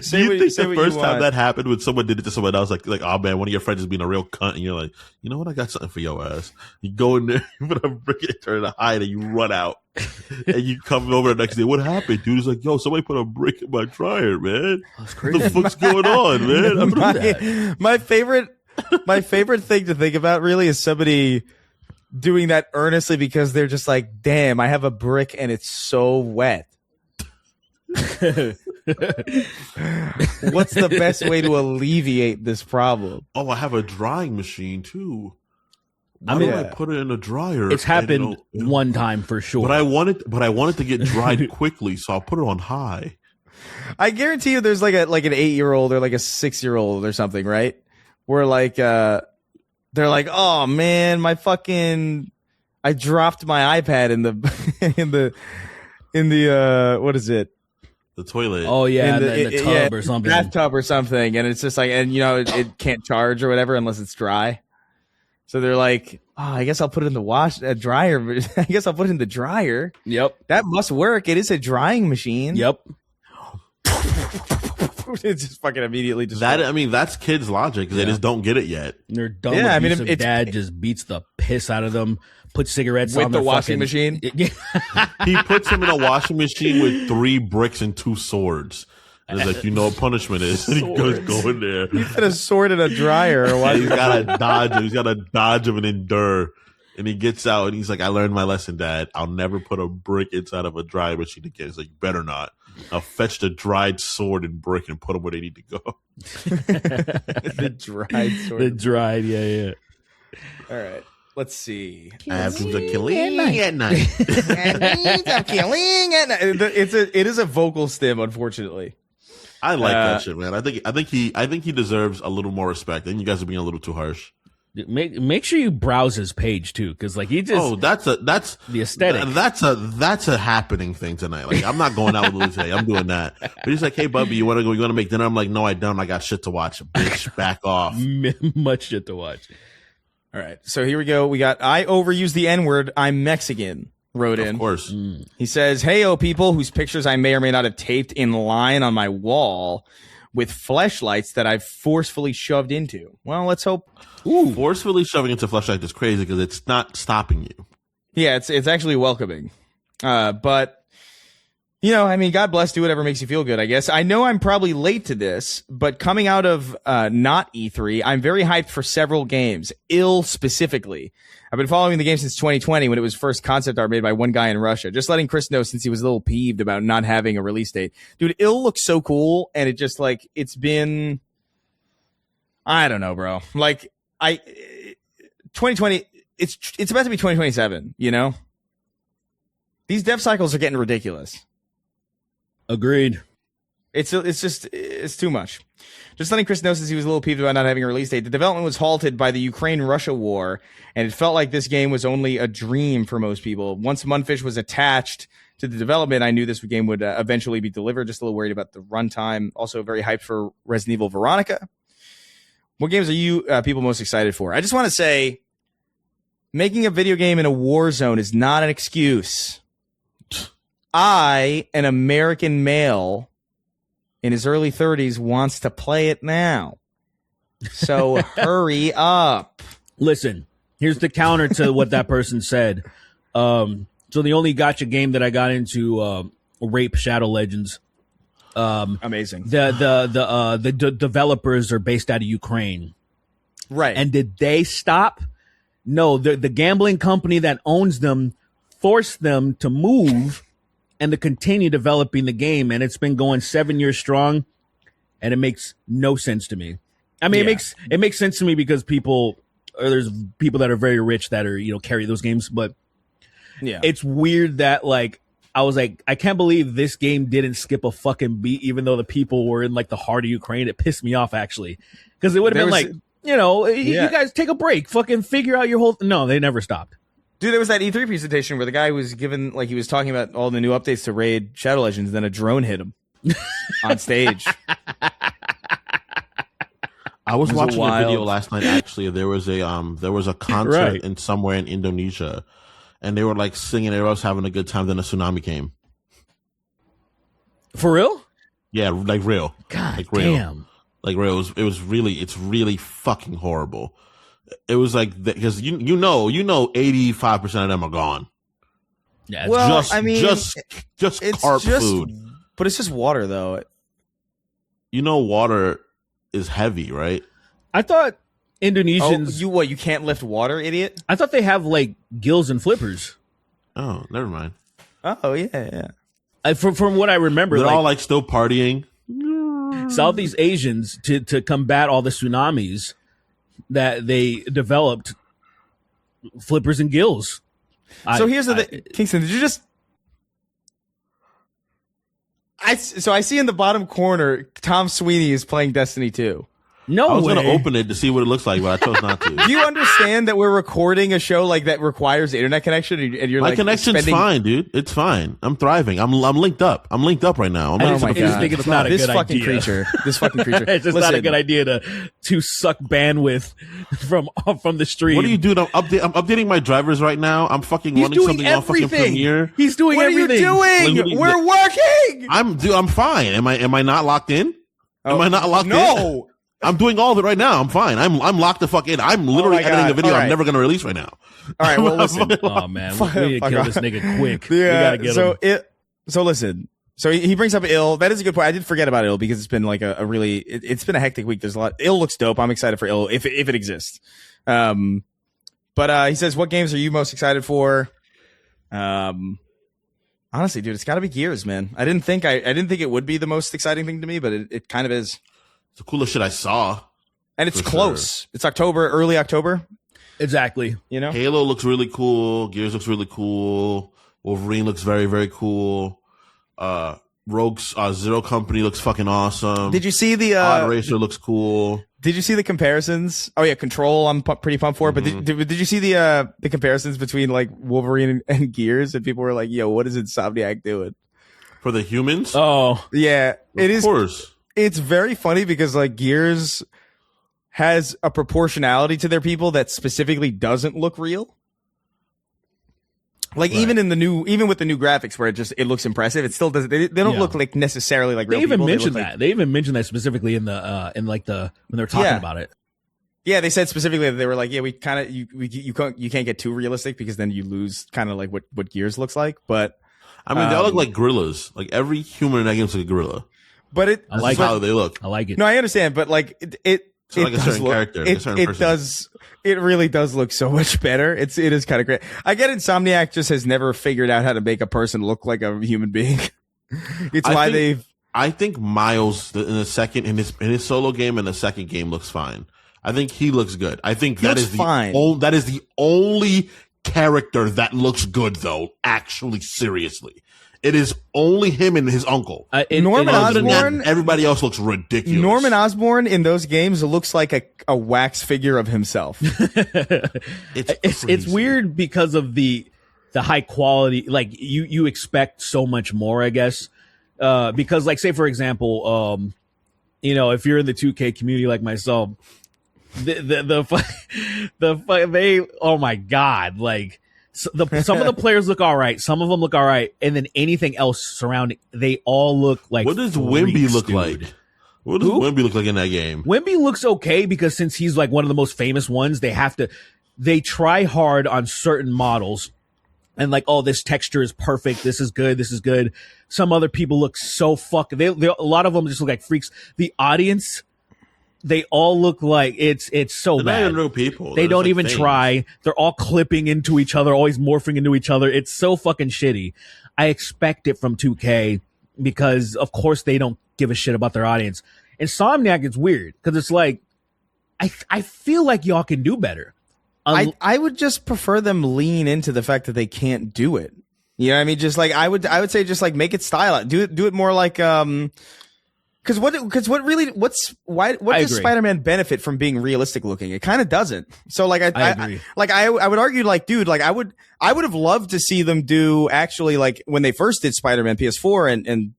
Say you think the first time that happened when someone did it to someone else, like, oh man, one of your friends is being a real cunt, and you're like, you know what? I got something for your ass. You go in there, you put a brick, and turn it high, and you run out, and you come over the next day. What happened, dude? It's like, yo, somebody put a brick in my dryer, man. That's crazy. What the fuck's going on, man? My favorite thing to think about really is somebody doing that earnestly because they're just like, damn, I have a brick and it's so wet. What's the best way to alleviate this problem? Oh, I have a drying machine too. Why do I put it in a dryer? It's happened one time for sure. But I wanted to get dried quickly, so I'll put it on high. I guarantee you there's like an 8-year-old or like a 6-year-old or something, right? Where like they're like, oh man, I dropped my iPad in the what is it? The toilet. Oh yeah, in the tub or something. Bathtub or something, and it's just like, and you know, it can't charge or whatever unless it's dry. So they're like, oh, I guess I'll put it in the dryer. I guess I'll put it in the dryer. Yep. That must work. It is a drying machine. Yep. It's just fucking immediately that's kids' logic. They just don't get it yet. Their dumb abusive dad just beats the piss out of them. Puts cigarettes with on the washing machine. He puts him in a washing machine with 3 bricks and 2 swords, It's like, you know what punishment is. And he goes go in there. He put a sword in a dryer. Why He's got to dodge. He's got to dodge him and endure. And he gets out and he's like, I learned my lesson, Dad. I'll never put a brick inside of a drying machine again. He's like, you better not. I'll fetch the dried sword and brick and put them where they need to go. The dried sword. The dried, yeah. All right. Let's see. I have to killing at night. I'm killing at night. It is a vocal stim, unfortunately. I like that shit, man. I think he deserves a little more respect. I think you guys are being a little too harsh. Make sure you browse his page too, because like he just that's the aesthetic. That's a happening thing tonight. Like I'm not going out with Louis today. I'm doing that. But he's like, hey Bubby, you want to go? You want to make dinner? I'm like, no, I don't. I got shit to watch. Bitch, back off. Much shit to watch. All right, so here we go. We got I overuse the N-word. I'm Mexican. Wrote in. Of course. He says, "Hey, people whose pictures I may or may not have taped in line on my wall with fleshlights that I've forcefully shoved into." Well, let's hope. Ooh. Forcefully shoving into fleshlight is crazy because it's not stopping you. Yeah, it's actually welcoming. But you know, I mean, God bless. Do whatever makes you feel good, I guess. I know I'm probably late to this, but coming out of not E3, I'm very hyped for several games. Ill specifically. I've been following the game since 2020 when it was first concept art made by one guy in Russia. Just letting Chris know since he was a little peeved about not having a release date. Dude, Ill looks so cool, and it just like it's been. I don't know, bro. Like 2020. It's about to be 2027. You know, these dev cycles are getting ridiculous. Agreed. It's too much. Just letting Chris know since he was a little peeved about not having a release date. The development was halted by the Ukraine-Russia war, and it felt like this game was only a dream for most people. Once Munfish was attached to the development, I knew this game would eventually be delivered. Just a little worried about the runtime. Also very hyped for Resident Evil Veronica. What games are you people most excited for? I just want to say, making a video game in a war zone is not an excuse. I, an American male in his early 30s, wants to play it now. So hurry up. Listen, here's the counter to what that person said. So the only gacha game that I got into, Rape Shadow Legends. Amazing. The developers are based out of Ukraine. Right. And did they stop? No, the gambling company that owns them forced them to move and to continue developing the game, and it's been going 7 years strong, and it makes no sense to me. I mean, it makes sense to me because there's people that are very rich that are, you know, carry those games, but yeah, it's weird that like I was like, I can't believe this game didn't skip a fucking beat, even though the people were in like the heart of Ukraine. It pissed me off actually, because it would have been like, you know, you guys take a break, fucking figure out your whole. No, they never stopped. Dude, there was that E3 presentation where the guy was given, like, he was talking about all the new updates to Raid Shadow Legends, and then a drone hit him on stage. I was watching a video last night. Actually, there was a concert in somewhere in Indonesia, and they were like singing. Everyone was having a good time. Then a tsunami came. For real? Yeah, like real. God like real. damn. Like real. It's really fucking horrible. It was like because you know 85% of them are gone. Yeah, well, just carp food. But it's just water, though. You know, water is heavy, right? I thought Indonesians. You can't lift water, idiot? I thought they have like gills and flippers. Oh, never mind. Oh yeah. From what I remember, they're all like still partying. Southeast Asians to combat all the tsunamis that they developed flippers and gills. So here's the thing, Kingston, did you just... I see in the bottom corner, Tom Sweeney is playing Destiny 2. No way. I was going to open it to see what it looks like, but I chose not to. Do you understand that we're recording a show like that requires internet connection, and you're my like connection's fine, dude. It's fine. I'm thriving. I'm linked up. I'm linked up right now. I just think it's not a good idea. This fucking creature. It's just not a good idea to suck bandwidth from the stream. What are you doing? I'm updating my drivers right now. I'm fucking running something on fucking Premiere. He's doing everything. What are you doing? We're working. I'm fine. Am I not locked in? Am I not locked in? No. I'm doing all of it right now. I'm fine. I'm locked the fuck in. I'm literally editing a video I'm never going to release right now. All right, well, listen. Oh, man. We need to kill this nigga quick. Yeah, we got to get him. So listen. So he brings up Ill. That is a good point. I did forget about Ill because it's been like a really it's been a hectic week. There's a lot. Ill looks dope. I'm excited for Ill if it exists. But he says, what games are you most excited for? Honestly, dude, it's got to be Gears, man. I didn't think it would be the most exciting thing to me, but it kind of is. It's the coolest shit I saw. And it's close. Sure. It's October, early October. Exactly. You know, Halo looks really cool. Gears looks really cool. Wolverine looks very, very cool. Rogue's Zero Company looks fucking awesome. Did you see the Odd Racer looks cool? Did you see the comparisons? Oh yeah, Control. I'm pretty pumped for. But did you see the comparisons between like Wolverine and Gears? And people were like, "Yo, what is Insomniac doing for the humans?" Oh yeah, it is. Of course, it's very funny because like Gears has a proportionality to their people that specifically doesn't look real. Like right. even with the new graphics where it looks impressive, it still doesn't. They don't look like necessarily like real. They even people. mentioned that. They even mentioned that specifically in the when they were talking about it. Yeah, they said specifically that they were like, yeah, we kind of you can't get too realistic because then you lose kind of like what Gears looks like. But I mean, they all look like gorillas. Like every human in that game looks like a gorilla. But that's how they look. I like it. No, I understand, but like it like a certain character, a certain person. It really does look so much better. It is kind of great. I get Insomniac just has never figured out how to make a person look like a human being. I think Miles in his solo game and the second game looks fine. I think he looks good. I think that is the only character that looks good though. Actually, seriously. It is only him and his uncle. Norman Osborn. Everybody else looks ridiculous. Norman Osborn in those games looks like a wax figure of himself. It's weird because of the high quality. Like you expect so much more, I guess. Because like say for example, if you're in the 2K community like myself, they oh my god, like. Some of the players look all right. Some of them look all right. And then anything else surrounding, they all look like what does Wimby look like? What does Wimby look like in that game? Wimby looks okay because since he's like one of the most famous ones, they try hard on certain models and like, oh, this texture is perfect. This is good. This is good. Some other people look so fucking, a lot of them just look like freaks. The audience, they all look like it's so They're bad. Not even real people. They don't even try. They're all clipping into each other, always morphing into each other. It's so fucking shitty. I expect it from 2K because, of course, they don't give a shit about their audience. Insomniac is weird because it's like, I feel like y'all can do better. I would just prefer them lean into the fact that they can't do it. You know what I mean? Just like I would say, just like make it style. Do it more like Because what does Spider-Man benefit from being realistic looking? It kind of doesn't. So like I agree. I would argue like, dude, like I would have loved to see them do actually like when they first did Spider-Man PS4 and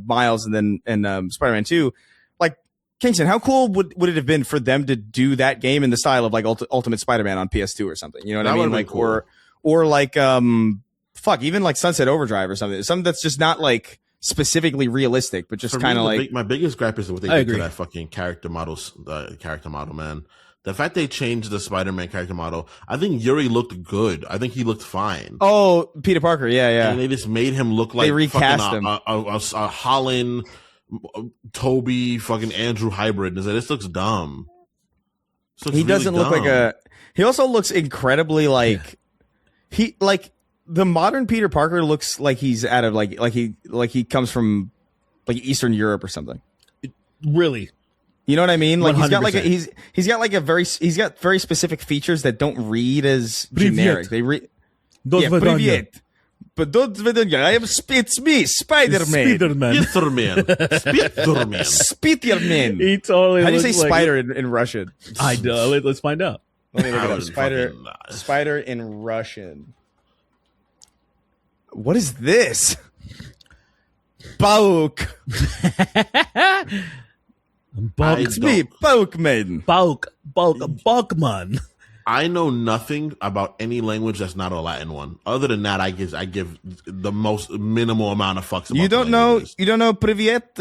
Miles and then Spider-Man 2, like Kingston, how cool would it have been for them to do that game in the style of like Ultimate Spider-Man on PS2 or something? You know what I mean? Like cool. or like even like Sunset Overdrive or something that's just not like specifically realistic, but just kind of like my biggest gripe is what they did to that fucking character model, man. The fact they changed the Spider-Man character model, I think Yuri looked good. I think he looked fine. Oh, Peter Parker, yeah. And they just made him look like they recast him. A Holland, Toby, fucking Andrew hybrid. And this looks dumb. He doesn't look like a. He also looks incredibly like the modern Peter Parker looks like he's out of like he comes from like Eastern Europe or something. Really? You know what I mean? Like 100%. he's got very specific features that don't read as generic. They read Привет. But don't it's me, Spider-Man. Spider-Man. He totally. How do you say spider in Russian? I know. Let's find out. Let me look it up. Spider in Russian. What is this? Pauk. It's me, Paukman. Paukman. I know nothing about any language that's not a Latin one. Other than that, I give the most minimal amount of fucks about You don't know Privyet,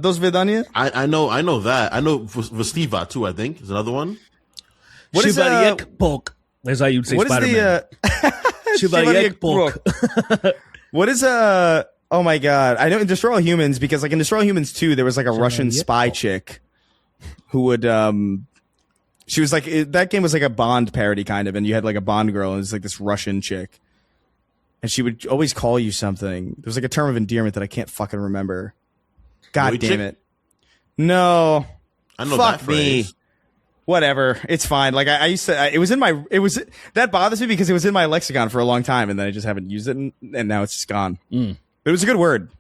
dos vedania? I know that. I know Vestiva too, I think, is another one. What is Polk? That's how you'd say Spider-Man. Chevalier Polk. What is Oh my god! I know in Destroy All Humans because like in Destroy All Humans 2, there was like a Russian spy chick who would she was like that game was like a Bond parody kind of, and you had like a Bond girl and it was like this Russian chick, and she would always call you something. There was like a term of endearment that I can't fucking remember. God damn it! No, I know fuck that me. phrase. Whatever, it's fine. Like I used to, it was that bothers me because it was in my lexicon for a long time, and then I just haven't used it, and now it's just gone. But it was a good word.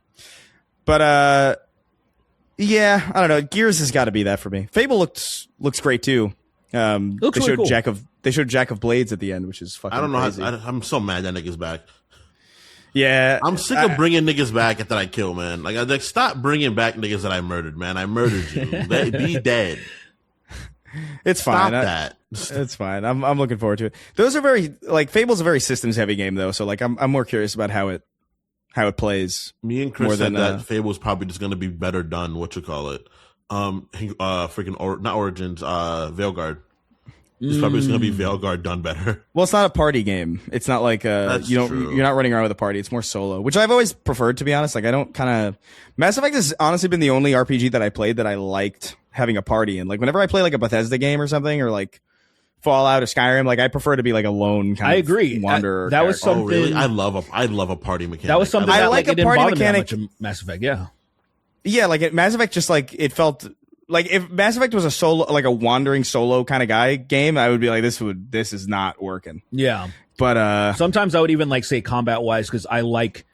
But yeah, I don't know. Gears has got to be that for me. Fable looks great too. Looks they really showed cool. They showed Jack of Blades at the end, which is fucking. I don't know. Crazy. I'm so mad that nigga's back. Yeah, I'm sick of bringing niggas back that I kill, man. Like, stop bringing back niggas that I murdered, man. I murdered you. Be dead. It's fine. Stop that. It's fine. I'm looking forward to it. Those are very like Fable's a very systems heavy game though, so like I'm more curious about how it plays. Me and Chris more said than, that Fable's probably just going to be better done. Not Origins, Veilguard. It's probably just going to be Veilguard done better. Well, it's not a party game. It's not like That's true. you're not running around with a party. It's more solo, which I've always preferred, to be honest. Like I don't kind of Mass Effect has honestly been the only RPG that I played that I liked having a party in. Like whenever I play like a Bethesda game or something, or like Fallout or Skyrim, like I prefer to be like a lone kind I of agree. wanderer. That was character. something. Oh, really? I love a party mechanic. That was something I that like like a it didn't party bother mechanic. me that much in Mass Effect. Yeah. Yeah, like Mass Effect just like it felt like if Mass Effect was a solo, like a wandering solo kind of guy game, I would be like, this is not working. Yeah. But Sometimes I would even like say combat wise because I like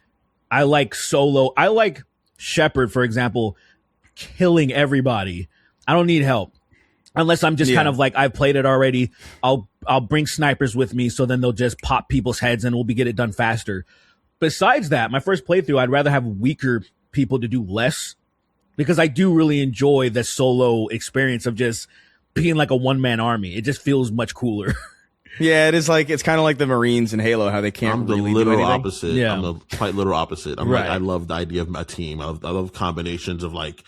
solo. I like Shepard, for example, killing everybody. I don't need help unless I'm just kind of like I've played it already. I'll bring snipers with me, so then they'll just pop people's heads and we'll get it done faster. Besides that, my first playthrough, I'd rather have weaker people to do less because I do really enjoy the solo experience of just being like a one-man army. It just feels much cooler. yeah, it is like it's kind of like the Marines in Halo, how they can't I'm the really do literal anything. opposite. Yeah. I'm the quite literal opposite. I'm Right. like, I love the idea of a team. I love combinations of like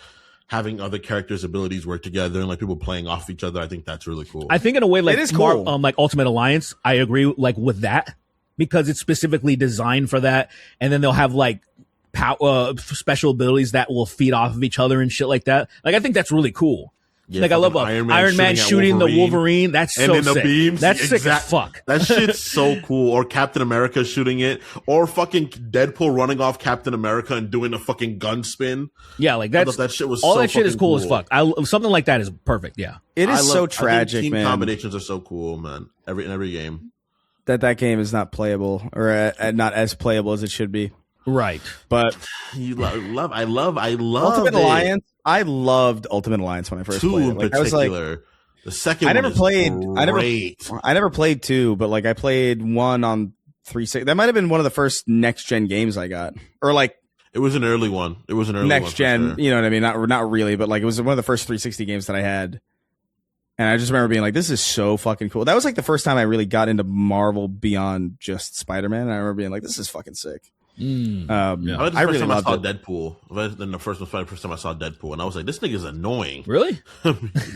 having other characters' abilities work together and like people playing off each other. I think that's really cool. I think in a way, like It is cool. like Ultimate Alliance, I agree like with that because it's specifically designed for that, and then they'll have like special abilities that will feed off of each other and shit like that. Like I think that's really cool. Yeah, like I love fucking Iron Man at shooting the Wolverine. That's and so then the sick. beams. That's sick as fuck. That shit's so cool. Or Captain America shooting it, or fucking Deadpool running off Captain America and doing a fucking gun spin. Yeah, like I that's thought that shit was all so that shit is fucking cool as fuck. Something like that is perfect. Yeah, It is so I think tragic, team man. combinations are so cool, man. In every game. That game is not playable or not as playable as it should be. right. But I love Ultimate it. Alliance, I loved Ultimate Alliance when I first Two played it. in Like, I was like, particular. The second I never one is played. great. I never played 2, but like I played 1 on 360. That might have been one of the first next gen games I got, or like It was an early one. It was an early next one for gen. sure. You know what I mean? Not really, but like it was one of the first 360 games that I had. And I just remember being like, "This is so fucking cool." That was like the first time I really got into Marvel beyond just Spider-Man. And I remember being like, "This is fucking sick." Yeah. I was the I first really time I loved saw it. Deadpool. Then the first time I saw Deadpool, and I was like, "This nigga's annoying." Really?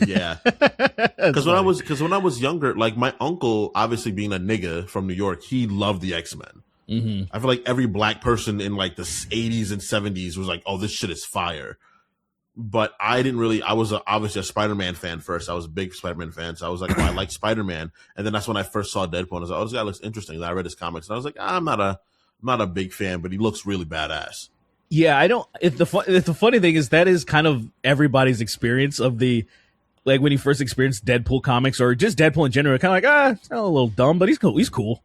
Yeah, because when I was younger, like my uncle, obviously being a nigga from New York, he loved the X-Men. Mm-hmm. I feel like every black person in like the 80s and 70s was like, "Oh, this shit is fire." But I didn't really. I was obviously a Spider-Man fan first. I was a big Spider-Man fan, so I was like, "Oh, I like Spider-Man." And then that's when I first saw Deadpool. And I was like, "Oh, this guy looks interesting." And I read his comics, and I was like, "I'm not a big fan, but he looks really badass." Yeah, I don't. The funny thing is that is kind of everybody's experience of the like when you first experienced Deadpool comics or just Deadpool in general. Kind of like it's a little dumb, but he's cool. He's cool.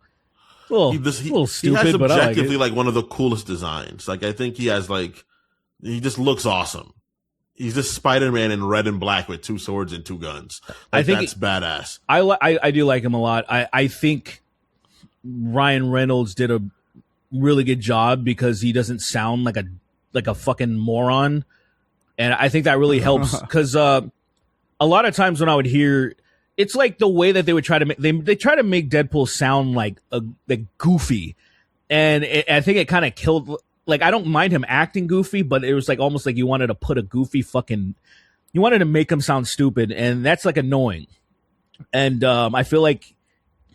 A little, He a little stupid, he has but I like objectively it. like one of the coolest designs. Like I think he has like he just looks awesome. He's just Spider-Man in red and black with 2 swords and 2 guns. Like, I think that's badass. I do like him a lot. I think Ryan Reynolds did a really good job because he doesn't sound like a fucking moron, and I think that really helps because a lot of times when I would hear, it's like the way that they would try to make they try to make Deadpool sound like goofy, and I think it kind of killed. Like I don't mind him acting goofy, but it was like almost like you wanted to put a goofy you wanted to make him sound stupid, and that's like annoying. And I feel like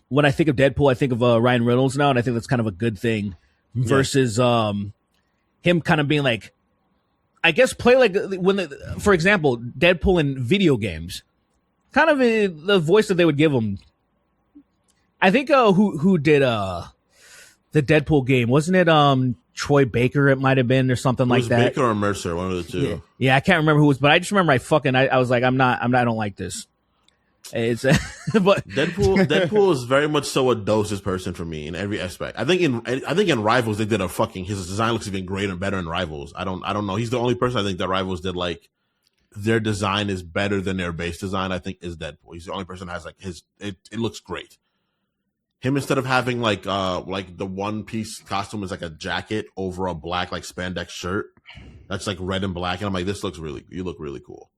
when I think of Deadpool, I think of Ryan Reynolds now, and I think that's kind of a good thing. Versus him kind of being like, I guess play like for example, Deadpool in video games, kind of the voice that they would give him. I think who did the Deadpool game, wasn't it Troy Baker? It might have been, or something like that. Baker or Mercer, one of the two. Yeah, I can't remember who was, but I just remember I was like, I don't like this. It's but Deadpool is very much so a doses person for me in every aspect. I think in Rivals they did his design looks even greater and better in Rivals. I don't know. He's the only person I think that Rivals did like their design is better than their base design. I think is Deadpool. He's the only person that has like it looks great. Him, instead of having like the one piece costume is like a jacket over a black like spandex shirt that's like red and black, and I'm like, you look really cool.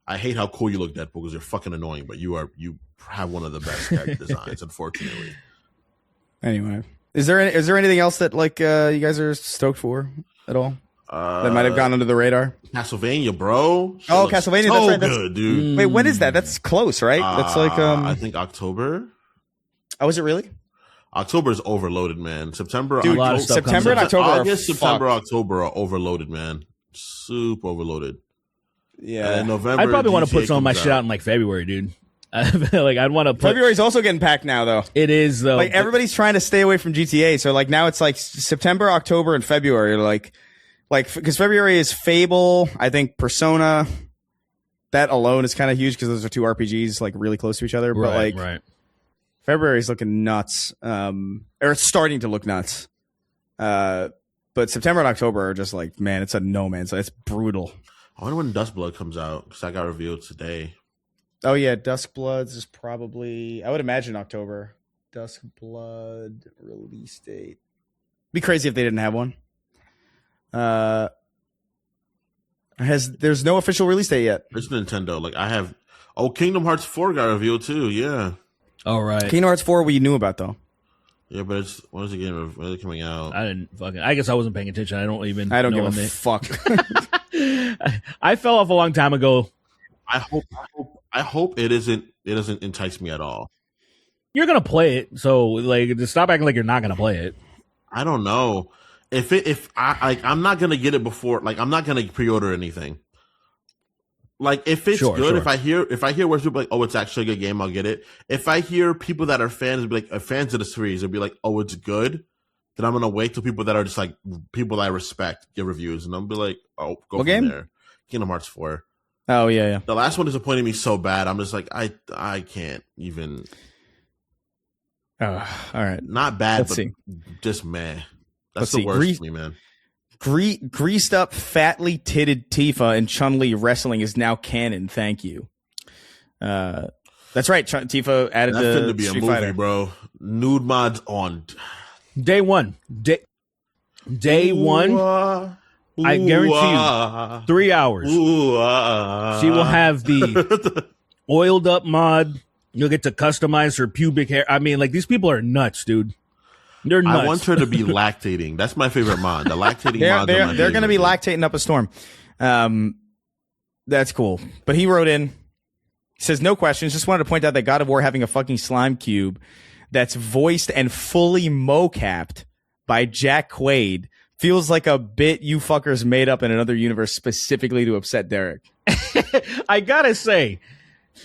I hate how cool you look, Deadpool, because you're fucking annoying, but you have one of the best character designs, unfortunately. Anyway, is there anything else that like you guys are stoked for at all that might have gone under the radar? Castlevania, bro. Castlevania, so that's right. Good, dude. Wait, when is that? That's close, right? That's like I think October. Oh, is it really? October is overloaded, man. September, dude, a lot of stuff September and October. August, September, October are overloaded, man. Super overloaded. Yeah, and November. I probably want to put GTA some of my comes shit out in like February, dude. Like I'd want to put. February's also getting packed now, though. It is though. Like everybody's trying to stay away from GTA, so like now it's like September, October, and February. Like because February is Fable, I think Persona. That alone is kind of huge because those are two RPGs like really close to each other. But like right. February's looking nuts, or it's starting to look nuts. But September and October are just like, man, it's a no man's. It's brutal. I wonder when Duskblood comes out, because that got revealed today. Oh, yeah, Duskbloods is probably, I would imagine October. Duskblood release date. Be crazy if they didn't have one. There's no official release date yet. It's Nintendo. Like, I have, Kingdom Hearts 4 got revealed too, yeah. All right. Kingdom Hearts 4 we knew about, though. Yeah, but when is it coming out? I guess I wasn't paying attention. I don't give a fuck. I fell off a long time ago. I hope it doesn't entice me at all. You're gonna play it, so like just stop acting like you're not gonna play it. I don't know I'm not gonna get it before. Like I'm not gonna pre-order anything. Like if it's good, sure. If I hear words people like, oh, it's actually a good game, I'll get it. If I hear people that are fans be like fans of the series, they'll be like, oh, it's good. Then I'm gonna wait till people that are just like people that I respect give reviews, and I'll be like, oh, go what from game? There. Kingdom Hearts 4. Oh yeah. The last one disappointed me so bad. I'm just like, I can't even. All right. Not bad, just meh. That's the worst for me, man. Greased up, fatly titted Tifa and Chun-Li wrestling is now canon. Thank you. That's right. Tifa added to be Street a movie, Fighter. Bro. Nude mods on day one. Day one. I guarantee you, 3 hours. She will have the oiled up mod. You'll get to customize her pubic hair. I mean, like these people are nuts, dude. They're nuts. I want her to be lactating. That's my favorite mod. The lactating mod. They're going to be lactating up a storm. That's cool. But he wrote in. He says, no questions. Just wanted to point out that God of War having a fucking slime cube that's voiced and fully mocapped by Jack Quaid feels like a bit you fuckers made up in another universe specifically to upset Derek. I gotta say,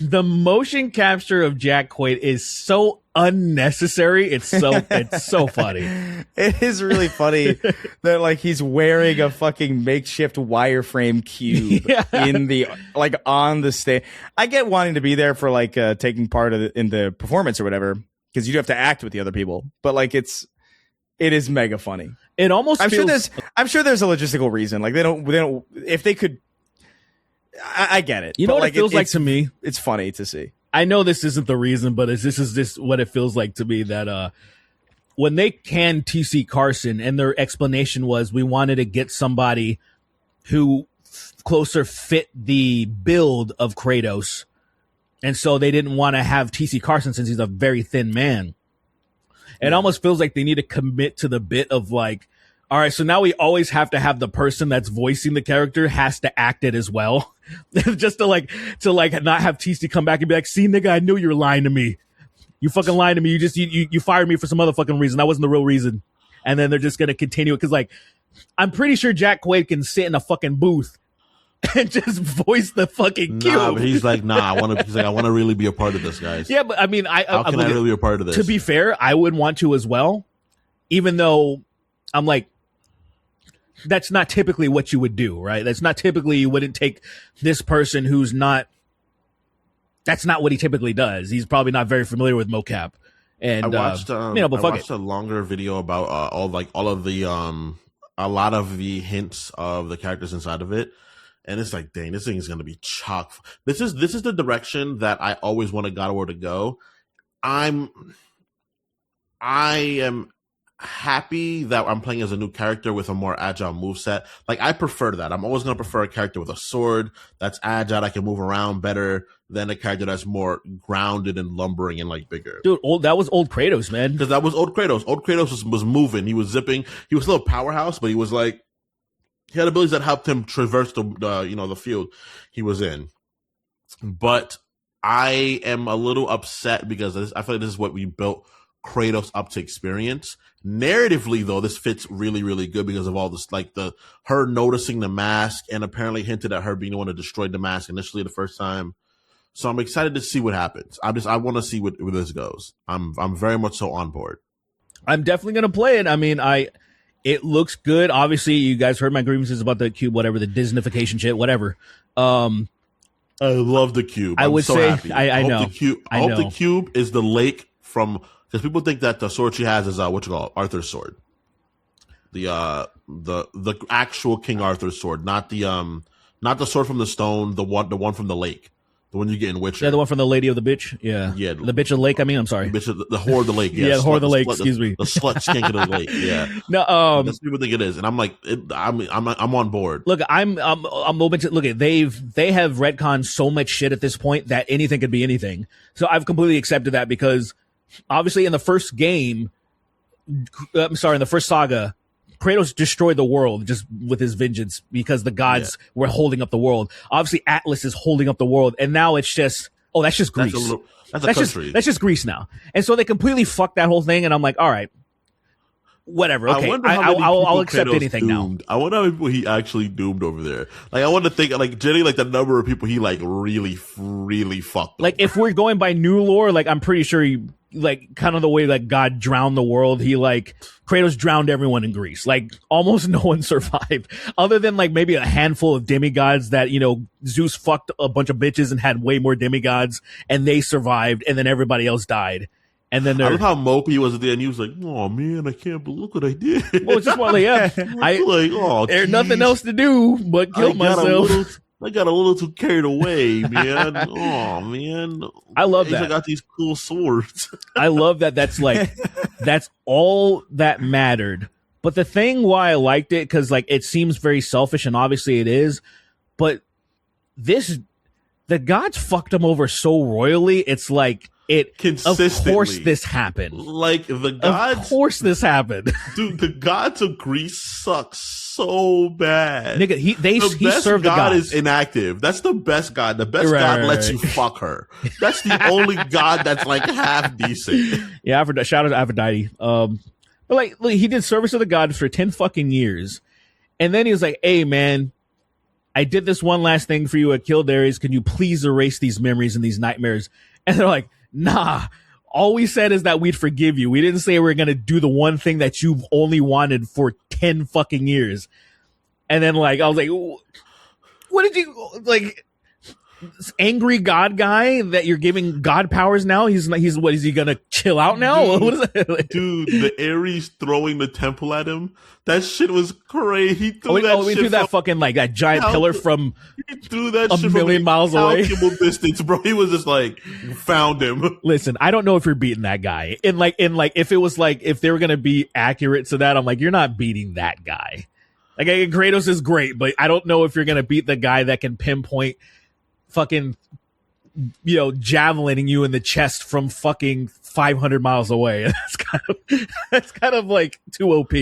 the motion capture of Jack Quaid is so unnecessary. It's so funny. It is really funny that like he's wearing a fucking makeshift wireframe cube in the like on the stage. I get wanting to be there for like taking part in the performance or whatever because you have to act with the other people. But like it is mega funny. It almost I'm sure there's a logistical reason. Like they don't if they could. I get it. You know what it feels like to me? It's funny to see. I know this isn't the reason, but this is what it feels like to me that when they canned TC Carson and their explanation was we wanted to get somebody who closer fit the build of Kratos. And so they didn't want to have TC Carson since he's a very thin man. It almost feels like they need to commit to the bit of like, all right, so now we always have to have the person that's voicing the character has to act it as well. Just to not have TC come back and be like, see, nigga, I knew you were lying to me. You fucking lied to me. You fired me for some other fucking reason. That wasn't the real reason. And then they're just going to continue it. Cause like I'm pretty sure Jack Quaid can sit in a fucking booth and just voice the fucking cube. Nah, but he's like, I want to really be a part of this, guys. Yeah, but I mean, how can I really be a part of this? To be fair, I would want to as well, even though I'm like, that's not typically what you would do, right? That's not typically, you wouldn't take this person who's not, that's not what he typically does. He's probably not very familiar with mocap. And I watched, but I fuck watched it. a longer video about all of the a lot of the hints of the characters inside of it, and it's like, dang, this thing is gonna be chock. This is the direction that I always wanted God of War to go. I am happy that I'm playing as a new character with a more agile moveset. Like, I prefer that. I'm always going to prefer a character with a sword that's agile, I can move around better, than a character that's more grounded and lumbering and like bigger. Dude, that was old Kratos, man. Because that was old Kratos. Old Kratos was moving. He was zipping. He was still a powerhouse, but he was like, he had abilities that helped him traverse the field he was in. But I am a little upset because I feel like this is what we built Kratos up to experience. Narratively, though, this fits really, really good because of all this, like her noticing the mask and apparently hinted at her being the one who destroyed the mask initially the first time. So I'm excited to see what happens. I want to see where this goes. I'm very much so on board. I'm definitely gonna play it. I mean, it looks good. Obviously, you guys heard my grievances about the cube, whatever, the Disneyfication shit, whatever. I love the cube. I would so say, happy. I know. I hope the cube is the lake from, because people think that the sword she has is Arthur's sword, the actual King Arthur's sword, not the sword from the stone, the one from the lake. The one you get in Witcher. Yeah, the one from the Lady of the Bitch. Yeah. The Bitch of the Lake, I mean, I'm sorry. The whore of the lake. Yeah, the whore of the lake, excuse me. The slut skank of the lake, yeah. No, that's what people think it is. And I'm like, I'm on board. Look, I'm open to, look, they have retconned so much shit at this point that anything could be anything. So I've completely accepted that because obviously in the first game, in the first saga, Kratos destroyed the world just with his vengeance because the gods were holding up the world. Obviously, Atlas is holding up the world, and now it's just, that's just Greece. That's a country. That's just Greece now. And so they completely fucked that whole thing, and I'm like, all right, whatever. Okay, I'll accept anything doomed. now. I wonder how many people he actually doomed over there. Like, I want to think, like, Jenny, like the number of people he like really, really fucked. Like, if we're going by new lore, like, I'm pretty sure he, like, kind of the way like God drowned the world, he like Kratos drowned everyone in Greece. Like, almost no one survived, other than like maybe a handful of demigods that, Zeus fucked a bunch of bitches and had way more demigods, and they survived, and then everybody else died. And then I love how mopey he was at the end. He was like, "Oh man, I can't believe, look what I did." Well, it's just one, there's nothing else to do but kill myself. I got a little too carried away, man. Oh man, I love that. I got these cool swords. I love that. That's like, that's all that mattered. But the thing why I liked it, because like it seems very selfish, and obviously it is, but the gods fucked him over so royally. It's like, of course this happened. Like, the gods, of course this happened. Dude, the gods of Greece suck so bad. Nigga, he served the god gods. Is inactive. That's the best god. The best god lets you fuck her. That's the only god that's like half decent. Yeah, shout out to Aphrodite. But like, look, he did service to the gods for 10 fucking years, and then he was like, "Hey, man, I did this one last thing for you at Kildarius. Can you please erase these memories and these nightmares?" And they're like, "Nah, all we said is that we'd forgive you. We didn't say we're going to do the one thing that you've only wanted for 10 fucking years." And then, like, I was like, what did you, like, this angry god guy that you're giving god powers now? He's what, is he going to chill out now? What is that? Dude, the Ares throwing the temple at him, that shit was crazy. He threw that fucking, like, that giant pillar from a million miles away. Distance, bro. He was just like, found him. Listen, I don't know if you're beating that guy. If it was like, if they were going to be accurate to that, I'm like, you're not beating that guy. Like, Kratos is great, but I don't know if you're going to beat the guy that can pinpoint fucking, javelining you in the chest from fucking 500 miles away. That's kind of like too OP.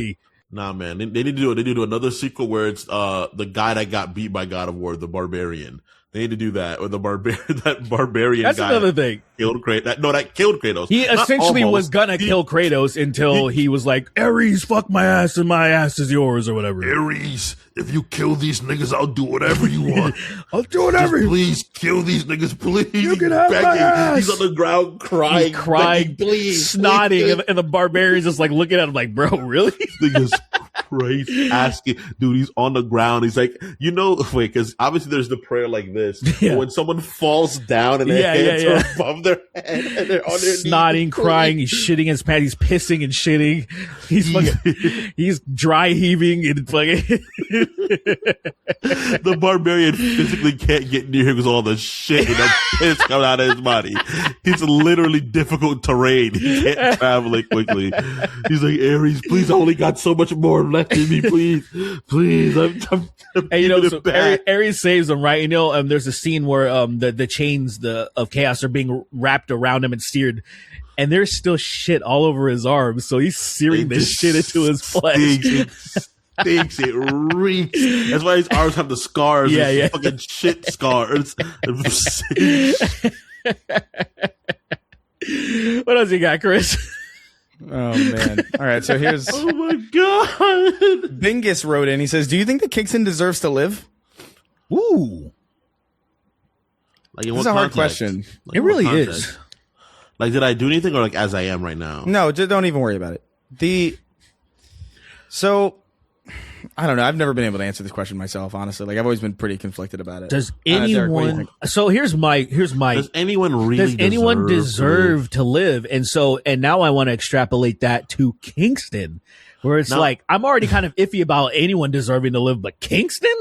Nah, man, they need to do another sequel where it's the guy that got beat by God of War, the Barbarian. They need to do that with that barbarian That's guy. another thing. Killed Kratos. That killed Kratos. He Not essentially almost. was gonna kill Kratos until he was like, Ares, fuck my ass and my ass is yours or whatever. Ares, if you kill these niggas, I'll do whatever you want. I'll do whatever. Just please kill these niggas, please. You can have my ass. He's on the ground crying. He's crying, please, snotting, and the barbarian's just like looking at him like, bro, really? Niggas crazy asking, dude. He's on the ground. He's like, because obviously there's the prayer like this. Yeah. But when someone falls down and their hands are above their head and they're on their snotting, knees, crying, he's shitting his pants, he's pissing and shitting, he's dry heaving and fucking. The barbarian physically can't get near him because all the shit and the piss coming out of his body. He's literally difficult terrain. He can't travel it quickly. He's like, Ares, please, I only got so much more left in me, please. Please, I'm and so Ares saves him, right? There's a scene where the chains of chaos are being wrapped around him and steered, and there's still shit all over his arms, so he's searing this shit into his flesh. Stinks, it reeks. That's why his arms have the scars. Yeah. Fucking shit scars. What else you got, Chris? Oh man! All right, so here's. Oh my god! Bingus wrote in. He says, "Do you think that Kingston deserves to live?" Ooh, Like, this is a hard question. Like, it really context? is. Like, did I do anything, or like as I am right now? No, just don't even worry about it. So, I don't know. I've never been able to answer this question myself, honestly. Like, I've always been pretty conflicted about it. Does Derek, what do you anyone? think? So here's my. Does anyone really? Does anyone deserve to live? And now I want to extrapolate that to Kingston, where it's like I'm already kind of iffy about anyone deserving to live, but Kingston.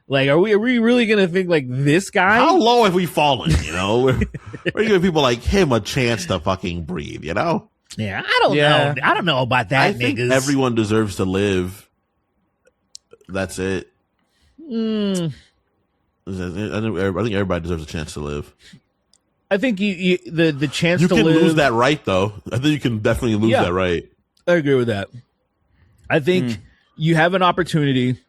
Like, are we really gonna think like this guy? How low have we fallen? We're giving people like him a chance to fucking breathe. Yeah, I don't know. I don't know about that. I think niggas. everyone deserves to live. That's it. I think everybody deserves a chance to live. I think the chance You to can live. lose that right, though. I think you can definitely lose that right. I agree with that. I think you have an opportunity,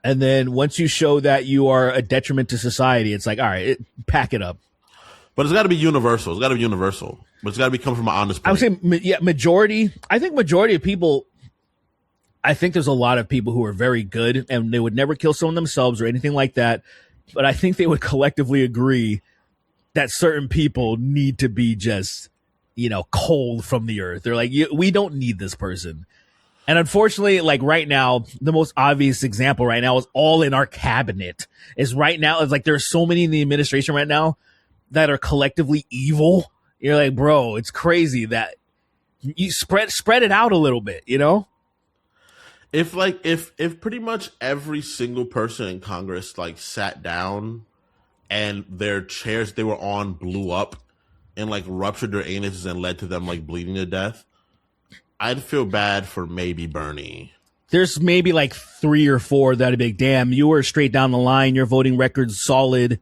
and then once you show that you are a detriment to society, it's like, all right, pack it up. But it's got to be universal. But it's got to be coming from an honest I place. would say, majority. I think majority of people. I think there's a lot of people who are very good, and they would never kill someone themselves or anything like that. But I think they would collectively agree that certain people need to be just, cold from the earth. They're like, we don't need this person. And unfortunately, like right now, the most obvious example right now is all in our cabinet. It's like there's so many in the administration right now that are collectively evil. You're like, bro, it's crazy that you spread it out a little bit, If pretty much every single person in Congress like sat down and their chairs they were on blew up and like ruptured their anuses and led to them like bleeding to death, I'd feel bad for maybe Bernie. There's maybe like 3 or 4 that'd be like, damn, you were straight down the line. Your voting record's solid.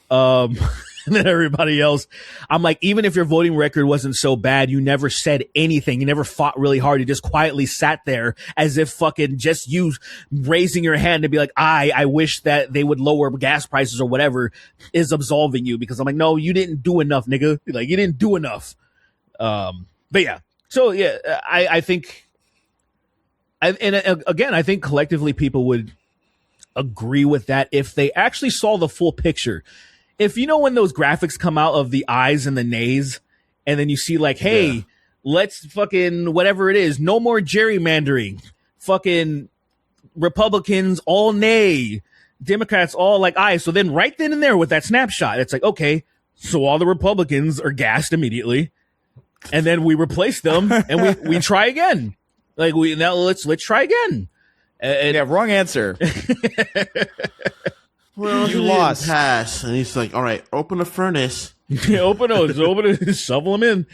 And then everybody else, I'm like, even if your voting record wasn't so bad, you never said anything. You never fought really hard. You just quietly sat there as if fucking just you raising your hand to be like, I wish that they would lower gas prices or whatever is absolving you, because I'm like, no, you didn't do enough, nigga. Like, you didn't do enough. But yeah. So yeah, I think, again, I think collectively people would agree with that if they actually saw the full picture. If when those graphics come out of the ayes and the nays, and then you see like, hey, let's fucking whatever it is, no more gerrymandering, fucking Republicans all nay, Democrats all like aye. So then right then and there with that snapshot, it's like, okay, so all the Republicans are gassed immediately, and then we replace them and we try again. Like let's try again. Wrong answer. Well, you lost. Pass, and he's like, "All right, open the furnace." open it, shovel them in,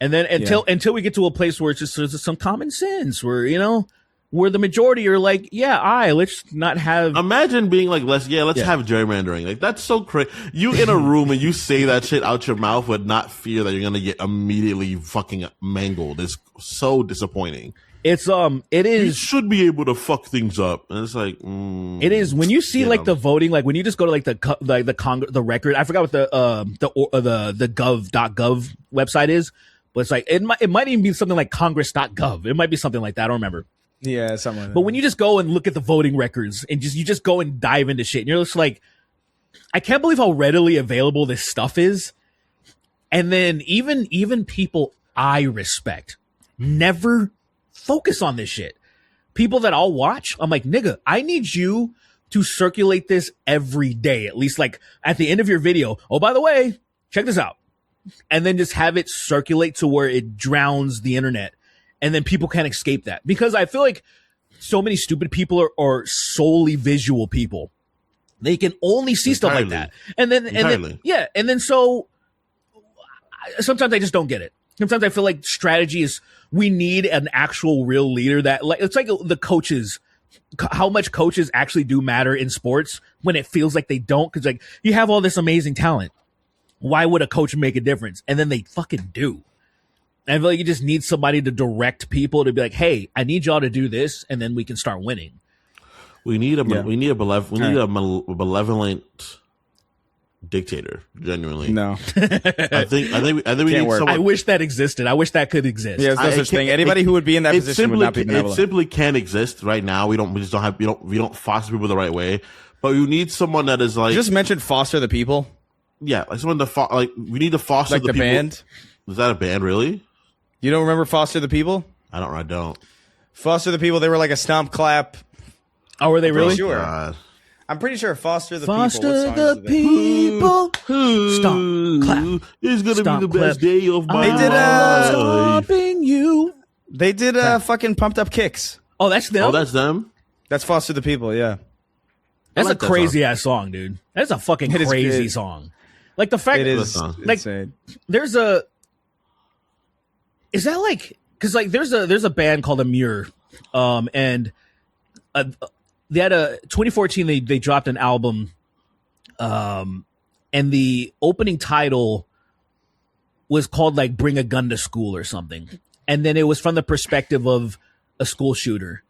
and then until we get to a place where it's just some common sense, where where the majority are like, let's not have. Imagine being like, let's have gerrymandering. Like, that's so crazy. You in a room and you say that shit out your mouth with not fear that you're gonna get immediately fucking mangled. It's so disappointing. It You is. should be able to fuck things up. And it's like, It is when you see Yeah. like the voting, like when you just go to like the record. I forgot what the gov.gov website is, but it's like it might even be something like congress.gov. It might be something like that. I don't remember. Yeah, something like that. But when you just go and look at the voting records and you just go and dive into shit, and you're just like, I can't believe how readily available this stuff is. And then even people I respect never focus on this shit. People that I'll watch, I'm like, nigga, I need you to circulate this every day. At least like at the end of your video. Oh, by the way, check this out. And then just have it circulate to where it drowns the internet. And then people can't escape that. Because I feel like so many stupid people are solely visual people. They can only see stuff like that. And then so sometimes I just don't get it. Sometimes I feel like strategy is we need an actual real leader that like it's like the coaches, how much coaches actually do matter in sports when it feels like they don't. Cause like you have all this amazing talent. Why would a coach make a difference? And then they fucking do. And I feel like you just need somebody to direct people to be like, hey, I need y'all to do this. And then we can start winning. we need a malevolent dictator. Genuinely, No. I think we need work. someone. I wish that existed. I wish that could exist. Yeah, there's no such thing. Anybody who would be in that position would not be It benevolent. simply can't exist right now. We just don't have we don't foster people the right way. But you need someone that is like You just mentioned Foster the People, like someone to we need to foster like the people. band. Is that a band really? You don't remember Foster the People? I don't. Foster the People, they were like a stomp clap. Oh, were they really? Sure. God. I'm pretty sure Foster the Foster People. What songs the did they- people. Stomp, clap. It's gonna Stomp, be the best clap. day of my They did, life. Stopping you. They did fucking Pumped Up Kicks. Oh, that's them. Oh, that's them. That's Foster the People, yeah. That's like a that crazy ass song, dude. That's a fucking It is crazy good. song. Like the fact It is song. Like- insane. there's a is that like because like there's a band called Amur, and they had a 2014 they dropped an album, and the opening title was called like Bring a Gun to School or something, and then it was from the perspective of a school shooter.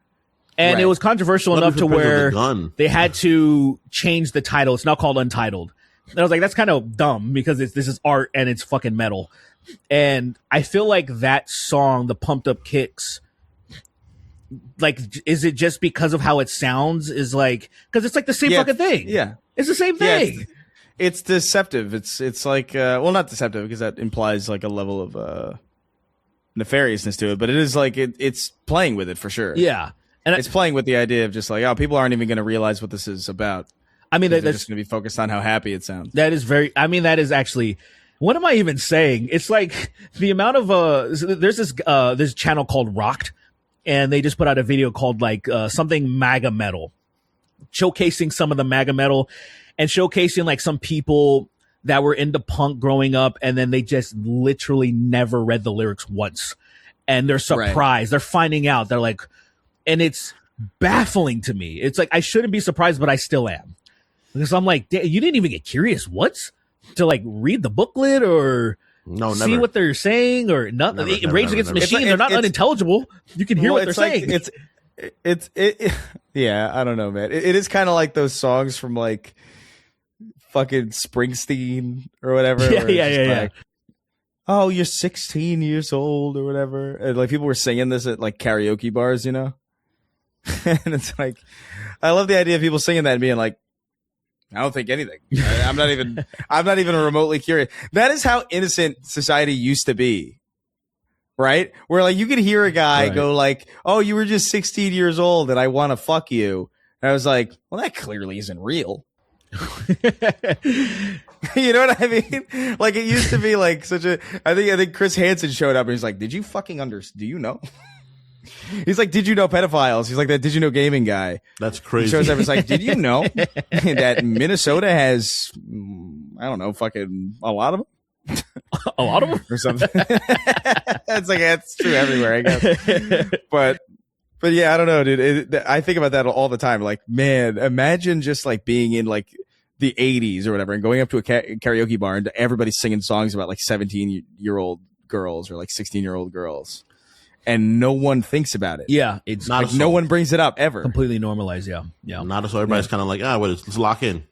And Right. it was controversial What enough if to it depends on where the gun? they had to change the title. It's now called Untitled. And I was like, that's kind of dumb because this is art and it's fucking metal. And I feel like that song, the Pumped Up Kicks, like, is it just because of how it sounds? Is like, because it's like the same Yeah, fucking thing. Yeah. It's the same Yeah, thing. it's deceptive. It's like well, not deceptive because that implies like a level of nefariousness to it, but it is like it's playing with it for sure. Yeah. And It's playing with the idea of just like, oh, people aren't even going to realize what this is about. I mean, They're that's just going to be focused on how happy it sounds. that is very, I mean, that is actually, what am I even saying? It's like the amount of, there's this channel called Rocked, and they just put out a video called like, something MAGA metal, showcasing some of the MAGA metal and showcasing like some people that were into punk growing up, and then they just literally never read the lyrics once. And they're surprised. Right. They're finding out. They're like, and it's baffling to me. It's like, I shouldn't be surprised, but I still am. Because I'm like, you didn't even get curious once to like read the booklet or No, see never. what they're saying or nothing. Never, Rage never, Against the never. Machine, It's like- they're not it's- unintelligible. You can hear Well, what they're it's like, saying. It's yeah, I don't know, man. It is kind of like those songs from like fucking Springsteen or whatever. Yeah, where it's yeah, just yeah, like, oh, you're 16 years old or whatever. And like people were singing this at like karaoke bars, you know? And it's like, I love the idea of people singing that and being like, I don't think anything. I'm not even remotely curious. That is how innocent society used to be. Right? Where like you could hear a guy Right. go like, oh, you were just 16 years old and I want to fuck you. And I was like, well, that clearly isn't real. You know what I mean? Like it used to be like such a, I think Chris Hansen showed up and he's like, did you fucking do you know? He's like, did you know pedophiles? He's like that did you know gaming guy. That's He crazy. shows up and is like, did you know that Minnesota has, I don't know, fucking a lot of them? A lot of them. Or something. It's like it's true everywhere, I guess. But yeah, I don't know, dude. I think about that all the time. Like, man, imagine just like being in like the 80s or whatever and going up to a karaoke bar and everybody's singing songs about like 17-year-old girls or like 16-year-old girls. and no one thinks about it. Yeah, it's Not Like no one brings it up ever. completely normalized. Yeah. Not so everybody's kind of like, let's lock in.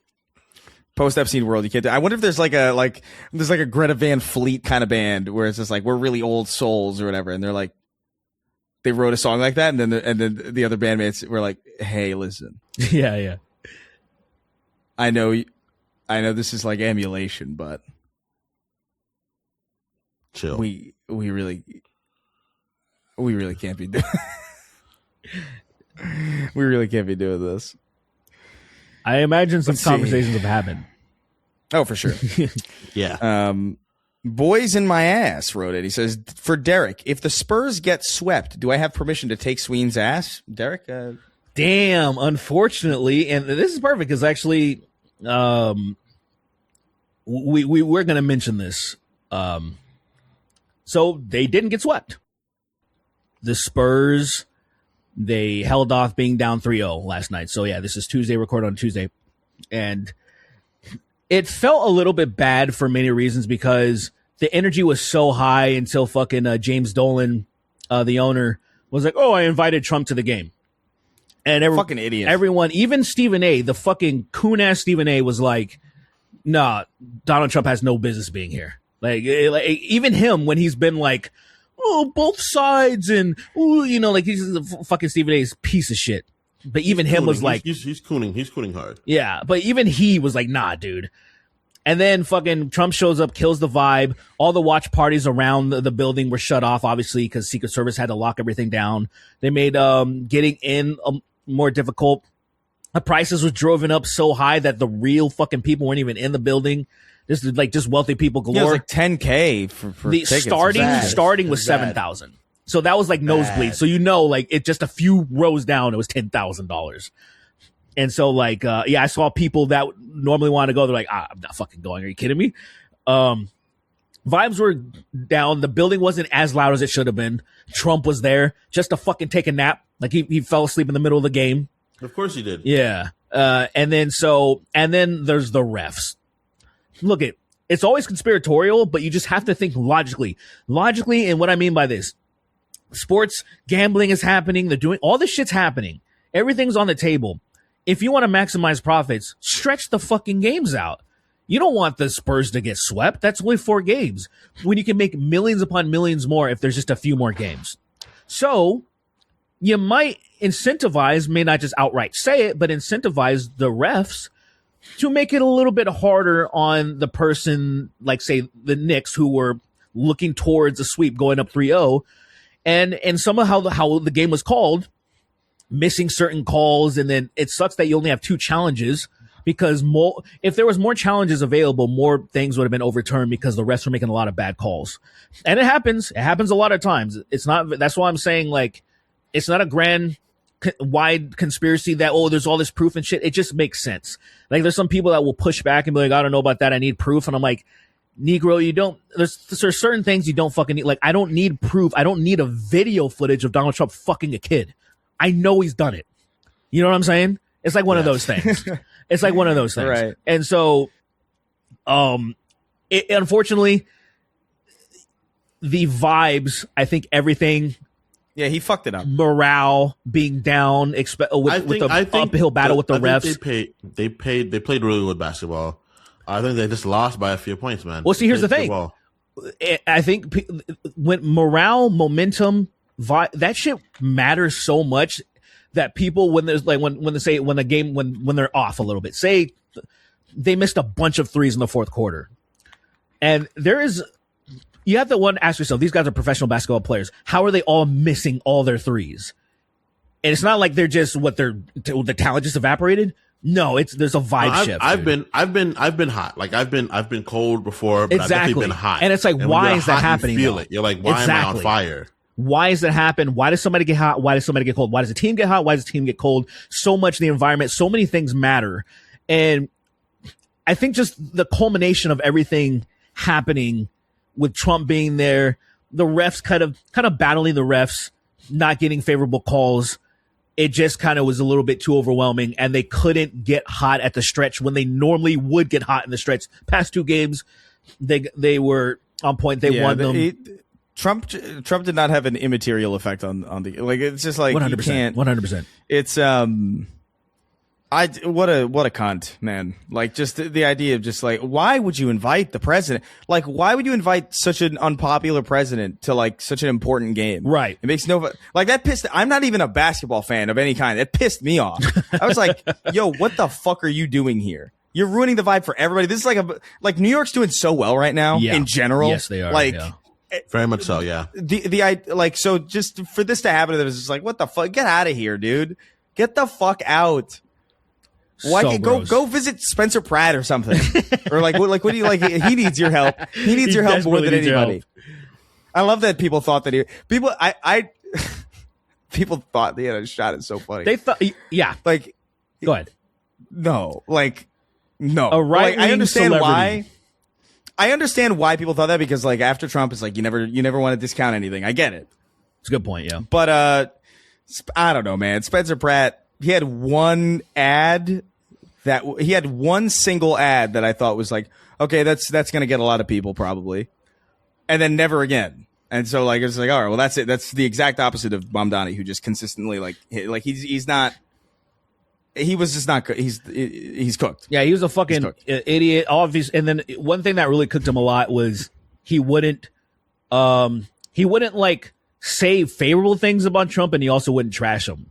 Post Epstein world, you can't do. I wonder if there's like a Greta Van Fleet kind of band where it's just like we're really old souls or whatever, and they're like they wrote a song like that, and then the other bandmates were like, hey, listen, yeah. I know this is like emulation, but Chill. we really can't be doing we really can't be doing this. I imagine some Let's see. conversations have happened. Oh, for sure. Yeah. Boys in my ass wrote it. He says, for Derek, if the Spurs get swept, do I have permission to take Sween's ass? Derek? Damn, unfortunately, and this is perfect because actually, we're going to mention this. So they didn't get swept. The Spurs, they held off being down 3-0 last night. So yeah, this is Tuesday, record on Tuesday. And it felt a little bit bad for many reasons because the energy was so high until fucking James Dolan, the owner, was like, oh, I invited Trump to the game. And fucking idiot. Everyone, even Stephen A., the fucking coon-ass Stephen A. was like, nah, Donald Trump has no business being here. Like even him, when he's been like, oh, both sides, and like he's fucking Stephen A's piece of shit. But even him was like, he's cooning hard. Yeah, but even he was like, nah, dude. And then fucking Trump shows up, kills the vibe. All the watch parties around the building were shut off, obviously, because Secret Service had to lock everything down. They made getting in more difficult. The prices was driven up so high that the real fucking people weren't even in the building. This is like just wealthy people galore. Yeah, it was like $10K for the tickets. starting was $7,000. So that was like nosebleed. So like it just a few rows down, it was $10,000. And so like I saw people that normally want to go. They're like, I'm not fucking going. Are you kidding me? Vibes were down. The building wasn't as loud as it should have been. Trump was there just to fucking take a nap. Like he fell asleep in the middle of the game. Of course he did. Yeah. And then there's the refs. Look, it's always conspiratorial, but you just have to think logically. And what I mean by this, sports gambling is happening. They're doing all this shit's happening. Everything's on the table. If you want to maximize profits, stretch the fucking games out. You don't want the Spurs to get swept. That's only 4 games when you can make millions upon millions more if there's just a few more games. So you might incentivize, may not just outright say it, but incentivize the refs to make it a little bit harder on the person, like say the Knicks, who were looking towards a sweep going up 3-0. And some of how the game was called, missing certain calls, and then it sucks that you only have 2 challenges because if there was more challenges available, more things would have been overturned because the refs were making a lot of bad calls. And it happens a lot of times. That's why I'm saying like it's not a grand wide conspiracy that there's all this proof and shit. It just makes sense. Like there's some people that will push back and be like, I don't know about that, I need proof. And I'm like, Negro, you don't, there's certain things you don't fucking need. Like I don't need proof. I don't need a video footage of Donald Trump fucking a kid. I know he's done it. You know what I'm saying? It's like one of those things. It's like one of those things. Right. And so unfortunately the vibes, I think everything. Yeah, he fucked it up. Morale being down with the uphill battle with the refs. They played really good basketball. I think they just lost by a few points, man. Well, see, here's the thing. Well. I think when morale, momentum, that shit matters so much that people, when there's like when they're off a little bit, say they missed a bunch of threes in the fourth quarter, and you have to ask yourself, these guys are professional basketball players. How are they all missing all their threes? And it's not like they're just the talent just evaporated. No, there's a vibe shift. I've been hot. Like I've been cold before, but exactly. I've definitely been hot. And it's like, why is that happening? You feel it. You're like, why am I on fire? Why does that happen? Why does somebody get hot? Why does somebody get cold? Why does the team get hot? Why does the team get cold? So much in the environment, so many things matter. And I think just the culmination of everything happening with Trump being there, the refs kind of battling the refs, not getting favorable calls. It just kind of was a little bit too overwhelming, and they couldn't get hot at the stretch when they normally would get hot in the stretch. Past 2 games, they were on point. They won them. Trump did not have an immaterial effect on the like. It's just like 100%. 100%. It's what a cunt, man. Like, just the idea of just like, why would you invite the president? Like, why would you invite such an unpopular president to like such an important game? Right. It makes no, like, that pissed. I'm not even a basketball fan of any kind. It pissed me off. I was like, yo, what the fuck are you doing here? You're ruining the vibe for everybody. This is like New York's doing so well right now in general. Yes, they are. Like, very much so. Yeah. So just for this to happen, it was just like, what the fuck? Get out of here, dude. Get the fuck out. Why So go visit Spencer Pratt or something, or like what do you like? He needs your help. He needs your help more than anybody. I love that people thought that people thought he had a shot. It's so funny. They thought, yeah. Like, go ahead. No, like, no. A right-wing I understand celebrity. why. I understand why people thought that, because like after Trump, it's like you never want to discount anything. I get it. It's a good point. Yeah. But I don't know, man. Spencer Pratt. He had one single ad that I thought was like, okay, that's going to get a lot of people probably. And then never again. And so like, it's like, all right, well, that's it. That's the exact opposite of Mamdani, who just consistently he's cooked. Yeah. He was a fucking idiot. Obvious. And then one thing that really cooked him a lot was he wouldn't like say favorable things about Trump, and he also wouldn't trash him.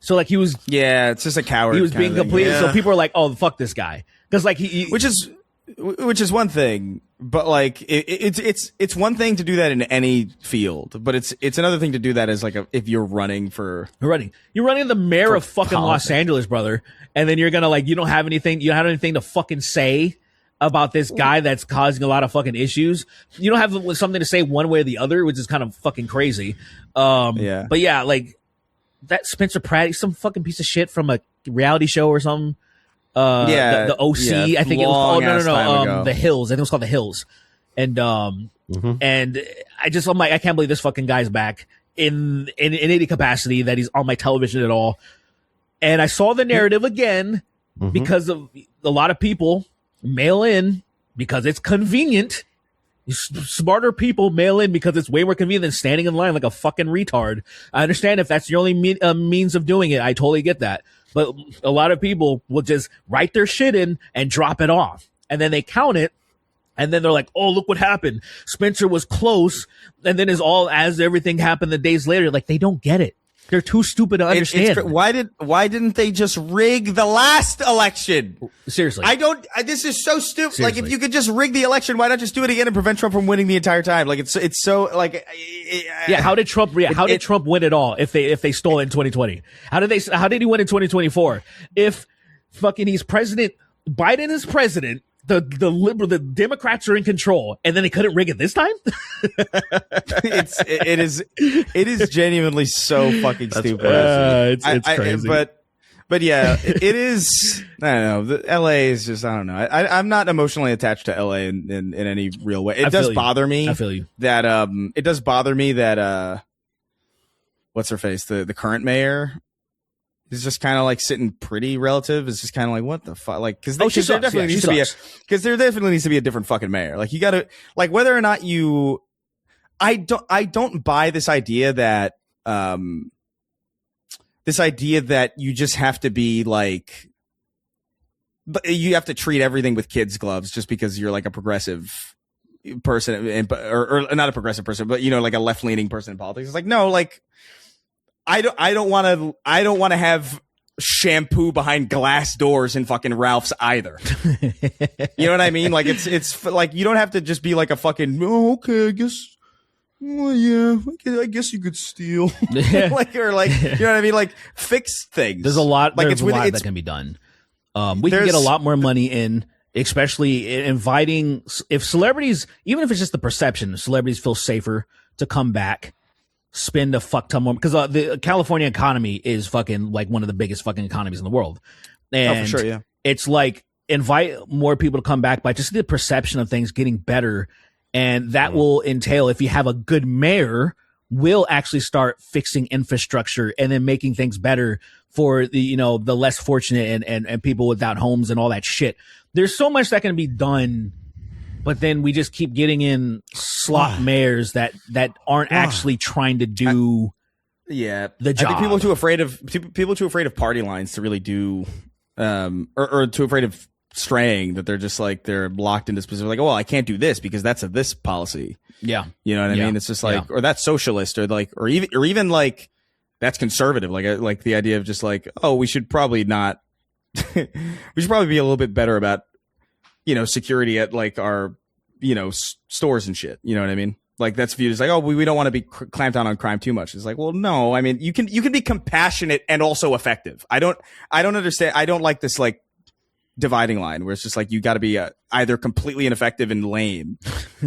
So like he was, it's just a coward. He was being completely. Yeah. So people are like, "Oh, fuck this guy," because like which is one thing, but like it's one thing to do that in any field, but it's another thing to do that as like if you're running for you're running the mayor of fucking politics. Los Angeles, brother, and then you're gonna like you don't have anything to fucking say about this guy that's causing a lot of fucking issues. You don't have something to say one way or the other, which is kind of fucking crazy. Yeah, but yeah, like. That Spencer Pratt, he's some fucking piece of shit from a reality show or something. The OC, I think it was. Oh no, The Hills. I think it was called The Hills. And and I'm like, I can't believe this fucking guy's back in any capacity that he's on my television at all. And I saw the narrative again because of a lot of people mail in because it's convenient. Smarter people mail in because it's way more convenient than standing in line like a fucking retard. I understand if that's your only means of doing it. I totally get that. But a lot of people will just write their shit in and drop it off. And then they count it. And then they're like, oh, look what happened. Spencer was close. And then as everything happened the days later, like they don't get it. They're too stupid to understand. Why didn't they just rig the last election? Seriously. This is so stupid. Seriously. Like, if you could just rig the election, why not just do it again and prevent Trump from winning the entire time? Like, it's so like, yeah. How did Trump win it all if they stole it in 2020? How did he win in 2024? If fucking he's president, Biden is president, the Democrats are in control, and then they couldn't rig it this time. It is genuinely so fucking stupid. It's crazy. But yeah, it is. I don't know. LA is just. I don't know. I'm not emotionally attached to LA in any real way. It does bother me. I feel you. That it does bother me that what's her face, the current mayor. Is just kind of like sitting pretty relative. Is just kind of like, what the fuck? Like, because there definitely needs to be a different fucking mayor. Like, you got to, like, whether or not you, I don't buy this idea that you just have to be like, you have to treat everything with kids' gloves just because you're like a progressive person, or not a progressive person, but like a left leaning person in politics. It's like, no, like. I don't want to have shampoo behind glass doors in fucking Ralph's either. You know what I mean? Like it's like you don't have to just be like a fucking okay, I guess. Well, yeah, I guess you could steal. like you know what I mean? Like fix things. There's a lot. Like there's a lot that can be done. We can get a lot more money in, especially inviting if celebrities, even if it's just the perception, celebrities feel safer to come back. Spend a fuck ton more because the California economy is fucking like one of the biggest fucking economies in the world. And for sure, yeah. It's like invite more people to come back by just the perception of things getting better. And that will entail, if you have a good mayor, will actually start fixing infrastructure and then making things better for the, the less fortunate and people without homes and all that shit. There's so much that can be done. But then we just keep getting in slot mayors that aren't actually trying to do the job. I think people are too afraid of party lines to really do, or too afraid of straying, that they're just like they're locked into specific, like, oh, well, I can't do this because that's this policy. Yeah, you know what I mean. It's just like, or that's socialist, or like, or even like that's conservative. Like the idea of just like, oh, we should probably not. We should probably be a little bit better about, security at like our, stores and shit. You know what I mean? Like that's viewed as like, oh, we don't want to be clamped down on crime too much. It's like, well, no, I mean, you can be compassionate and also effective. I don't understand. I don't like this like dividing line where it's just like you got to be either completely ineffective and lame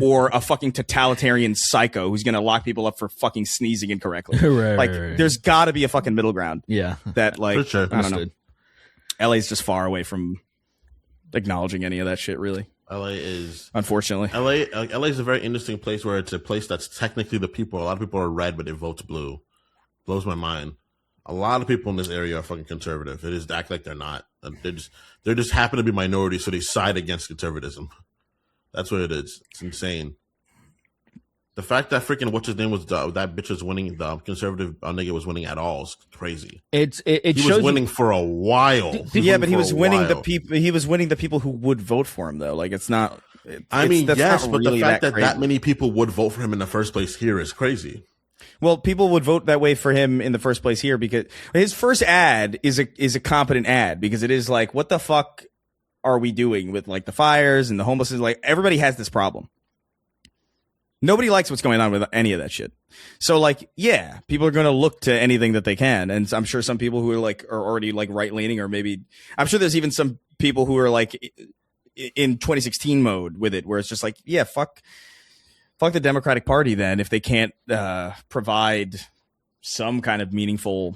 or a fucking totalitarian psycho who's going to lock people up for fucking sneezing incorrectly. Right. There's got to be a fucking middle ground. Yeah. That like, For sure. I don't know. LA's just far away from acknowledging any of that shit, really. LA is, unfortunately. LA is a very interesting place where it's a place that's technically the people. A lot of people are red, but it votes blue. Blows my mind. A lot of people in this area are fucking conservative. They just act like they're not. They just happen to be minorities, so they side against conservatism. That's what it is. It's insane. The fact that freaking what's his name was that bitch was winning, the conservative nigga was winning at all is crazy. He was winning for a while. But he was winning the people. He was winning the people who would vote for him, though. Like it's not. Yes, but really the fact that crazy. many people would vote for him in the first place here is crazy. Well, people would vote that way for him in the first place here because his first ad is a competent ad, because it is like, what the fuck are we doing with like the fires and the homelessness? Like everybody has this problem. Nobody likes what's going on with any of that shit. So like, yeah, people are going to look to anything that they can. And I'm sure some people who are already like right leaning, or maybe I'm sure there's even some people who are like in 2016 mode with it, where it's just like, yeah, fuck the Democratic Party then, if they can't provide some kind of meaningful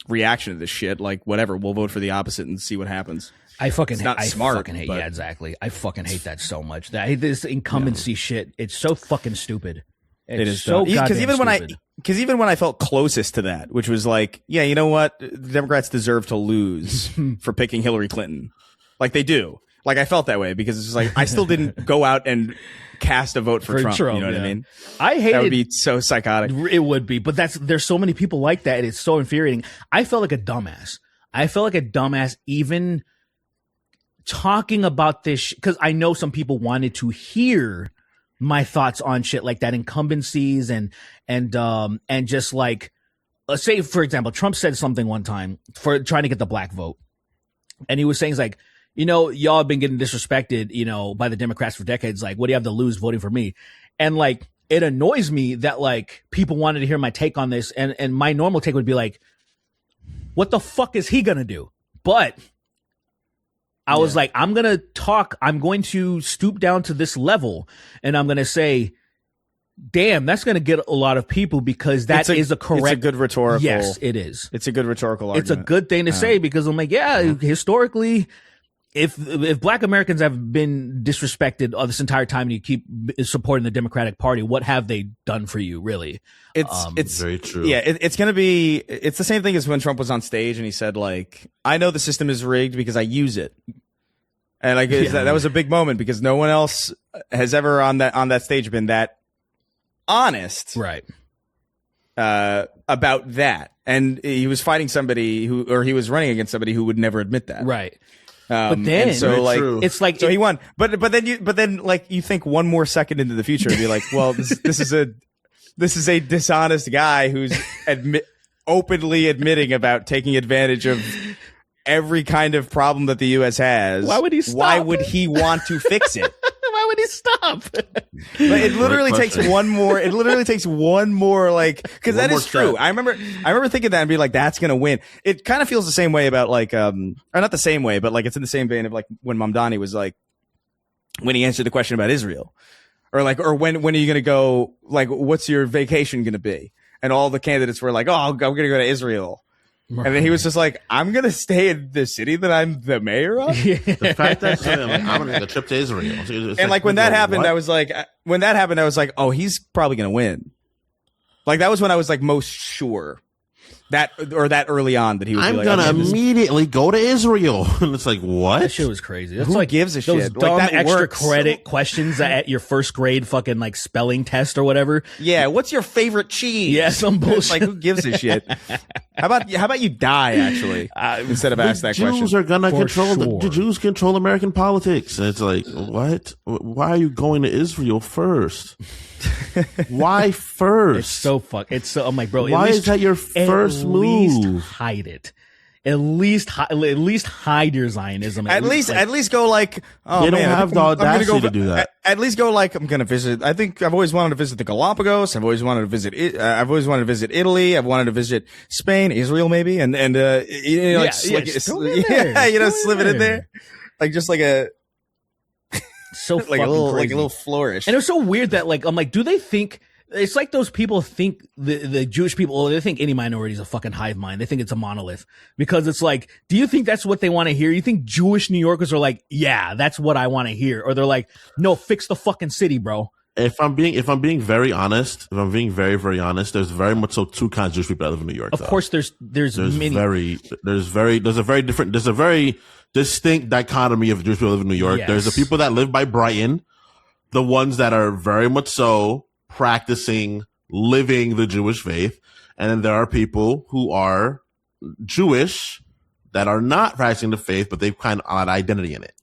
reaction to this shit. Like whatever, we'll vote for the opposite and see what happens. I fucking hate but... yeah, exactly. I fucking hate that so much. This incumbency shit, it's so fucking stupid. It is so goddamn stupid. Because even when I felt closest to that, which was like, yeah, you know what, the Democrats deserve to lose for picking Hillary Clinton, like they do. Like I felt that way because it's just like I still didn't go out and cast a vote for Trump. You know what I mean? I hate that would be so psychotic. It would be, but there's so many people like that. It's so infuriating. I felt like a dumbass. Even talking about this, because I know some people wanted to hear my thoughts on shit like that, incumbencies and just like, let's say for example, Trump said something one time for trying to get the black vote, and he was saying like, y'all have been getting disrespected, by the Democrats for decades. Like, what do you have to lose voting for me? And like, it annoys me that like people wanted to hear my take on this, and my normal take would be like, what the fuck is he gonna do? But I was like, I'm going to stoop down to this level, and I'm going to say, damn, that's going to get a lot of people, because is a correct. It's a good rhetorical. Yes, it is. It's a good rhetorical argument. It's a good thing to say, because I'm like, historically, if black Americans have been disrespected this entire time and you keep supporting the Democratic Party, what have they done for you, really? It's very true. Yeah, it's the same thing as when Trump was on stage and he said like, I know the system is rigged because I use it. And like that was a big moment, because no one else has ever on that stage been that honest. Right. About that. And he was fighting somebody he was running against somebody who would never admit that. Right. But then, so like, it's like, so he won. But then like you think one more second into the future and be like, well, this is a dishonest guy who's openly admitting about taking advantage of every kind of problem that the U.S. has. Why would he stop? Why would he want to fix it? Why would he stop? But it literally takes one more. It literally takes one more, like, because that is true. I remember thinking that and be like, that's gonna win. It kind of feels the same way about like, or not the same way, but like it's in the same vein of like when Mamdani was like, when he answered the question about Israel, or when are you gonna go? Like, what's your vacation gonna be? And all the candidates were like, oh, I'm gonna go to Israel. Right. And then he was just like, I'm going to stay in the city that I'm the mayor of. Yeah. The fact that I'm going to take a trip to Israel. And like when that happened, I was like, oh, he's probably going to win. Like that was when I was like most sure. that early on that he would I'm be like, gonna okay, immediately go to Israel. And it's like, what? That shit was crazy. That's who like gives a those shit? dumb Like, that extra works. credit questions at your first grade fucking like spelling test or whatever. Yeah, what's your favorite cheese? Yeah, some bullshit. It's like, who gives a shit? How about you die actually instead of ask that Jews question? are gonna For control sure. the Jews control American politics. And it's like, what? Why are you going to Israel first? Why first? It's so fuck. It's so. I'm like, bro. Why is that your first at least move? hide it. At least hide your Zionism. At least go like, oh They don't man, have the I'm gonna audacity to do that. At least go like, I'm gonna visit. I think I've always wanted to visit the Galapagos. I've always wanted to visit. I've always wanted to visit Italy. I've wanted to visit Spain, Israel, maybe, and you know, like, just throw it in there. yeah, you know, Throw it slip it in there. there, like just like a so like fucking a crazy. little flourish. And it was so weird that like I'm like, do they think it's like those people think the Jewish people, or they think any minority is a fucking hive mind. They think it's a monolith because it's like, do you think that's what they want to hear? You think Jewish New Yorkers are like, yeah, that's what I want to hear, or they're like, no, fix the fucking city, bro. If I'm being very honest, there's very much so two kinds of Jewish people that live in New York. Of course, there's there's a many. very distinct dichotomy of Jewish people that live in New York. Yes. There's the people that live by Brighton, the ones that are very much so practicing, living the Jewish faith. And then there are people who are Jewish that are not practicing the faith, but they've kind of an identity in it.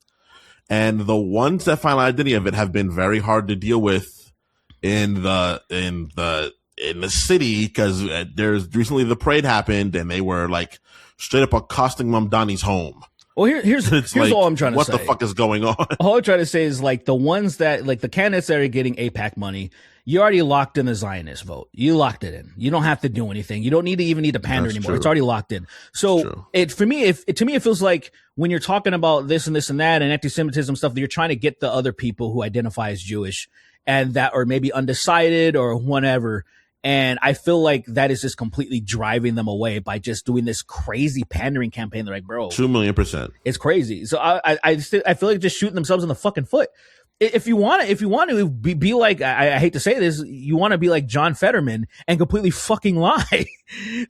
And the ones that find an identity of it have been very hard to deal with in the city, because there's recently the parade happened and they were like straight up accosting Mamdani's home. Well, here's like, all I'm trying to what say. the fuck is going on? All I'm trying to say is like the ones that like the candidates that are getting AIPAC money, you already locked in the Zionist vote. You locked it in. You don't have to do anything. You don't need to pander That's anymore. true. It's already locked in. So to me, it feels like when you're talking about this and this and that and anti-Semitism stuff, that you're trying to get the other people who identify as Jewish and that are maybe undecided or whatever. And I feel like that is just completely driving them away by just doing this crazy pandering campaign. They're like, bro, 2,000,000%. it's crazy. So I feel like just shooting themselves in the fucking foot. If you want to be like, I hate to say this, you want to be like John Fetterman and completely fucking lie.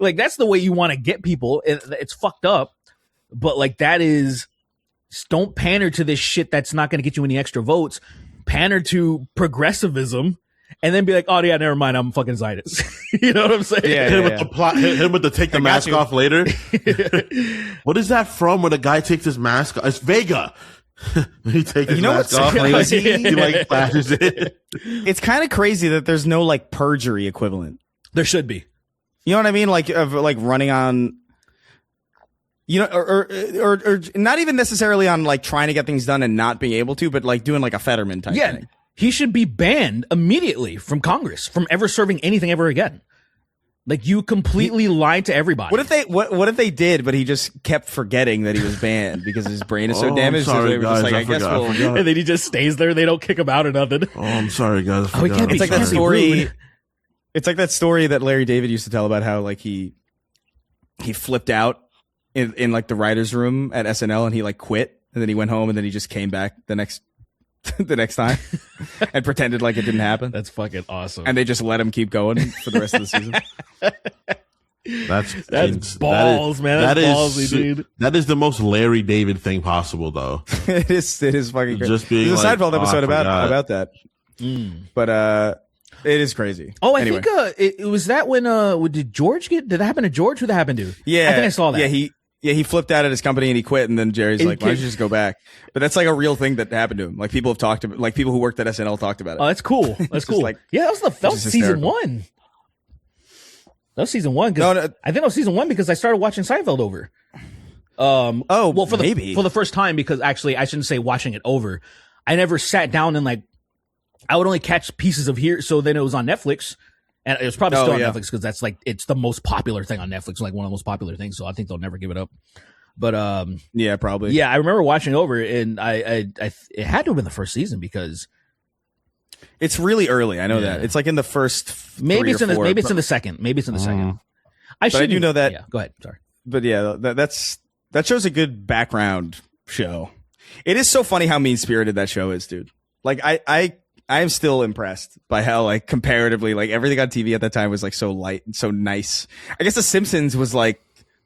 Like that's the way you want to get people. It's fucked up, but like that is, don't pander to this shit that's not going to get you any extra votes. Pander to progressivism. And then be like, oh yeah, never mind, I'm fucking Zionist. You know what I'm saying? Yeah, Hit him with the plot. Hit him with the take the mask off later. What is that from? When the guy takes his mask off? It's Vega. He takes his mask off. Crazy? He like flashes it. It's kind of crazy that there's no like perjury equivalent. There should be. You know what I mean? Like of like running on, you know, or not even necessarily on like trying to get things done and not being able to, but like doing like a Fetterman type thing. He should be banned immediately from Congress from ever serving anything ever again. Like you completely lied to everybody. What if they did, but he just kept forgetting that he was banned because his brain is so damaged? Sorry, so they were just guys, like, I guess I we'll. forgot. And then he just stays there. They don't kick him out or nothing. Oh, I'm sorry, guys. I Oh, he forgot. can't be It's like that Can't be story. rude. It's like that story that Larry David used to tell about how like he flipped out in like the writers' room at SNL and he like quit and then he went home and then he just came back the next time and pretended like it didn't happen. That's fucking awesome. And they just let him keep going for the rest of the season. That's balls, man. That's ballsy, dude. That is the most Larry David thing possible, though. It is fucking crazy. Just being There's a like, Seinfeld episode I forgot. about that. But it is crazy. Oh, I Anyway. think it was that when did that happen to George? Who that happen to? Yeah, I think I saw that. Yeah, he flipped out at his company and he quit, and then Jerry's And like, "Why don't you just go back?" But that's like a real thing that happened to him. Like people have talked about, like people who worked at SNL talked about it. Oh, that's cool. That's just cool. like- Yeah, that was just season hysterical. 1. That was season 1. No, I think that was season 1 because I started watching Seinfeld over. Well, for the first time, because actually I shouldn't say watching it over. I never sat down and like I would only catch pieces of here. So then it was on Netflix, and it was probably still on Netflix because that's like it's the most popular thing on Netflix, like one of the most popular things. So I think they'll never give it up. But yeah, probably. yeah, I remember watching over, and I it had to have been the first season because It's really early. I know Yeah. that. It's like in the first. maybe it's in the 4, maybe it's in the second. Maybe it's in the second. I But I do know that. Yeah, go ahead. Sorry. But yeah, that shows a good background show. It is so funny how mean spirited that show is, dude. Like I am still impressed by how like comparatively like everything on TV at that time was like so light and so nice. I guess The Simpsons was like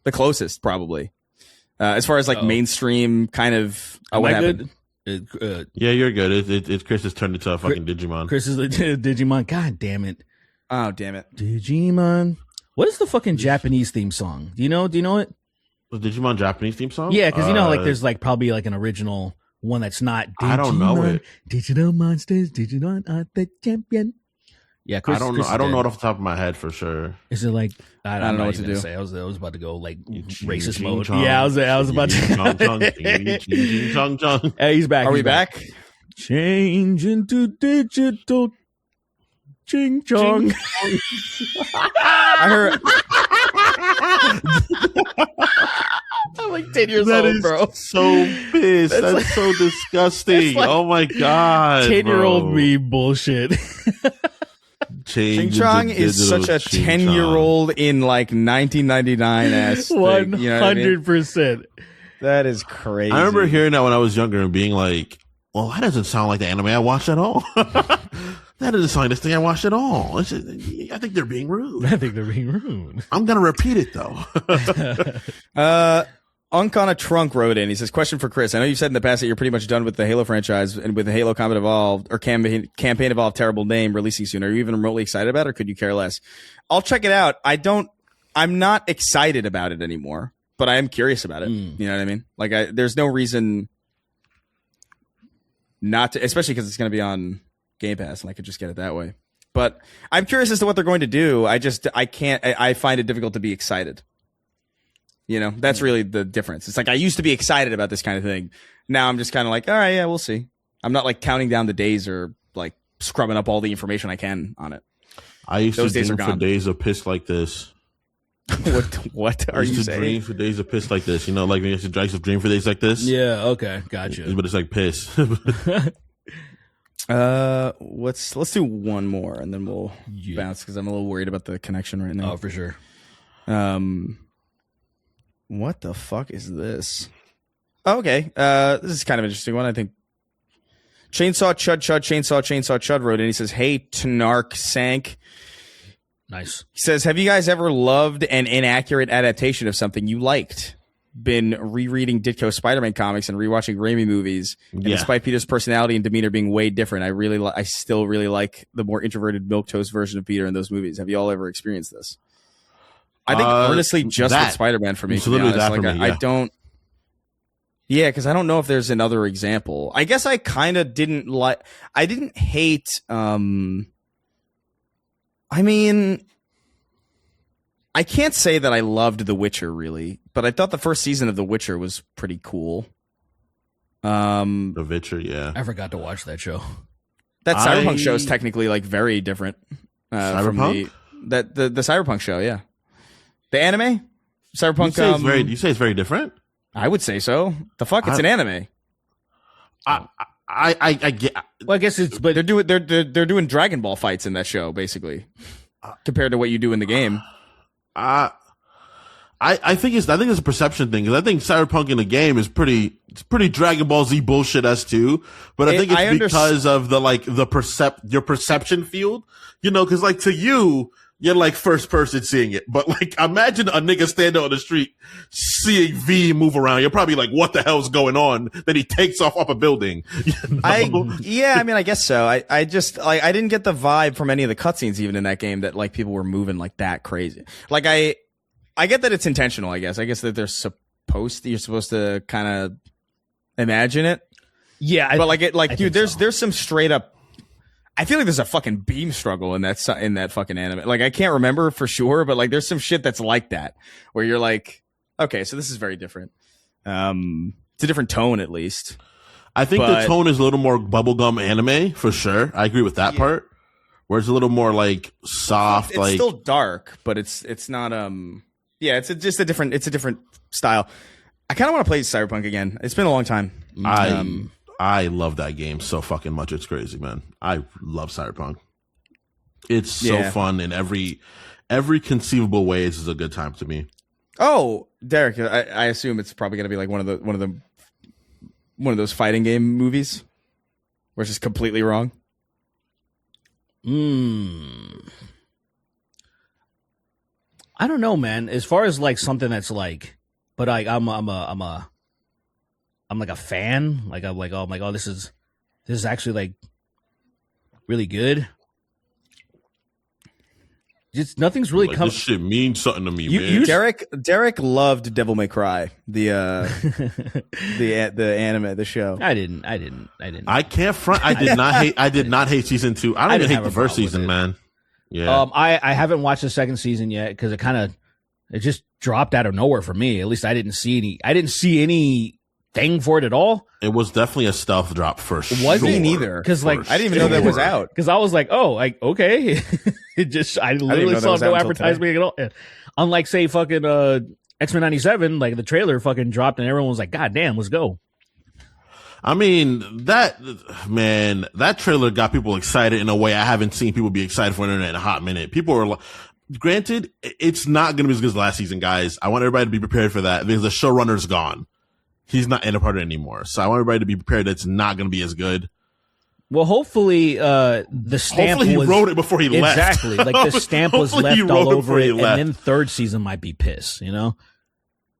the closest probably as far as like mainstream kind of. Am what I happened? good? Yeah, you're good. It's Chris has turned into a fucking Digimon. Chris is Digimon. God damn it. Oh damn it. Digimon. What is the fucking Japanese theme song? Do you know it? The Digimon Japanese theme song? Yeah, because like there's like probably like an original one that's not Digimon. I don't know it. Digital monsters, Digimon are the champion. Yeah, Chris, I don't know. I don't know it off the top of my head for sure. Is it like I don't know what to do. Say. I was about to go like racist mode. Yeah, I was about to. Hey, he's back. Are we back? Change into digital. Ching chong. I heard. I'm like 10 years old, bro. So pissed. That's like, so disgusting. Like oh my god. 10-year-old me bullshit. Ching Chong is such a 10-year-old in like 1999 ass. 100%. You know what I mean? That is crazy. I remember hearing that when I was younger and being like, well, that doesn't sound like the anime I watched at all. That doesn't sound like this thing I watched at all. I think they're being rude. I'm going to repeat it, though. Unk on a Trunk wrote in. He says, question for Chris. I know you've said in the past that you're pretty much done with the Halo franchise and with the Halo Combat Evolved or Campaign Evolved, terrible name, releasing soon. Are you even remotely excited about it, or could you care less? I'll check it out. I'm not excited about it anymore, but I am curious about it. You know what I mean? Like, there's no reason not to, especially because it's going to be on Game Pass and I could just get it that way. But I'm curious as to what they're going to do. I find it difficult to be excited. You know, that's really the difference. It's like I used to be excited about this kind of thing. Now I'm just kind of like, all right, yeah, we'll see. I'm not like counting down the days or like scrubbing up all the information I can on it. I used to dream for days of piss like this. What are you saying? Dream for days of piss like this. You know, like when you used to dream for days like this. Yeah. Okay. Gotcha. But it's like piss. Let's do one more and then we'll bounce because I'm a little worried about the connection right now. Oh, for sure. What the fuck is this? Oh, okay. This is kind of an interesting one, I think. Chainsaw Chud wrote in. He says, hey, Snark Sank. Nice. He says, have you guys ever loved an inaccurate adaptation of something you liked? Been rereading Ditko Spider-Man comics and rewatching Raimi movies. And despite Peter's personality and demeanor being way different, I still really like the more introverted milquetoast version of Peter in those movies. Have you all ever experienced this? I think honestly, just with Spider-Man for me. It's literally that for me. I don't. Yeah, because I don't know if there's another example. I guess I kind of didn't like. I didn't hate. I mean, I can't say that I loved The Witcher really, but I thought the first season of The Witcher was pretty cool. The Witcher, yeah. I forgot to watch that show. That Cyberpunk show is technically like very different. Cyberpunk? From the Cyberpunk show, yeah. The anime? Cyberpunk. You say it's very different? I would say so. The fuck? It's an anime. I get. Well, I guess it's, but they're doing Dragon Ball fights in that show, basically, compared to what you do in the game. I think it's a perception thing, because I think Cyberpunk in the game is pretty Dragon Ball Z bullshit as too, but I think it's because of your perception field, you know, because like to you, you're like first person seeing it, but like imagine a nigga standing on the street seeing V move around. You're probably like, what the hell's going on? Then he takes off up a building. You know? I mean, I guess so. I just like, I didn't get the vibe from any of the cutscenes even in that game that like people were moving like that crazy. Like I get that it's intentional, I guess that you're supposed to kind of imagine it. Yeah. But dude, there's some straight up, I feel like there's a fucking beam struggle in that fucking anime. Like, I can't remember for sure, but like, there's some shit that's like that where you're like, okay, so this is very different. It's a different tone, at least. I think the tone is a little more bubblegum anime for sure. I agree with that part. Where it's a little more like soft, it's still dark, but it's not. It's just a different style. I kind of want to play Cyberpunk again. It's been a long time. I love that game so fucking much. It's crazy, man. I love Cyberpunk. It's so fun in every conceivable way. This is a good time to me. Oh, Derek, I assume it's probably gonna be like one of those fighting game movies, where it's just completely wrong. I don't know, man. As far as like something that's like, but like I'm like a fan. Like I'm like, oh my god, this is actually like really good. Just nothing's really This shit means something to me, man. Derek loved Devil May Cry, the anime, the show. I didn't. I can't front. I did not hate season 2. I don't even hate the first season, man. Yeah. I haven't watched the second season yet because it just dropped out of nowhere for me. At least I didn't see anything for it at all. It was definitely a stealth drop for sure. Wasn't either. Because like I didn't even know that was out. Because I was like, oh, like okay. I literally saw no advertisement at all. Unlike say fucking X-Men 97, like the trailer fucking dropped and everyone was like, God damn, let's go. I mean, that trailer got people excited in a way I haven't seen people be excited for internet in a hot minute. People are like, granted, it's not going to be as good as last season, guys. I want everybody to be prepared for that because the showrunner's gone. He's not in a part anymore. So I want everybody to be prepared that it's not going to be as good. Well, hopefully, the stamp hopefully he wrote it before he left. Exactly. Like the stamp was left all over it. And then third season might be piss, you know?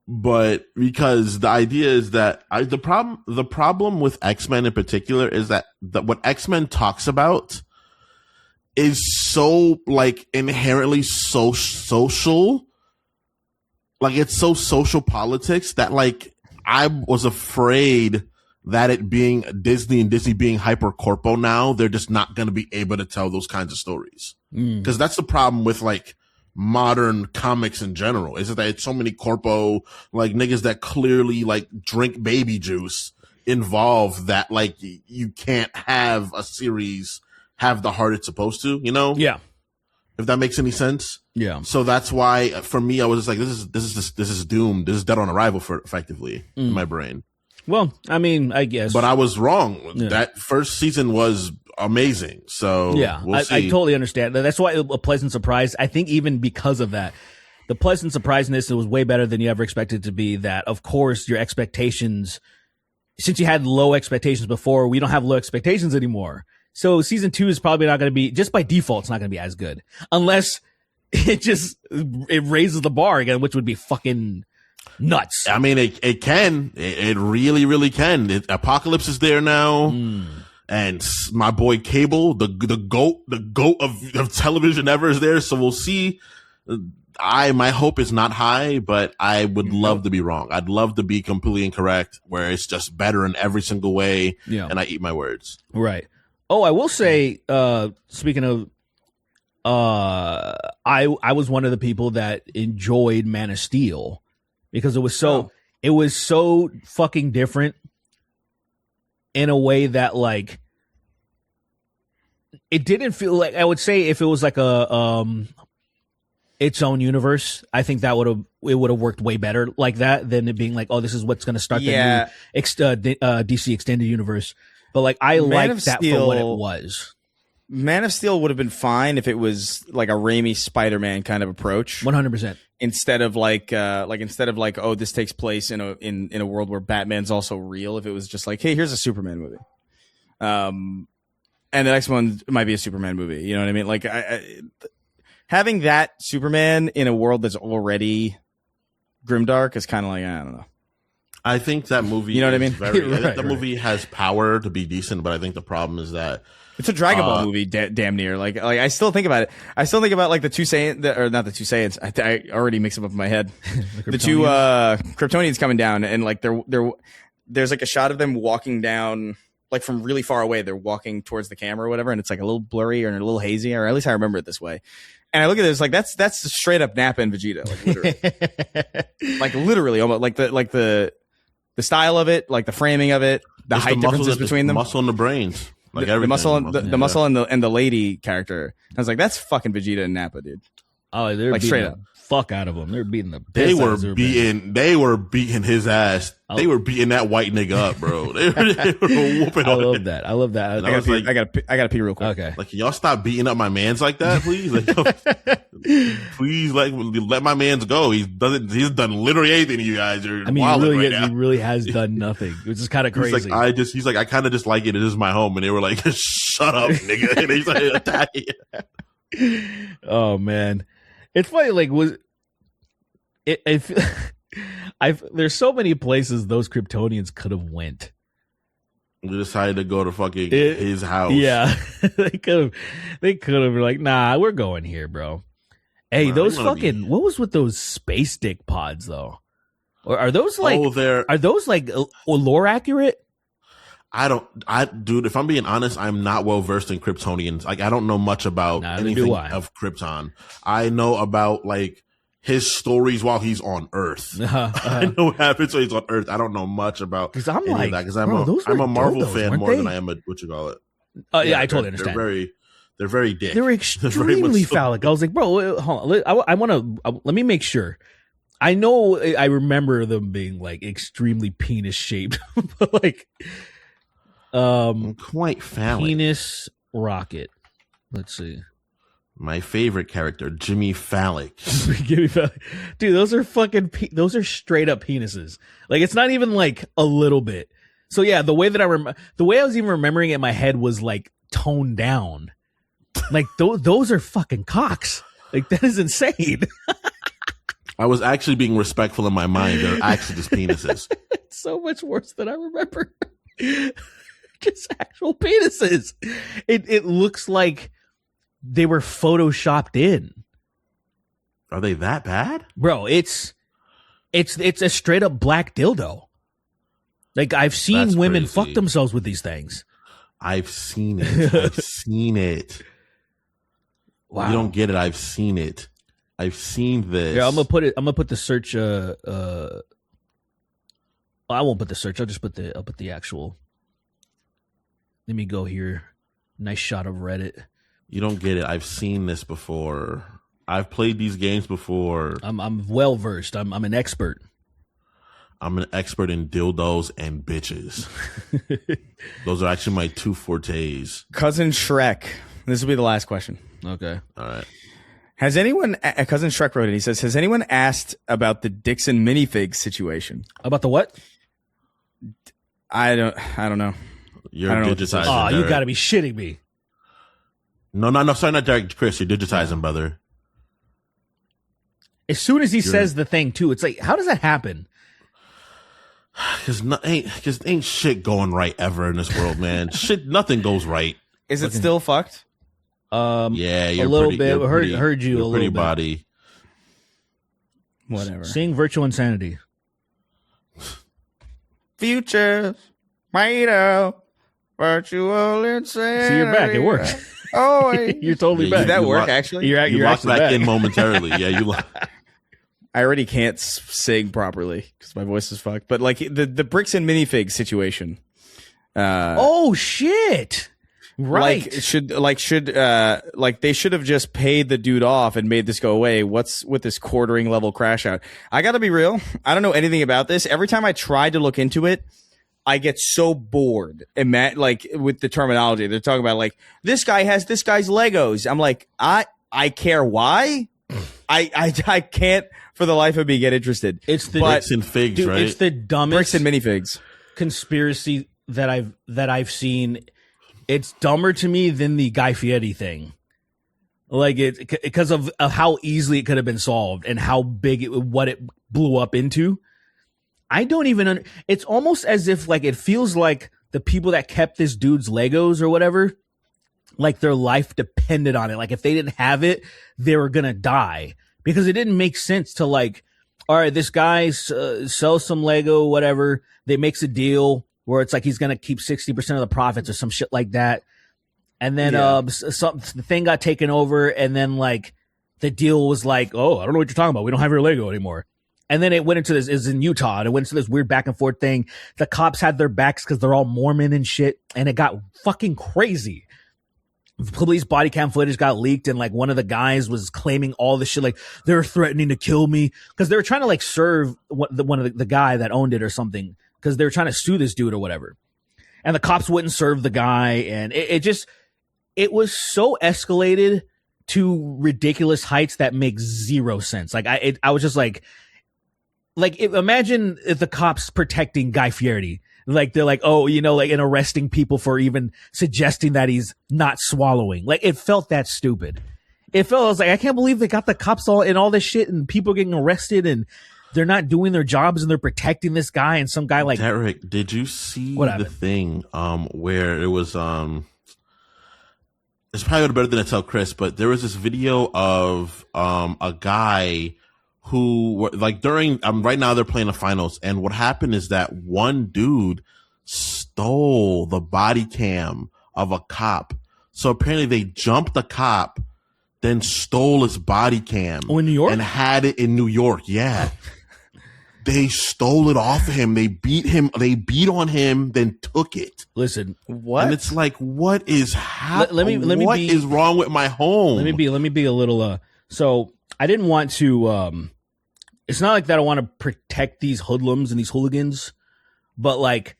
But because the idea is that the problem with X-Men in particular is that what X-Men talks about is so like inherently so social. Like it's so social politics that like I was afraid that it being Disney and Disney being hyper corpo now, they're just not going to be able to tell those kinds of stories. Because that's the problem with like modern comics in general, is that it's so many corpo, like niggas that clearly like drink baby juice involved that like you can't have a series have the heart it's supposed to, you know? Yeah. If that makes any sense. Yeah. So that's why for me, I was just like, this is doomed. This is dead on arrival for effectively in my brain. Well, I mean, I guess. But I was wrong. Yeah. That first season was amazing. So yeah, we'll see. I totally understand. That's why a pleasant surprise. I think even because of that, the pleasant surpriseness, it was way better than you ever expected it to be. That, of course, your expectations, since you had low expectations before, we don't have low expectations anymore. So season 2 is probably not going to be, just by default, it's not going to be as good. Unless it raises the bar again, which would be fucking nuts. I mean, it can. It really, really can. Apocalypse is there now. And my boy Cable, the goat of television ever is there. So we'll see. My hope is not high, but I would love to be wrong. I'd love to be completely incorrect, where it's just better in every single way. Yeah. And I eat my words. Right. Oh, I will say, speaking of, I was one of the people that enjoyed Man of Steel because it was so fucking different in a way that like it didn't feel like, I would say if it was like a its own universe, I think that would have worked way better like that than it being like, oh, this is what's going to start the new DC extended universe. But like I liked that for what it was. Man of Steel would have been fine if it was like a Raimi Spider-Man kind of approach. 100%. Instead of like, oh, this takes place in a world where Batman's also real. If it was just like, hey, here's a Superman movie, and the next one might be a Superman movie. You know what I mean? Like, having that Superman in a world that's already grimdark is kind of like, I don't know. I think that movie, you know what I mean? The movie has power to be decent, but I think the problem is that it's a Dragon Ball movie, damn near. Like I still think about it. I still think about like the two Saiyans, or not the two Saiyans. I already mix them up in my head. The two Kryptonians coming down, and like there's like a shot of them walking down, like from really far away. They're walking towards the camera or whatever, and it's like a little blurry or a little hazy, or at least I remember it this way. And I look at this like that's straight up Nappa and Vegeta, like literally, almost like the style of it, like the framing of it, the height differences between them, muscle and the brains. Like the muscle and the muscle and the lady character. I was like, that's fucking Vegeta and Nappa, dude. Oh, they're like straight up fuck out of him. They were beating the They piss out were of Superman. beating his ass. They were beating that white nigga up, bro. They were whooping I on love him. that. I love that. I was like, I gotta pee real quick. Okay. like, can y'all stop beating up my mans like that, please? Like, please, like, let my mans go. He's done literally anything to you guys. You're I mean, wilding he really has done nothing. Which is kind of He's crazy. like, I kind of just like it. It is my home. And they were like, shut up, nigga. And he's like, attacking. Oh man, it's funny. Like, there's so many places those Kryptonians could have went. We decided to go to fucking his house. Yeah, they could have been like, nah, we're going here, bro. Hey, Nah, those I wanna fucking what was with those space dick pods though? Or are those like are those like lore accurate? Dude, if I'm being honest, I'm not well versed in Kryptonians. Like, I don't know much about anything of Krypton. I know about like his stories while he's on Earth. I know what happens when he's on Earth. I don't know much about because I'm any like, of that because I'm a Marvel fan more than I am a what you call it. Yeah, I totally understand. They're very dick. They're extremely phallic. I was like, bro, hold on. I want to let me make sure. I know I remember them being like extremely penis shaped, but like, quite phallic. Penis rocket. Let's see. My favorite character, Jimmy Phallic. Dude, those are those are straight up penises. Like, it's not even like a little bit. So yeah, the way that the way I was even remembering it in my head was like toned down. Like those are fucking cocks. Like, that is insane. I was actually being respectful in my mind. They're actually just penises. It's so much worse than I remember. Just actual penises. It looks like they were photoshopped in. Are they that bad? Bro, it's a straight up black dildo. Like, I've seen women fuck themselves with these things. I've seen it. I've seen it. Wow. You don't get it. I've seen it. I've seen this. Yeah, I'm gonna put the search. I won't put the search. I'll put the actual. Let me go here. Nice shot of Reddit. You don't get it. I've seen this before. I've played these games before. I'm well versed. I'm an expert. I'm an expert in dildos and bitches. Those are actually my two fortes. Cousin Shrek. This will be the last question. Okay. All right. Has anyone, Cousin Shrek wrote it, he says, has anyone asked about the Dixon minifig situation? About the what? I don't know. You're digitizing. Oh, you got to be shitting me. No. Sorry, not Derek. Chris, you're digitizing, brother. As soon as he says the thing, too, it's like, how does that happen? Because ain't shit going right ever in this world, man. Nothing goes right. Is it still fucked? Yeah, you're a little pretty, bit. You're Heard pretty, you you're a little pretty bit. Body. Whatever. Seeing virtual insanity. Future, virtual insanity. See, you're back. It works. Oh, You're totally Yeah, back. did that work? lock- Actually, You're You locked actually back in momentarily. Yeah, you locked. I already can't sing properly because my voice is fucked. But like the bricks and minifig situation. Oh shit! Right. Like they should have just paid the dude off and made this go away. What's with this quartering level crash out? I got to be real. I don't know anything about this. Every time I try to look into it, I get so bored. Like with the terminology, they're talking about like this guy has this guy's Legos. I'm like, I care why. I can't for the life of me get interested. It's the Bricks and figs, dude, right? It's the dumbest Bricks and minifigs conspiracy that I've seen. It's dumber to me than the Guy Fieri thing. Like because of how easily it could have been solved and how big what it blew up into. I don't even. It's almost as if like it feels like the people that kept this dude's Legos or whatever, like their life depended on it. Like if they didn't have it, they were gonna die because it didn't make sense to like, all right, this guy sells some Lego, whatever. They makes a deal where it's like he's gonna keep 60% of the profits or some shit like that, and then the thing got taken over, and then like the deal was like, oh, I don't know what you're talking about. We don't have your Lego anymore. And then it went into this, is in Utah, and it went into this weird back and forth thing. The cops had their backs because they're all Mormon and shit, and it got fucking crazy. police body cam footage got leaked, and like one of the guys was claiming all this shit, like they're threatening to kill me because they were trying to like serve one of the guy that owned it or something, because they were trying to sue this dude or whatever, and the cops wouldn't serve the guy, and it was so escalated to ridiculous heights that make zero sense. Like I was just like imagine if the cops protecting Guy Fieri. Like they're like, oh, you know, like, and arresting people for even suggesting that he's not swallowing. Like it felt that stupid. I was like, I can't believe they got the cops all in all this shit and people getting arrested and they're not doing their jobs and they're protecting this guy, and some guy like Derek, did you see the thing where it was it's probably better than I tell Chris, but there was this video of a guy who, like, during right now they're playing the finals, and what happened is that one dude stole the body cam of a cop. So apparently they jumped the cop, then stole his body cam. Oh, in New York? And had it in New York. Yeah. They stole it off of him. They beat on him, then took it. Listen, what? And it's like, what is happening? What is wrong with my home? Let me be a little, so I didn't want to, it's not like that I want to protect these hoodlums and these hooligans, but like,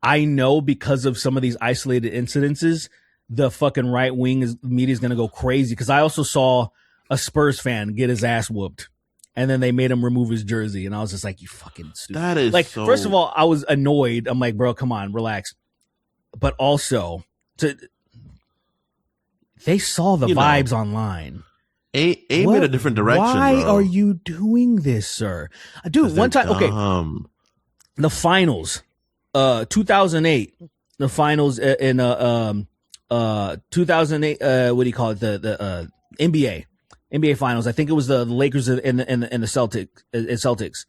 I know because of some of these isolated incidences, the fucking right wing media is going to go crazy. Cause I also saw a Spurs fan get his ass whooped, and then they made him remove his jersey. And I was just like, you fucking stupid. That is like, first of all, I was annoyed. I'm like, bro, come on, relax. But also they saw the vibes online. Aim in a different direction. Why bro. are you doing this, sir? Dude, one time, okay, the finals, 2008, the finals in 2008. What do you call it? The NBA finals. I think it was the Lakers and the Celtics.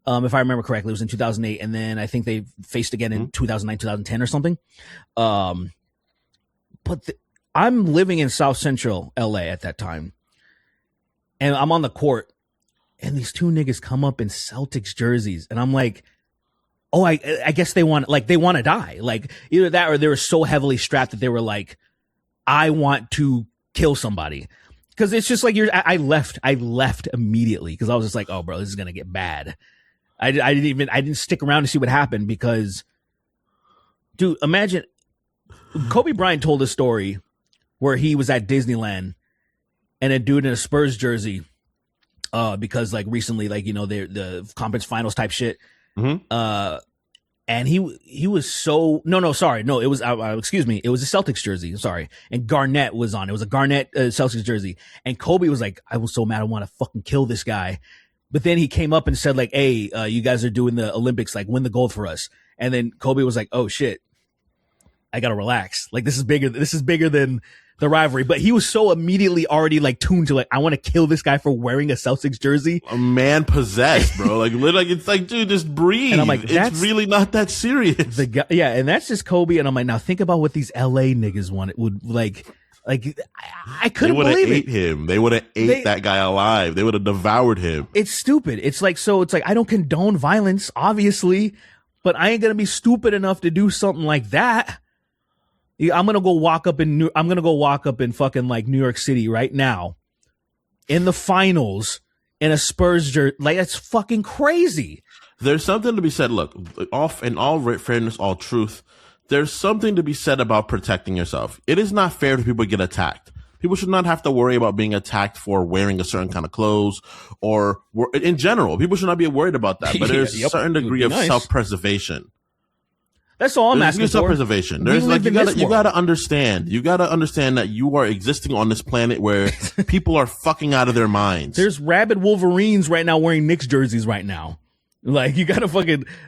If I remember correctly, it was in 2008, and then I think they faced again in 2009, 2010 or something. But I'm living in South Central LA at that time, and I'm on the court, and these two niggas come up in Celtics jerseys, and I'm like, oh, I guess they want to die. Like either that or they were so heavily strapped that they were like, I want to kill somebody. Cause it's just like I left immediately. Cause I was just like, oh bro, this is going to get bad. I didn't stick around to see what happened because, dude, imagine Kobe Bryant told a story where he was at Disneyland and a dude in a Spurs jersey, because like recently, like, you know, the conference finals type shit. And he was so, it was, excuse me, it was a Celtics jersey. Sorry. And Garnett was on. It was a Garnett Celtics jersey. And Kobe was like, I was so mad. I want to fucking kill this guy. But then he came up and said like, hey, you guys are doing the Olympics, like win the gold for us. And then Kobe was like, oh shit, I gotta relax. Like this is bigger than the rivalry. But he was so immediately already like tuned to like, I want to kill this guy for wearing a Celtics jersey. A man possessed, bro. Like literally, it's like, dude, just breathe. And I'm like, it's really not that serious. The guy, yeah, and that's just Kobe. And I'm like, now think about what these LA niggas would like. I couldn't believe it. They would have ate that guy alive. They would have devoured him. It's stupid. It's like I don't condone violence, obviously, but I ain't gonna be stupid enough to do something like that. I'm gonna go walk up in fucking like New York City right now, in the finals in a Spurs jersey. Like that's fucking crazy. There's something to be said. Look, in all fairness, all truth. There's something to be said about protecting yourself. It is not fair if people get attacked. People should not have to worry about being attacked for wearing a certain kind of clothes or in general. People should not be worried about that. But there's a certain degree of self-preservation. That's all I'm asking for. Self-preservation. There's like, you gotta understand. You gotta understand that you are existing on this planet where people are fucking out of their minds. There's rabid Wolverines right now wearing Knicks jerseys right now. Like you gotta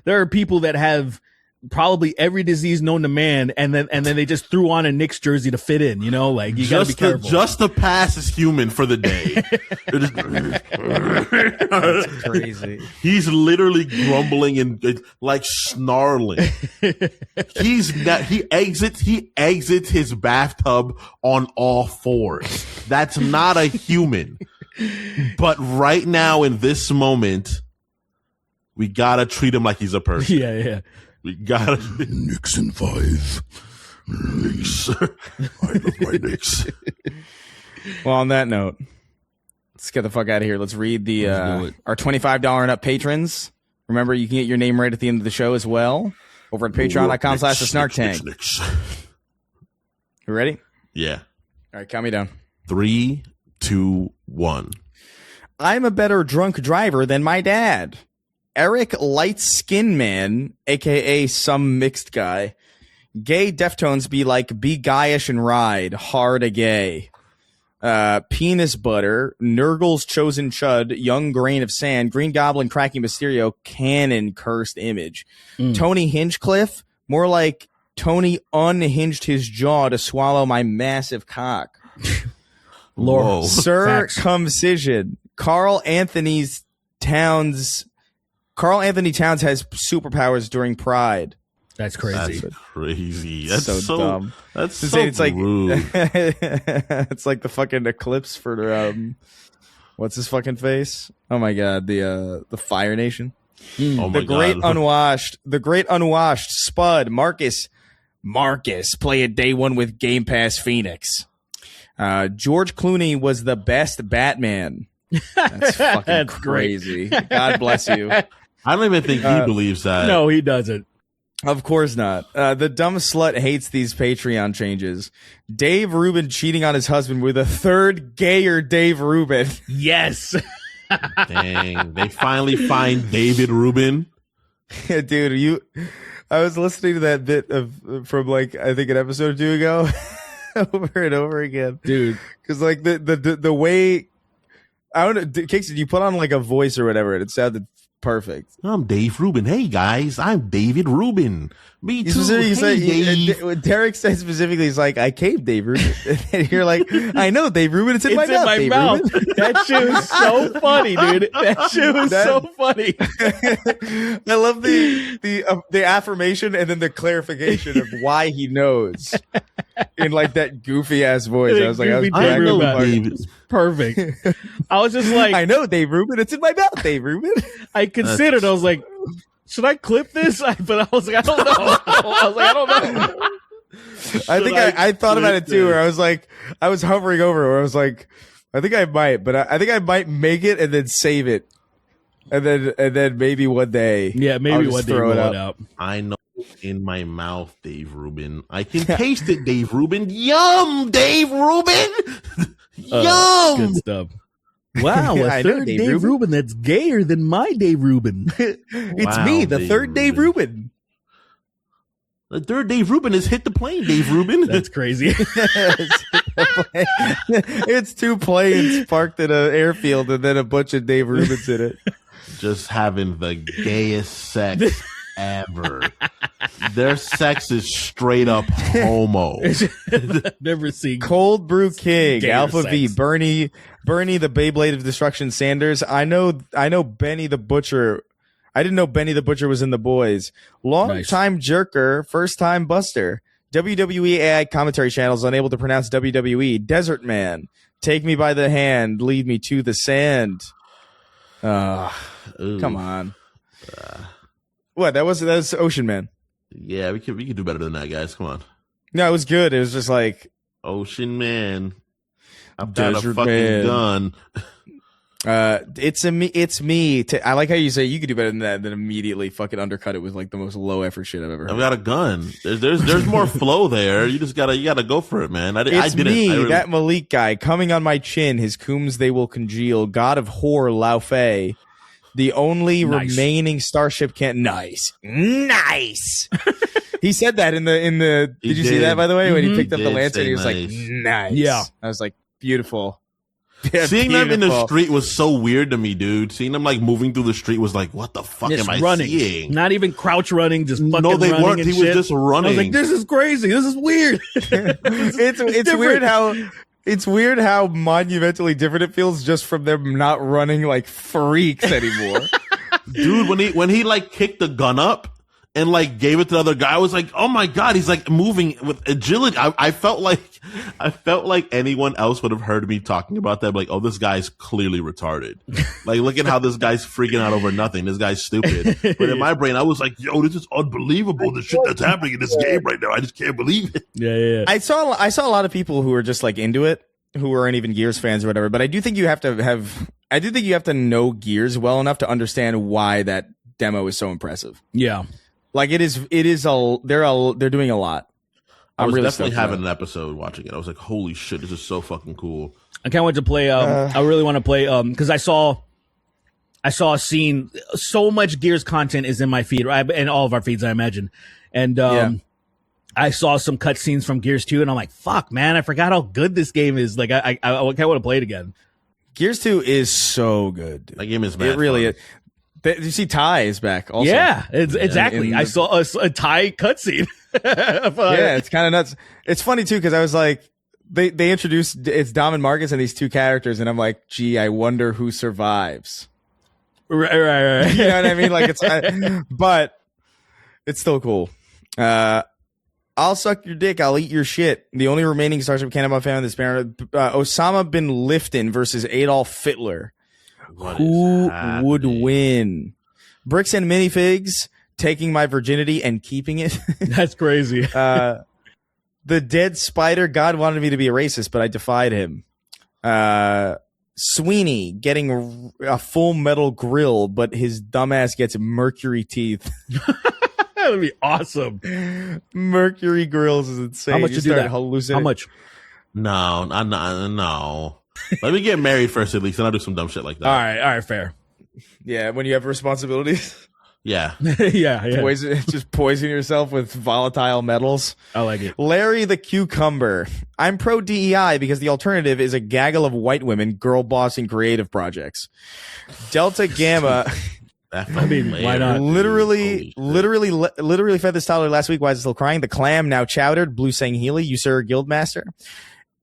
there are people that have probably every disease known to man, and then they just threw on a Knicks jersey to fit in, you know, like you gotta be careful. Just to pass as human for the day. That's crazy. He's literally grumbling and like snarling. He exits his bathtub on all fours. That's not a human. But right now in this moment, we gotta treat him like he's a person. Yeah. We gotta Knicks in 5. Knicks. I love my Knicks. Well, on that note, let's get the fuck out of here. Let's read the our $25 and up patrons. Remember, you can get your name right at the end of the show as well over at patreon.com/thesnarktank. You ready? Yeah. All right, count me down. 3, 2, 1. I'm a better drunk driver than my dad. Eric Light Skin Man, a.k.a. some mixed guy. Gay Deftones be guyish and ride. Hard a gay. Penis Butter, Nurgle's Chosen Chud, Young Grain of Sand, Green Goblin, Cracking Mysterio, Canon Cursed Image. Tony Hinchcliffe, more like Tony unhinged his jaw to swallow my massive cock. Lord, Sir Facts. Cumcision, Carl Anthony Towns has superpowers during Pride. That's crazy. That's crazy. That's so dumb. That's To so say it's like rude. it's like the fucking eclipse for what's his fucking face? Oh my god, the Fire Nation. Oh my The great God. unwashed Spud Marcus play it day one with Game Pass Phoenix. George Clooney was the best Batman. That's fucking That's crazy. God bless you. I don't even think he believes that. No, he doesn't. Of course not. The dumb slut hates these Patreon changes. Dave Rubin cheating on his husband with a third gayer Dave Rubin. Yes. Dang. They finally find David Rubin. Dude, I was listening to that bit from I think an episode or two ago over and over again. Dude. Because the way, I don't know, Kingston, you put on a voice or whatever and it sounded perfect. I'm Dave Rubin. Hey guys, I'm David Rubin. Me too. Derek said specifically, he's like, I came Dave Rubin. And you're like, I know Dave Rubin. It's in my mouth. Dave Rubin. That shit was so funny, dude. That shit was so funny. I love the affirmation and then the clarification of why he knows in that goofy ass voice. I was like, I know David. Perfect. I was just like, I know Dave Rubin. It's in my mouth, Dave Rubin. I considered. I was like, should I clip this? But I was like, I don't know. I don't know. I think I thought about it too, where I was like, I was hovering over, where I was like, I think I might, but I think I might make it and then save it, and then maybe one day, yeah, maybe one day roll it out. I know in my mouth, Dave Rubin. I can taste it, Dave Rubin. Yum, Dave Rubin. Yum. Good stuff. Wow, a third Dave Rubin that's gayer than my Dave Rubin. It's me, the third Dave Rubin. The third Dave Rubin has hit the plane, Dave Rubin. That's crazy. It's two planes parked in an airfield and then a bunch of Dave Rubins in it. Just having the gayest sex ever. Their sex is straight up homo. Never seen Cold Brew King, Alpha sex. V, Bernie, the Beyblade of Destruction Sanders. I know Benny the Butcher. I didn't know Benny the Butcher was in The Boys. Long time jerker, first time buster. WWE AI commentary channels unable to pronounce WWE. Desert Man, take me by the hand, lead me to the sand. Come on. What? That was Ocean Man. Yeah, we could do better than that, guys. Come on. No, it was good. It was just like Ocean Man. I've got Desert a fucking Man. gun. It's me. I like how you say you could do better than that, then immediately fucking undercut it with the most low effort shit I've ever heard. I've got a gun. There's more flow there. You gotta go for it, man. I didn't. Me, that Malik guy, coming on my chin. His coombs they will congeal. God of Whore, Lao Fei. The only remaining starship can't. Nice. He said that in the. Did you see that, by the way, when he picked up the lantern? He was like, nice. Yeah. I was like, beautiful. Yeah, seeing them in the street was so weird to me, dude. Seeing them moving through the street was like, what the fuck Just am I running. seeing? Not even crouch running, just fucking No, they running weren't. and He shit. was just running. I was like, this is crazy. This is weird. It's weird how monumentally different it feels just from them not running like freaks anymore. Dude, when he kicked the gun up and like gave it to the other guy. I was like, oh my God, he's like moving with agility. I felt like anyone else would have heard me talking about that. Like, oh, this guy's clearly retarded. Like, look at how this guy's freaking out over nothing. This guy's stupid. But in my brain, I was like, yo, this is unbelievable. The shit that's happening in this game right now. I just can't believe it. Yeah. I saw a lot of people who were just like into it, who weren't even Gears fans or whatever. But I do think you have to know Gears well enough to understand why that demo is so impressive. Yeah. Like they're doing a lot. I was really definitely having an episode watching it. I was like, holy shit, this is so fucking cool. I can't wait to play. I really want to play because I saw a scene. So much Gears content is in my feed, right? And all of our feeds, I imagine. And I saw some cutscenes from Gears 2, and I'm like, fuck, man, I forgot how good this game is. Like, I kind of want to play it again. Gears 2 is so good. That game is mad It really fun. is. You see Ty is back also. Yeah, exactly. I saw a Thai cutscene. Yeah, it's kind of nuts. It's funny too because I was like, they introduced it's Dom and Marcus and these two characters, and I'm like, gee, I wonder who survives. Right. You know what I mean? Like but it's still cool. I'll suck your dick. I'll eat your shit. The only remaining Starship Cannonball fan in this banner, Osama bin Lifton versus Adolf Hitler. Who would win? Bricks and minifigs, taking my virginity and keeping it. That's crazy. The dead spider. God wanted me to be a racist, but I defied him. Sweeney getting a full metal grill, but his dumbass gets mercury teeth. That would be awesome. Mercury grills is insane. How much to do that? Hallucinating. How much? No, no. Let me get married first, at least, and I'll do some dumb shit like that. All right, fair. Yeah, when you have responsibilities. Yeah. yeah. Just poison yourself with volatile metals. I like it. Larry the Cucumber. I'm pro DEI because the alternative is a gaggle of white women girl bossing creative projects. Delta Gamma. I mean, why not? Literally fed this toddler last week. Why is it still crying? The clam now chowdered. Blue saying Healy, you sir, Guildmaster.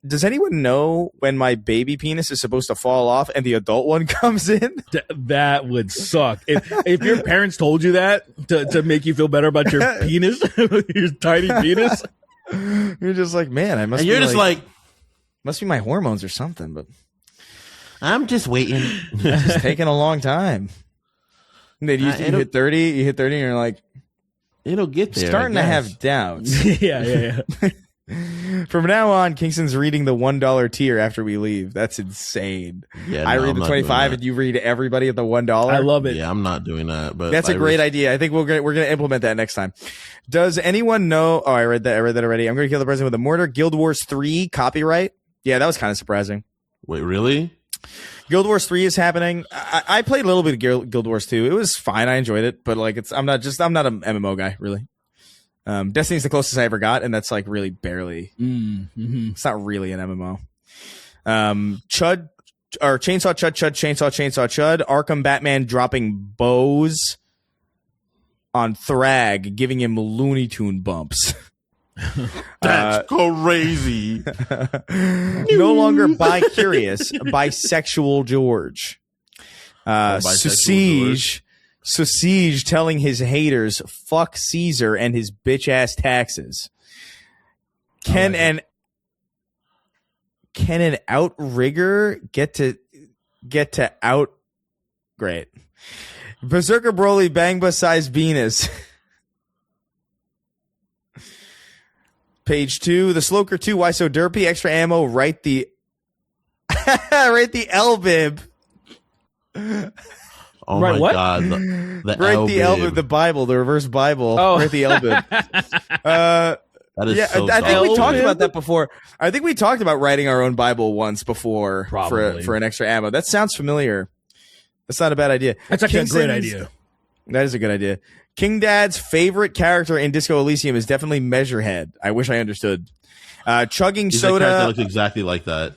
Does anyone know when my baby penis is supposed to fall off and the adult one comes in? That would suck. If your parents told you that to make you feel better about your penis, your tiny penis, you're just like, man, I must. And you're just like, must be my hormones or something. But I'm just waiting. It's just taking a long time. And then you hit 30. You hit 30, and you're like, it'll get there. Starting to have doubts. Yeah. From now on, Kingston's reading the $1 tier after we leave. That's insane. Yeah, I read the 25 and you read everybody at the $1. I love it. Yeah, I'm not doing that. But that's a great idea. I think we're gonna implement that next time. Does anyone know? Oh, I read that already. I'm gonna kill the president with a mortar. Guild Wars 3 copyright. Yeah, that was kind of surprising. Wait, really? Guild Wars 3 is happening. I played a little bit of Guild Wars 2. It was fine. I enjoyed it, but like I'm not an MMO guy really. Destiny's the closest I ever got, and that's like really barely. Mm-hmm. It's not really an MMO. Chud or Chainsaw Chud. Arkham Batman dropping bows on Thrag, giving him Looney Tune bumps. That's crazy. No longer bi-curious, bisexual George. Sausage telling his haters, fuck Caesar and his bitch ass taxes. Can an outrigger get to out? Great. Berserker Broly Bangba size Venus. Page 2. The Sloker 2. Why so derpy? Extra ammo. Write the L-bib. Oh right, my what? God. The Write the L-bib, the Bible, the reverse Bible. Oh. Write the L-bib. That is so I think dumb. we talked about that before. I think we talked about writing our own Bible once before for an extra ammo. That sounds familiar. That's not a bad idea. That's actually a great idea. That is a good idea. King Dad's favorite character in Disco Elysium is definitely Measurehead. I wish I understood. Chugging He's soda. That looks exactly like that.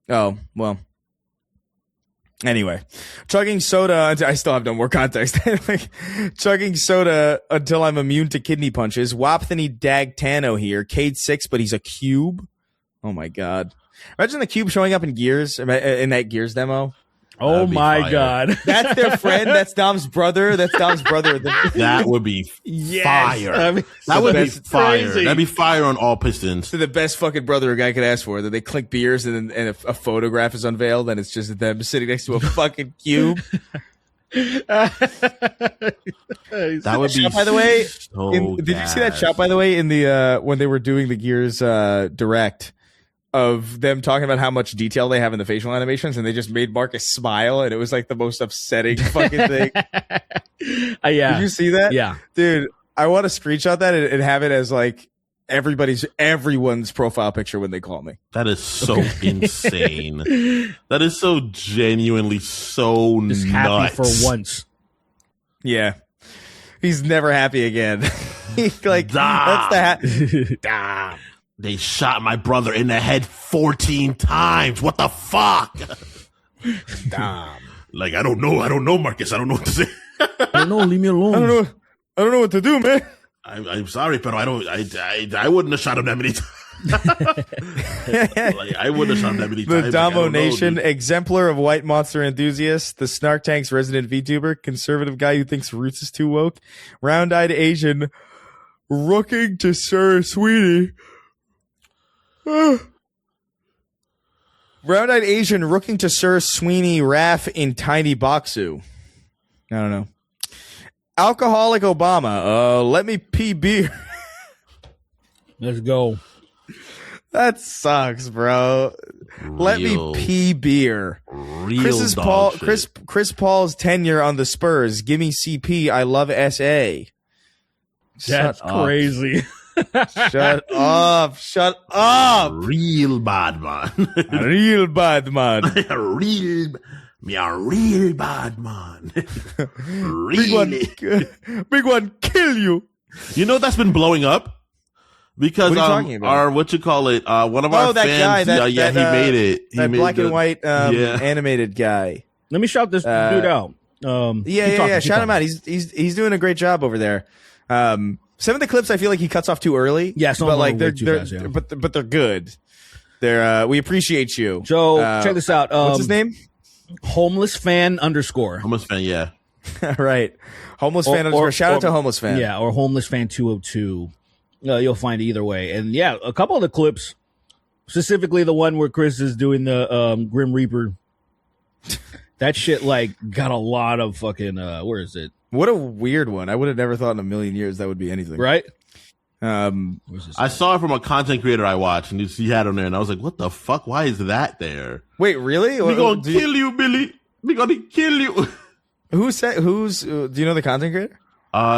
Oh, well. Anyway, chugging soda. I still have no more context. Like, chugging soda until I'm immune to kidney punches. Wapthany Dagtano here. Cade 6, but he's a cube. Oh my God. Imagine the cube showing up in Gears, in that Gears demo. Oh That'd be my fire. God. That's their friend. That's Dom's brother. That would be Yes. fire. I mean, That would be that's fire. crazy. That'd be fire on all pistons. the best fucking brother a guy could ask for. That they clink beers and a photograph is unveiled and it's just them sitting next to a fucking cube. That would be Shot, by the way, so did you see that gas. shot, by the way, in the when they were doing the Gears direct of them talking about how much detail they have in the facial animations, and they just made Marcus smile, and it was like the most upsetting fucking thing. Yeah. Did you see that? Yeah. Dude, I want to screenshot that and have it as like everyone's profile picture when they call me. That is so insane. That is so genuinely so Just nuts. happy for once. Yeah. He's never happy again. He's like, Damn. that's the Damn. They shot my brother in the head 14 times. What the fuck? Damn. Like, I don't know, Marcus. I don't know what to say. No, leave me alone. I don't know what to do, man. I'm sorry, pero I wouldn't have shot him that many times. Like, I wouldn't have shot him that many The times. Damo Like, I don't know, Nation, dude. exemplar of white monster enthusiast, the Snark Tank's resident VTuber, conservative guy who thinks Roots is too woke, round-eyed Asian, rooking to Sir Sweetie. Round-eyed Asian rooking to Sir Sweeney Raff in Tiny Boxu. I don't know. Alcoholic Obama. Let me pee beer. Let's go. That sucks, bro. Let me Real- pee beer. Real dog shit. Chris Paul's tenure on the Spurs. Give me CP. I love SA. That's Shut up. crazy. Shut up. Shut up. Real bad man. Real bad man. Me a real bad man. Big Really. one. Big one. Kill you. You know that's been blowing up? Because What are you talking about? our one of our that fans, guy, that- he made it. He That made black and white yeah. animated guy. Let me shout this dude out. Yeah. Shout him out. He's doing a great job over there. Some of the clips I feel like he cuts off too early. Yeah, some but of them like are they're, way too they're fast, yeah. but they're good. They're we appreciate you. So check this out. What's his name? Homeless fan underscore. Homeless fan, yeah. Right. Homeless fan underscore. Shout out to homeless fan. Yeah, or homeless fan 202. You'll find either way. And yeah, a couple of the clips, specifically the one where Chris is doing the Grim Reaper. That shit like got a lot of fucking where is it? What a weird one. I would have never thought in a million years that would be anything. Right? Where's this? I saw it from a content creator I watched, and he had on there, and I was like, "What the fuck? Why is that there? Wait, really? We gonna kill you, Billy. We gonna kill you." Who's do you know the content creator?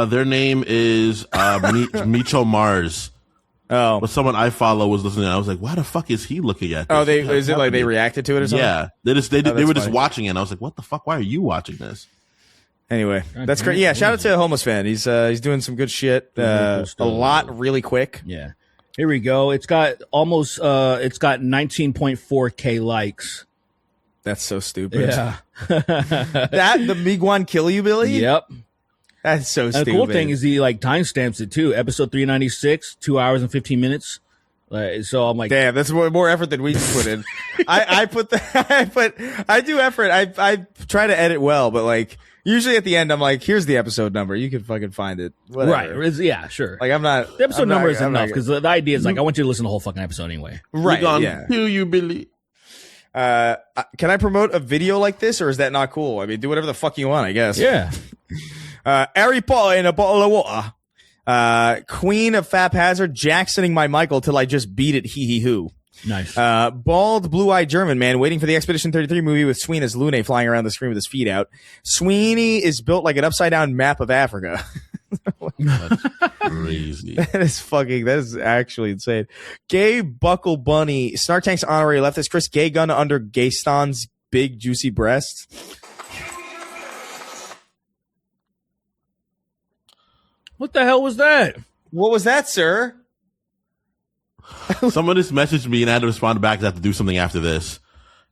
Their name is Micho Mars. Oh. But someone I follow was listening. I was like, "Why the fuck is he looking at this?" Oh, is it like they happening? reacted to it or something? Yeah, they that's were just funny. watching it. And I was like, "What the fuck? Why are you watching this?" Anyway, God that's damn great. it. Yeah, shout out to Homeless Fan. He's doing some good shit. Really cool A stuff. lot really quick. Yeah. Here we go. It's got almost it's got 19.4K likes. That's so stupid. Yeah. That the Miguan kill you, Billy? Yep. That's so And stupid. the cool thing is he like timestamps it too. Episode 396, 2 hours and 15 minutes. So I'm like, damn, that's more effort than we put in. I do effort. I try to edit well, but like usually at the end I'm like, here's the episode number. You can fucking find it. Whatever. right? Yeah, sure. Like I'm not The episode I'm not- number is I'm not- enough because the idea is like I want you to listen to the whole fucking episode anyway. right. We gonna Yeah. kill you, Billy. Can I promote a video like this, or is that not cool? I mean, do whatever the fuck you want, I guess. Yeah. Harry Potter in a bottle of water. Queen of Faphazard, Jacksoning my Michael till I just beat it. Hee hee hoo. Nice. Bald, blue-eyed German man waiting for the Expedition 33 movie with Sweeney as Lune flying around the screen with his feet out. Sweeney is built like an upside-down map of Africa. Crazy. That is actually insane. Gay Buckle Bunny, Snark Tank's honorary leftist, Chris Gay Gun under Gaston's big juicy breasts. What the hell was that? What was that, sir? Someone just messaged me and I had to respond back. I have to do something after this.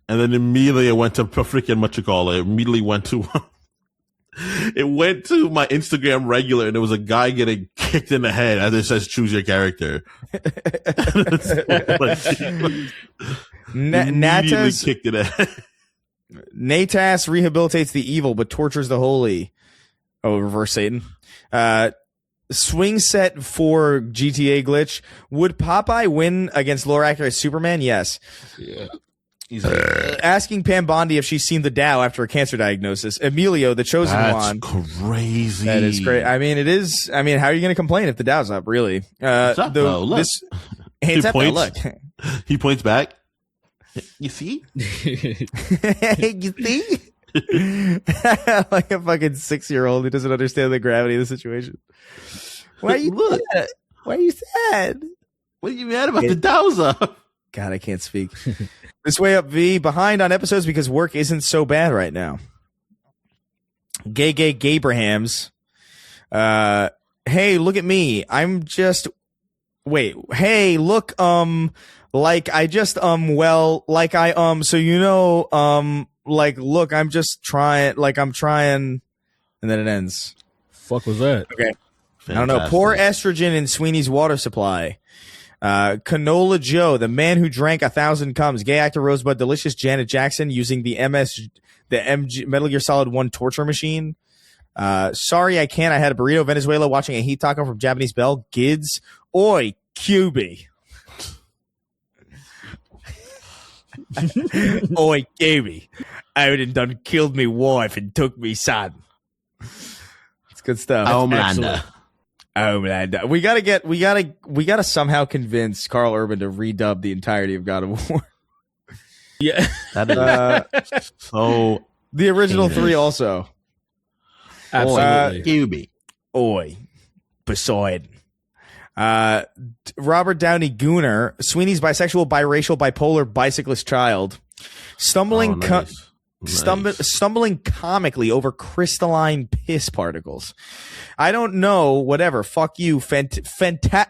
And then immediately I went to freaking immediately went to it went to my Instagram regular and there was a guy getting kicked in the head as it says choose your character. Immediately Nata's kicked in the head. Natas rehabilitates the evil but tortures the holy. Oh, reverse Satan. Swing set for GTA glitch. Would Popeye win against Lorac as Superman? Yes. Yeah. Asking Pam Bondi if she's seen the Dow after a cancer diagnosis. Emilio, the chosen one. That's crazy. That is great. I mean, it is. I mean, how are you going to complain if the Dow's up, really? What's up, though? Look. It's up, though. Look. He points back. You see? You see? Like a fucking 6-year-old who doesn't understand the gravity of the situation. Why are you Look. sad? Why are you sad? What are you mad about? The Dow's up. God, I can't speak. This way up V, behind on episodes because work isn't so bad right now. Gay Gabrahams. Hey, look at me. I'm just hey, look, like I just well, like I so you know, like look, I'm just trying, like I'm trying, and then it ends. Fuck was that? Okay. Fantastic. I don't know. Pour estrogen in Sweeney's water supply. Canola Joe, the man who drank 1,000 cums. Gay actor Rosebud Delicious. Janet Jackson using the MG Metal Gear Solid 1 torture machine. Sorry, I can't. I had a burrito Venezuela watching a heat taco from Japanese Bell. Gids. Oi, QB. Oi, QB. I would have done killed me wife and took me son. It's good stuff. Homelander. Homelander. We gotta somehow convince Carl Urban to redub the entirety of God of War. Yeah. That is so The original 3 also. Absolutely. QB. Oi, Poseidon. Robert Downey Gooner, Sweeney's bisexual, biracial, bipolar, bicyclist child, stumbling comically over crystalline piss particles. I don't know, whatever. Fuck you, fantastic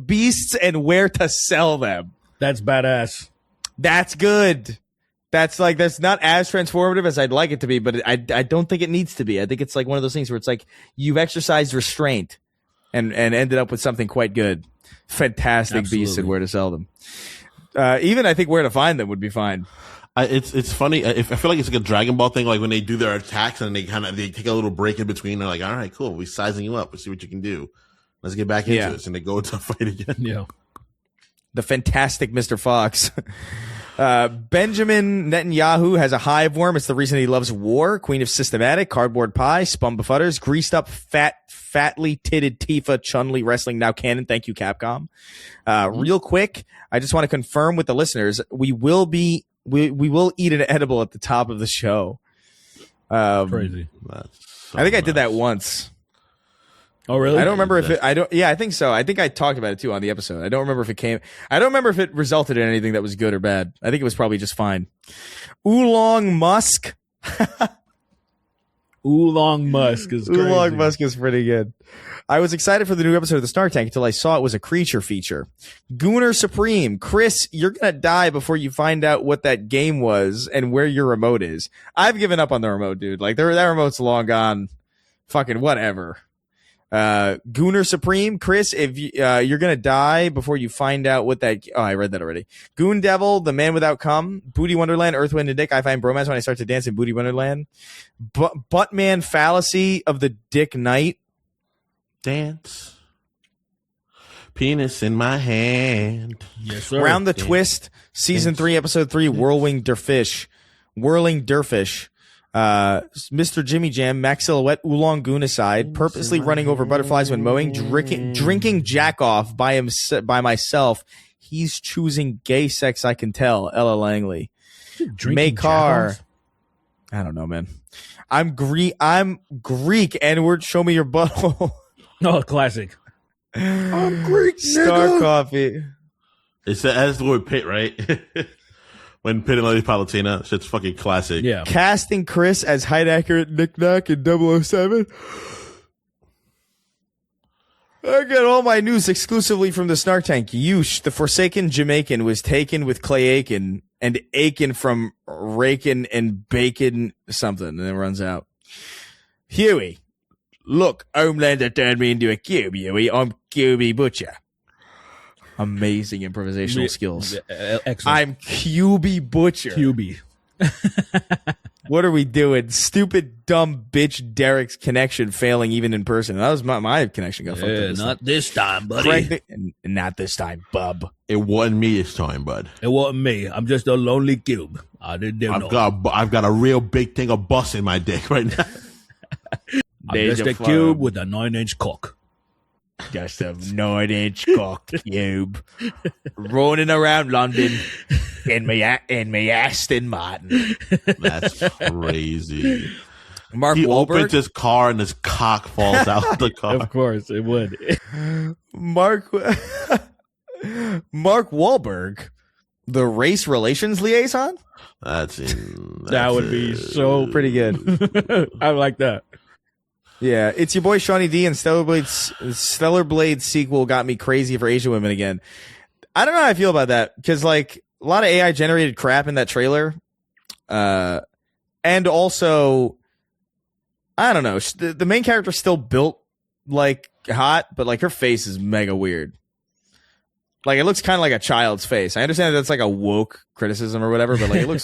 beasts and where to sell them. That's badass. That's good. That's not as transformative as I'd like it to be, but I don't think it needs to be. I think it's like one of those things where it's like you've exercised restraint and ended up with something quite good. Fantastic Absolutely. beasts and where to sell them. Even I think where to find them would be fine. It's funny. I feel like it's like a Dragon Ball thing. Like when they do their attacks and they take a little break in between. They're like, all right, cool. We're sizing you up. Let's see what you can do. Let's get back into this. And they go into a fight again. Yeah. The fantastic Mr. Fox. Benjamin Netanyahu has a hive worm. It's the reason he loves war. Queen of Systematic, Cardboard Pie, Spum Befudders, Greased Up, Fatly Titted Tifa, Chun-Li Wrestling Now Canon. Thank you, Capcom. Real quick, I just want to confirm with the listeners, we will eat an edible at the top of the show. Crazy. So I think I did that nice. once. Oh, really? I don't remember if it, I think so. I think I talked about it too on the episode. I don't remember if it resulted in anything that was good or bad. I think it was probably just fine. Oolong Musk. Oolong Musk is crazy. Oolong Musk is pretty good. I was excited for the new episode of the Snark Tank until I saw it was a creature feature. Gooner Supreme. Chris, you're going to die before you find out what that game was and where your remote is. I've given up on the remote, dude. Like, that remote's long gone. Fucking whatever. Gooner Supreme. Chris, if you're going to die before you find out what that... Oh, I read that already. Goon Devil, The Man Without Cum. Booty Wonderland, Earth, Wind, and Dick. I find bromance when I start to dance in Booty Wonderland. Buttman Fallacy of the Dick Knight. Dance. Penis in my hand. Yes, sir. Round the Twist, Season 3, Episode 3, Whirling Derfish. Mr. Jimmy Jam, Max Silhouette, Oolong Goonicide, purposely running over butterflies when mowing, drinking jack off by myself. He's choosing gay sex, I can tell. Ella Langley. Makar. I don't know, man. I'm Greek. N-word. Show me your butthole. Oh, classic. I'm Greek, Star nigga. Coffee. It has the word pit, right? When Pit and Lady Palatina, shit's fucking classic. Yeah. Casting Chris as height accurate Nick Nack in 007. I get all my news exclusively from the Snark Tank. Yush, the Forsaken Jamaican, was taken with Clay Aiken and Aiken from Rakin and Bacon something, and then runs out. Huey, look, Homelander turned me into a cube, Huey. I'm QB Butcher. Amazing improvisational skills. Excellent. I'm QB Butcher. QB. What are we doing? Stupid, dumb bitch Derek's connection failing even in person. That was my connection got fucked up. This not time. this time, buddy. Not this time, bub. It wasn't me this time, bud. It wasn't me. I'm just a lonely cube. I didn't know. I've got a real big thing of bus in my dick right now. I'm just a cube with a 9-inch cock. Just a 9-inch cock cube. Rolling around London in my Aston Martin. That's crazy. Mark He Wahlberg. opens his car and his cock falls out the car. Of course, it would. Mark Wahlberg, the race relations liaison. That would be so Pretty good. I like that. Yeah, it's your boy Shawnee D, and Stellar Blade sequel got me crazy for Asian women again. I don't know how I feel about that because like a lot of AI generated crap in that trailer, and also I don't know. The main character's still built like hot, but like her face is mega weird. Like it looks kind of like a child's face. I understand that's like a woke criticism or whatever, but like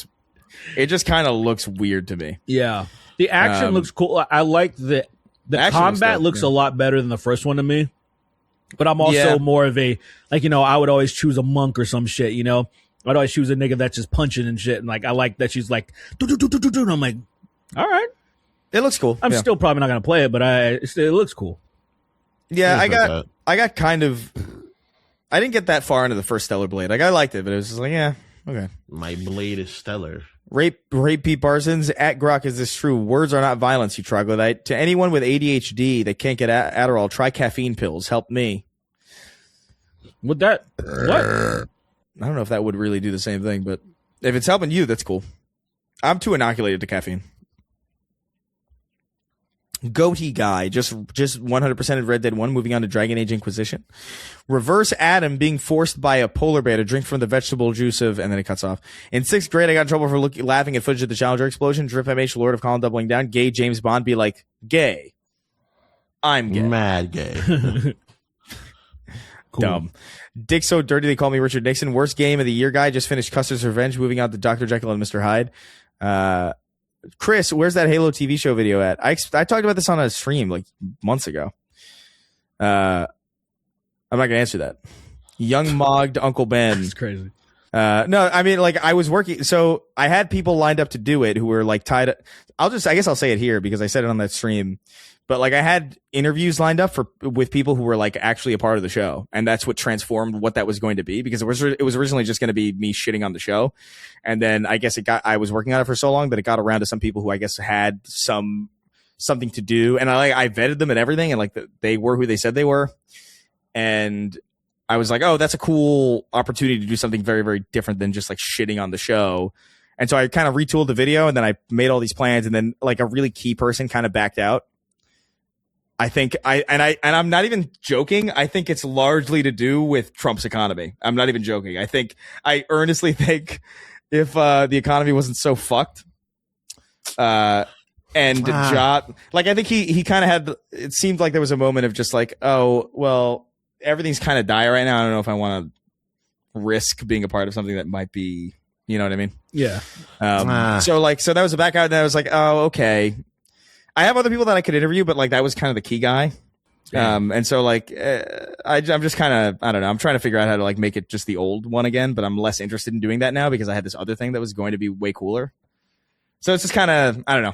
it just kind of looks weird to me. Yeah, the action looks cool. I like the combat looks a lot better than the first one to me. But I'm also more of a like I would always choose a monk or some shit. I'd always choose a nigga that's just punching and shit. And like I like that she's like do do do do do do. And I'm like, all right, it looks cool. I'm still probably not gonna play it, but it looks cool. Yeah, I got kind of. I didn't get that far into the first Stellar Blade. Like I liked it, but it was just like, yeah, okay. My blade is stellar. Rape Pete Parsons at Grok. Is this true? Words are not violence, you troglodyte. To anyone with ADHD that can't get Adderall, try caffeine pills. Help me. With that, what? I don't know if that would really do the same thing, but if it's helping you, that's cool. I'm too inoculated to caffeine. Goatee guy, just 100% of Red Dead 1, moving on to Dragon Age Inquisition. Reverse Adam being forced by a polar bear to drink from the vegetable juice of, and then it cuts off. In 6th grade, I got in trouble for laughing at footage of the Challenger explosion. Drip MH, Lord of Colin doubling down. Gay James Bond be like, gay. I'm gay. Mad gay. Cool. Dumb. Dick so dirty they call me Richard Nixon. Worst game of the year guy. Just finished Custer's Revenge, moving on to Dr. Jekyll and Mr. Hyde. Chris, where's that Halo TV show video at? I talked about this on a stream like months ago. I'm not gonna answer that. Young Mogged Uncle Ben. That's crazy. No, I mean like I was working, so I had people lined up to do it who were like tied up. I guess I'll say it here because I said it on that stream. But like I had interviews lined up with people who were like actually a part of the show, and that's what transformed what that was going to be, because it was originally just going to be me shitting on the show, and then I guess I was working on it for so long that it got around to some people who I guess had something to do, and I vetted them and everything, and like they were who they said they were, and I was like, oh, that's a cool opportunity to do something very, very different than just like shitting on the show. And so I kind of retooled the video, and then I made all these plans, and then like a really key person kind of backed out. I think I'm not even joking. I think it's largely to do with Trump's economy. I'm not even joking. I earnestly think if the economy wasn't so fucked, I think he kind of had. It seemed like there was a moment of just like, oh well, everything's kind of dire right now. I don't know if I want to risk being a part of something that might be, you know what I mean? Yeah. So that was a back out, and I was like, oh okay. I have other people that I could interview, but like that was kind of the key guy. And so like I'm just kind of, I don't know. I'm trying to figure out how to like make it just the old one again, but I'm less interested in doing that now because I had this other thing that was going to be way cooler. So it's just kind of, I don't know.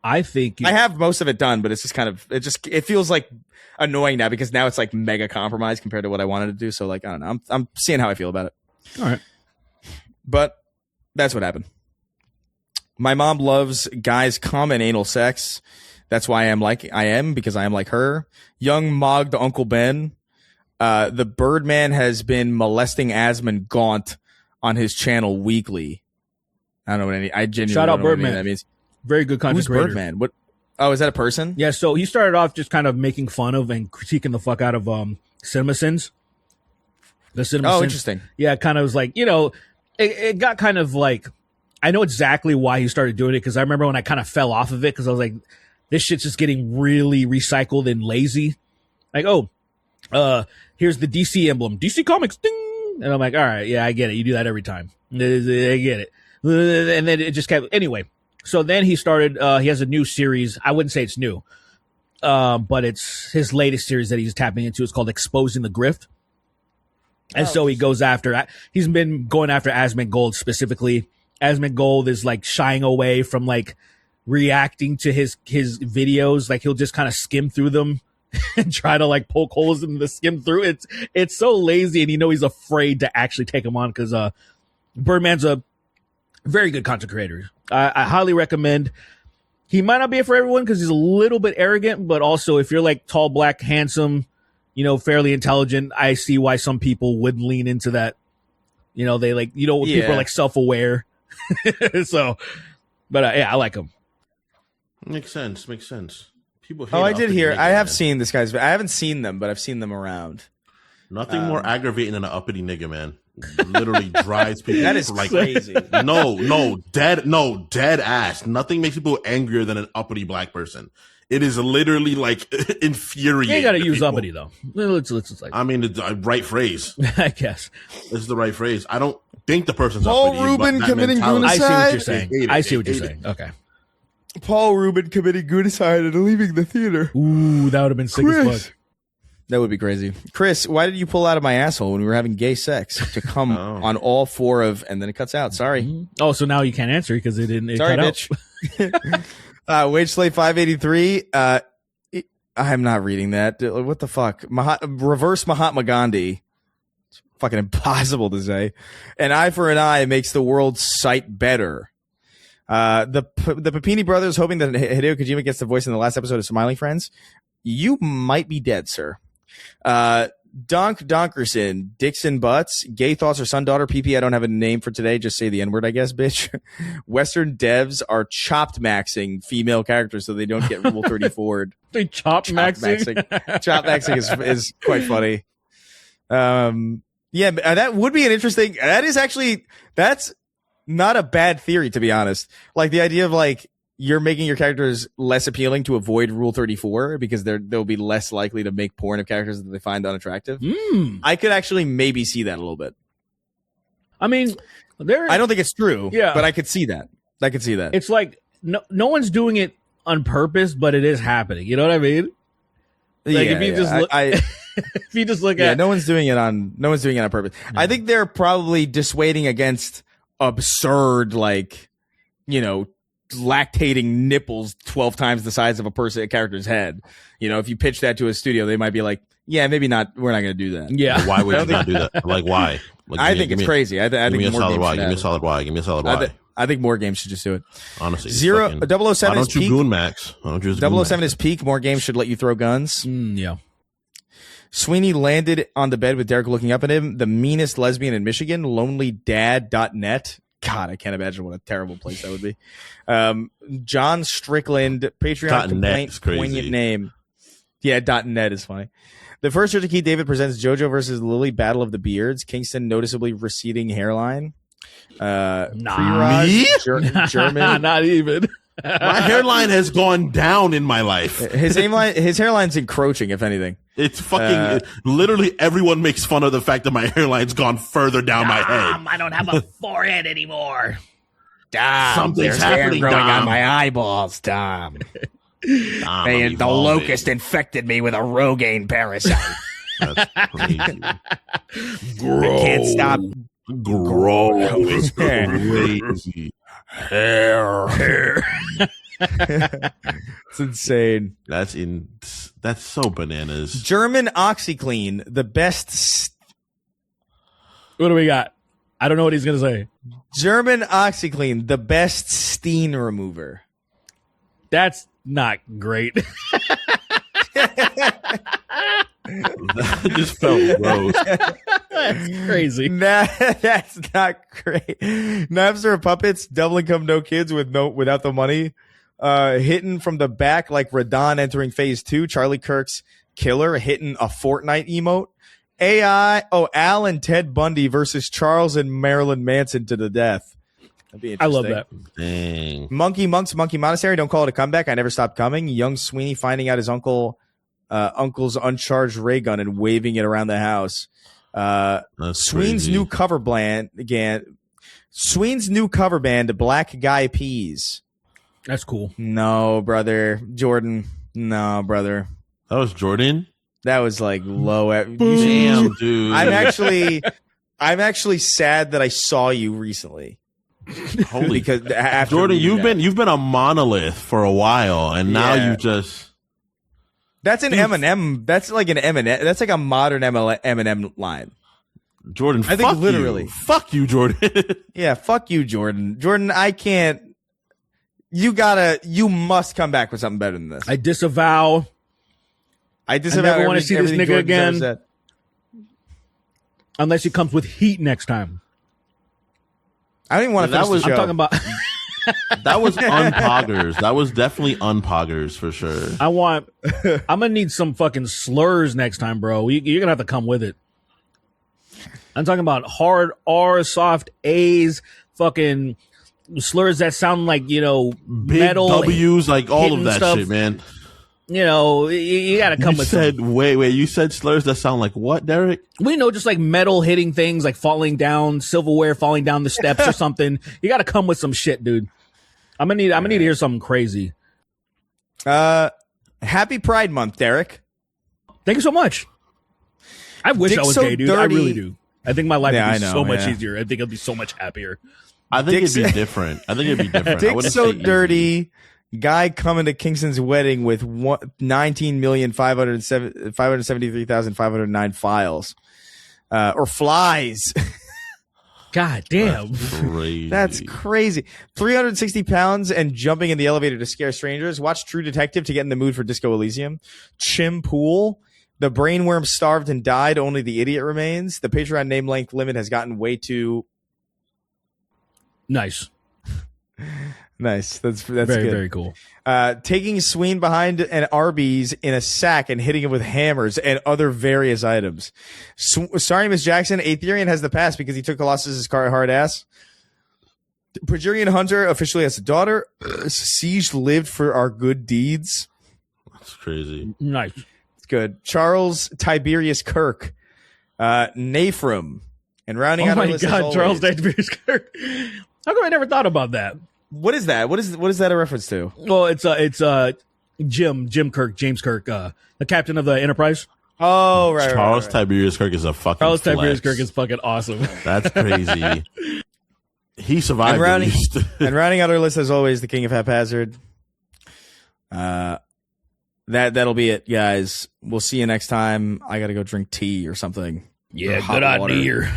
I think I have most of it done, but it's just kind of, it feels like annoying now because now it's like mega compromised compared to what I wanted to do. So like, I don't know. I'm seeing how I feel about it. All right. But that's what happened. My mom loves guys' common anal sex. That's why I am because I am like her. Young Mogged Uncle Ben. The Birdman has been molesting Asmund Gaunt on his channel weekly. I don't know I genuinely shout out don't know Birdman. What that means. Very good content creator. Who's Birdman? What? Oh, is that a person? Yeah. So he started off just kind of making fun of and critiquing the fuck out of CinemaSins. The CinemaSins. Oh, interesting. Yeah, kind of was like, it got kind of like. I know exactly why he started doing it because I remember when I kind of fell off of it because I was like, this shit's just getting really recycled and lazy. Like, here's the DC emblem, DC Comics, ding, and I'm like, all right, yeah, I get it. You do that every time. I get it. And then it just kept, anyway. So then he started, he has a new series. I wouldn't say it's new, but it's his latest series that he's tapping into. It's called Exposing the Grift. And so he goes after, he's been going after Asmongold specifically. Asmongold is like shying away from like reacting to his videos. Like he'll just kind of skim through them and try to like poke holes in the skim through. It's so lazy, and he's afraid to actually take him on because Birdman's a very good content creator. I highly recommend. He might not be for everyone because he's a little bit arrogant, but also if you're like tall, black, handsome, fairly intelligent, I see why some people would lean into that. They like, when people are like self-aware. So, but yeah, I like him. Makes sense. People hate I did hear. nigga, I have man. seen this guy's. I haven't seen them, but I've seen them around. Nothing more aggravating than an uppity nigga, man. Literally drives people. That is like crazy. Dead ass. Nothing makes people angrier than an uppity black person. It is literally like infuriating. You ain't got to use people. uppity though. Let's like. I mean, it's the right phrase. I guess This is the right phrase. I don't think the person's Paul uppity. Rubin but that committing mentality- I see what you're Genocide? saying. I see what you're saying. Okay. Paul Rubin committing genocide and leaving the theater. Ooh, that would have been sick as fuck. That would be crazy. Chris, why did you pull out of my asshole when we were having gay sex to come on all four of, and then it cuts out. Sorry. Oh, so now you can't answer because it didn't. It Sorry, cut bitch. Wage Slave 583. I'm not reading that. What the fuck? Reverse Mahatma Gandhi. It's fucking impossible to say. An eye for an eye makes the world's sight better. The Papini brothers hoping that Hideo Kojima gets the voice in the last episode of Smiling Friends. You might be dead, sir. Donkerson, Dixon Butts, Gay Thoughts or Son Daughter, PP, I don't have a name for today, just say the N-word, I guess, bitch. Western devs are chopped maxing female characters so they don't get Rule 34. They chop maxing. Chop maxing is quite funny. Yeah, that would be an interesting, that's not a bad theory, to be honest. Like the idea of like, you're making your characters less appealing to avoid Rule 34 because they'll be less likely to make porn of characters that they find unattractive. I could actually maybe see that a little bit. I mean, I don't think it's true, Yeah. but I could see that. It's like no one's doing it on purpose, but it is happening. You know what I mean? Like if you just look, if you just look at, no one's doing it on purpose. I think they're probably dissuading against absurd, like, lactating nipples 12 times the size of a character's head. If you pitch that to a studio, they might be like, yeah, maybe not. We're not going to do that. Yeah. Why would you not do that? Like, why? Like, I think it's crazy. I think give me a more solid games why. should Give me a have it. solid why. Give me a solid why. I think more games should just do it. Honestly, 007 why is don't you peak. goon max? Why don't you just goon 007 max? is peak. More games should let you throw guns. yeah. Sweeney landed on the bed with Derek looking up at him. The meanest lesbian in Michigan. LonelyDad.net. God, I can't imagine what a terrible place that would be. John Strickland, Patreon complaint, is crazy. poignant name. Yeah, .net is funny. The first Richard Key David presents JoJo versus Lily, Battle of the Beards. Kingston noticeably receding hairline. Me? German. Not even. My hairline has gone down in my life. His hairline's encroaching, if anything. It's fucking literally everyone makes fun of the fact that my hairline's gone further down my head. I don't have a forehead anymore. Something's happening, growing Dom. on my eyeballs, Tom. Dom, I'm The evolving. locust infected me with a Rogaine parasite. That's crazy. I can't stop. Gross. Crazy. Hair. It's insane. That's so bananas. German OxyClean, the best. What do we got? I don't know what he's gonna say. German OxyClean, the best stain remover. That's not great. That just felt gross. That's crazy. Nah, that's not great. Napster of puppets, double income, no kids without the money. Hitting from the back like Radon entering phase 2. Charlie Kirk's killer hitting a Fortnite emote. Al and Ted Bundy versus Charles and Marilyn Manson to the death. That'd be I interesting. love that. Dang. Monkey Monks, Monkey Monastery. Don't call it a comeback. I never stopped coming. Young Sweeney finding out his uncle's uncharged ray gun and waving it around the house. That's Sweeney's crazy. new cover band again. Sween's new cover band, Black Guy Peas. That's cool. No, brother. Jordan. No, brother. That was Jordan. That was like low. Damn, dude. I'm actually sad that I saw you recently. Holy Because after Jordan, reading you've been a monolith for a while, and now Yeah. you just. That's an Eminem. That's like an Eminem. That's like a modern Eminem line. Jordan, I think fuck literally. you. Fuck you, Jordan. Yeah, fuck you, Jordan. Jordan, I can't. You must come back with something better than this. I disavow. I never want to see this everything nigga Jordan's ever again. said. Unless he comes with heat next time. I don't even want to That finish was- the show. I'm talking about. That was unpoggers. That was definitely unpoggers for sure. I'm gonna need some fucking slurs next time, bro. You're gonna have to come with it. I'm talking about hard R, soft A's, fucking slurs that sound like, Big metal. W's, like all of hitting that stuff. shit, man. You gotta come You with said, some. wait, you said slurs that sound like what, Derek? We know just like metal hitting things, like falling down, silverware falling down the steps or something. You gotta come with some shit, dude. I'm gonna need to hear something crazy. Happy Pride Month, Derek. Thank you so much. I wish Dick's I was so gay, dude. dirty. I really do. I think my life Yeah, would I be know, so much yeah. easier. I think I'd be so much happier. I think Dick's- it'd be different. I Dick's wouldn't so say easy. dirty. Guy coming to Kingston's wedding with 19,573,509 files. Or flies. God damn. Crazy. That's crazy. 360 pounds and jumping in the elevator to scare strangers. Watch True Detective to get in the mood for Disco Elysium. Chim Pool. The brainworm starved and died. Only the idiot remains. The Patreon name length limit has gotten way too Nice. nice. That's Very, good. very cool. Taking Sween behind an Arby's in a sack and hitting him with hammers and other various items. Sorry, Miss Jackson. Aetherian has the pass because he took Colossus's car hard ass. Progerian Hunter officially has a daughter. Siege lived for our good deeds. That's crazy. Nice. It's good. Charles Tiberius Kirk. Naphram. And rounding Oh out our my list as God, always- Charles Tiberius Kirk. How come I never thought about that? What is that? What is that a reference to? Well, it's Jim Kirk, James Kirk, the captain of the Enterprise. Oh, right. Charles right. Tiberius Kirk is a fucking Charles flex. Tiberius Kirk is fucking awesome. That's crazy. He survived. And at rounding, least. and rounding out our list as always, the King of Haphazard. That'll be it, guys. We'll see you next time. I gotta go drink tea or something. Yeah, Or hot good water. idea.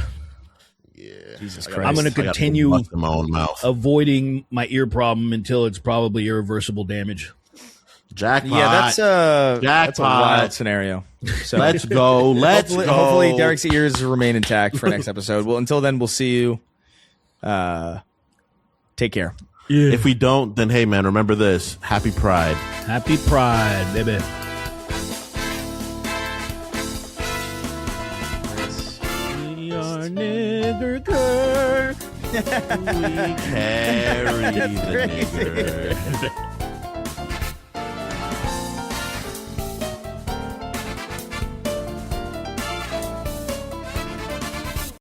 Jesus I Christ. I'm gonna got continue bust in my own mouth. avoiding my ear problem until it's probably irreversible damage. Jackpot. Yeah, that's a Jackpot. wild scenario. So Let's go. Let's hopefully, go. hopefully Derek's ears remain intact for next episode. Well, until then, we'll see you. Take care. Yeah. If we don't, then hey, man, remember this. Happy Pride. Happy Pride, baby. We are nigger Kirk. We carry the nigger.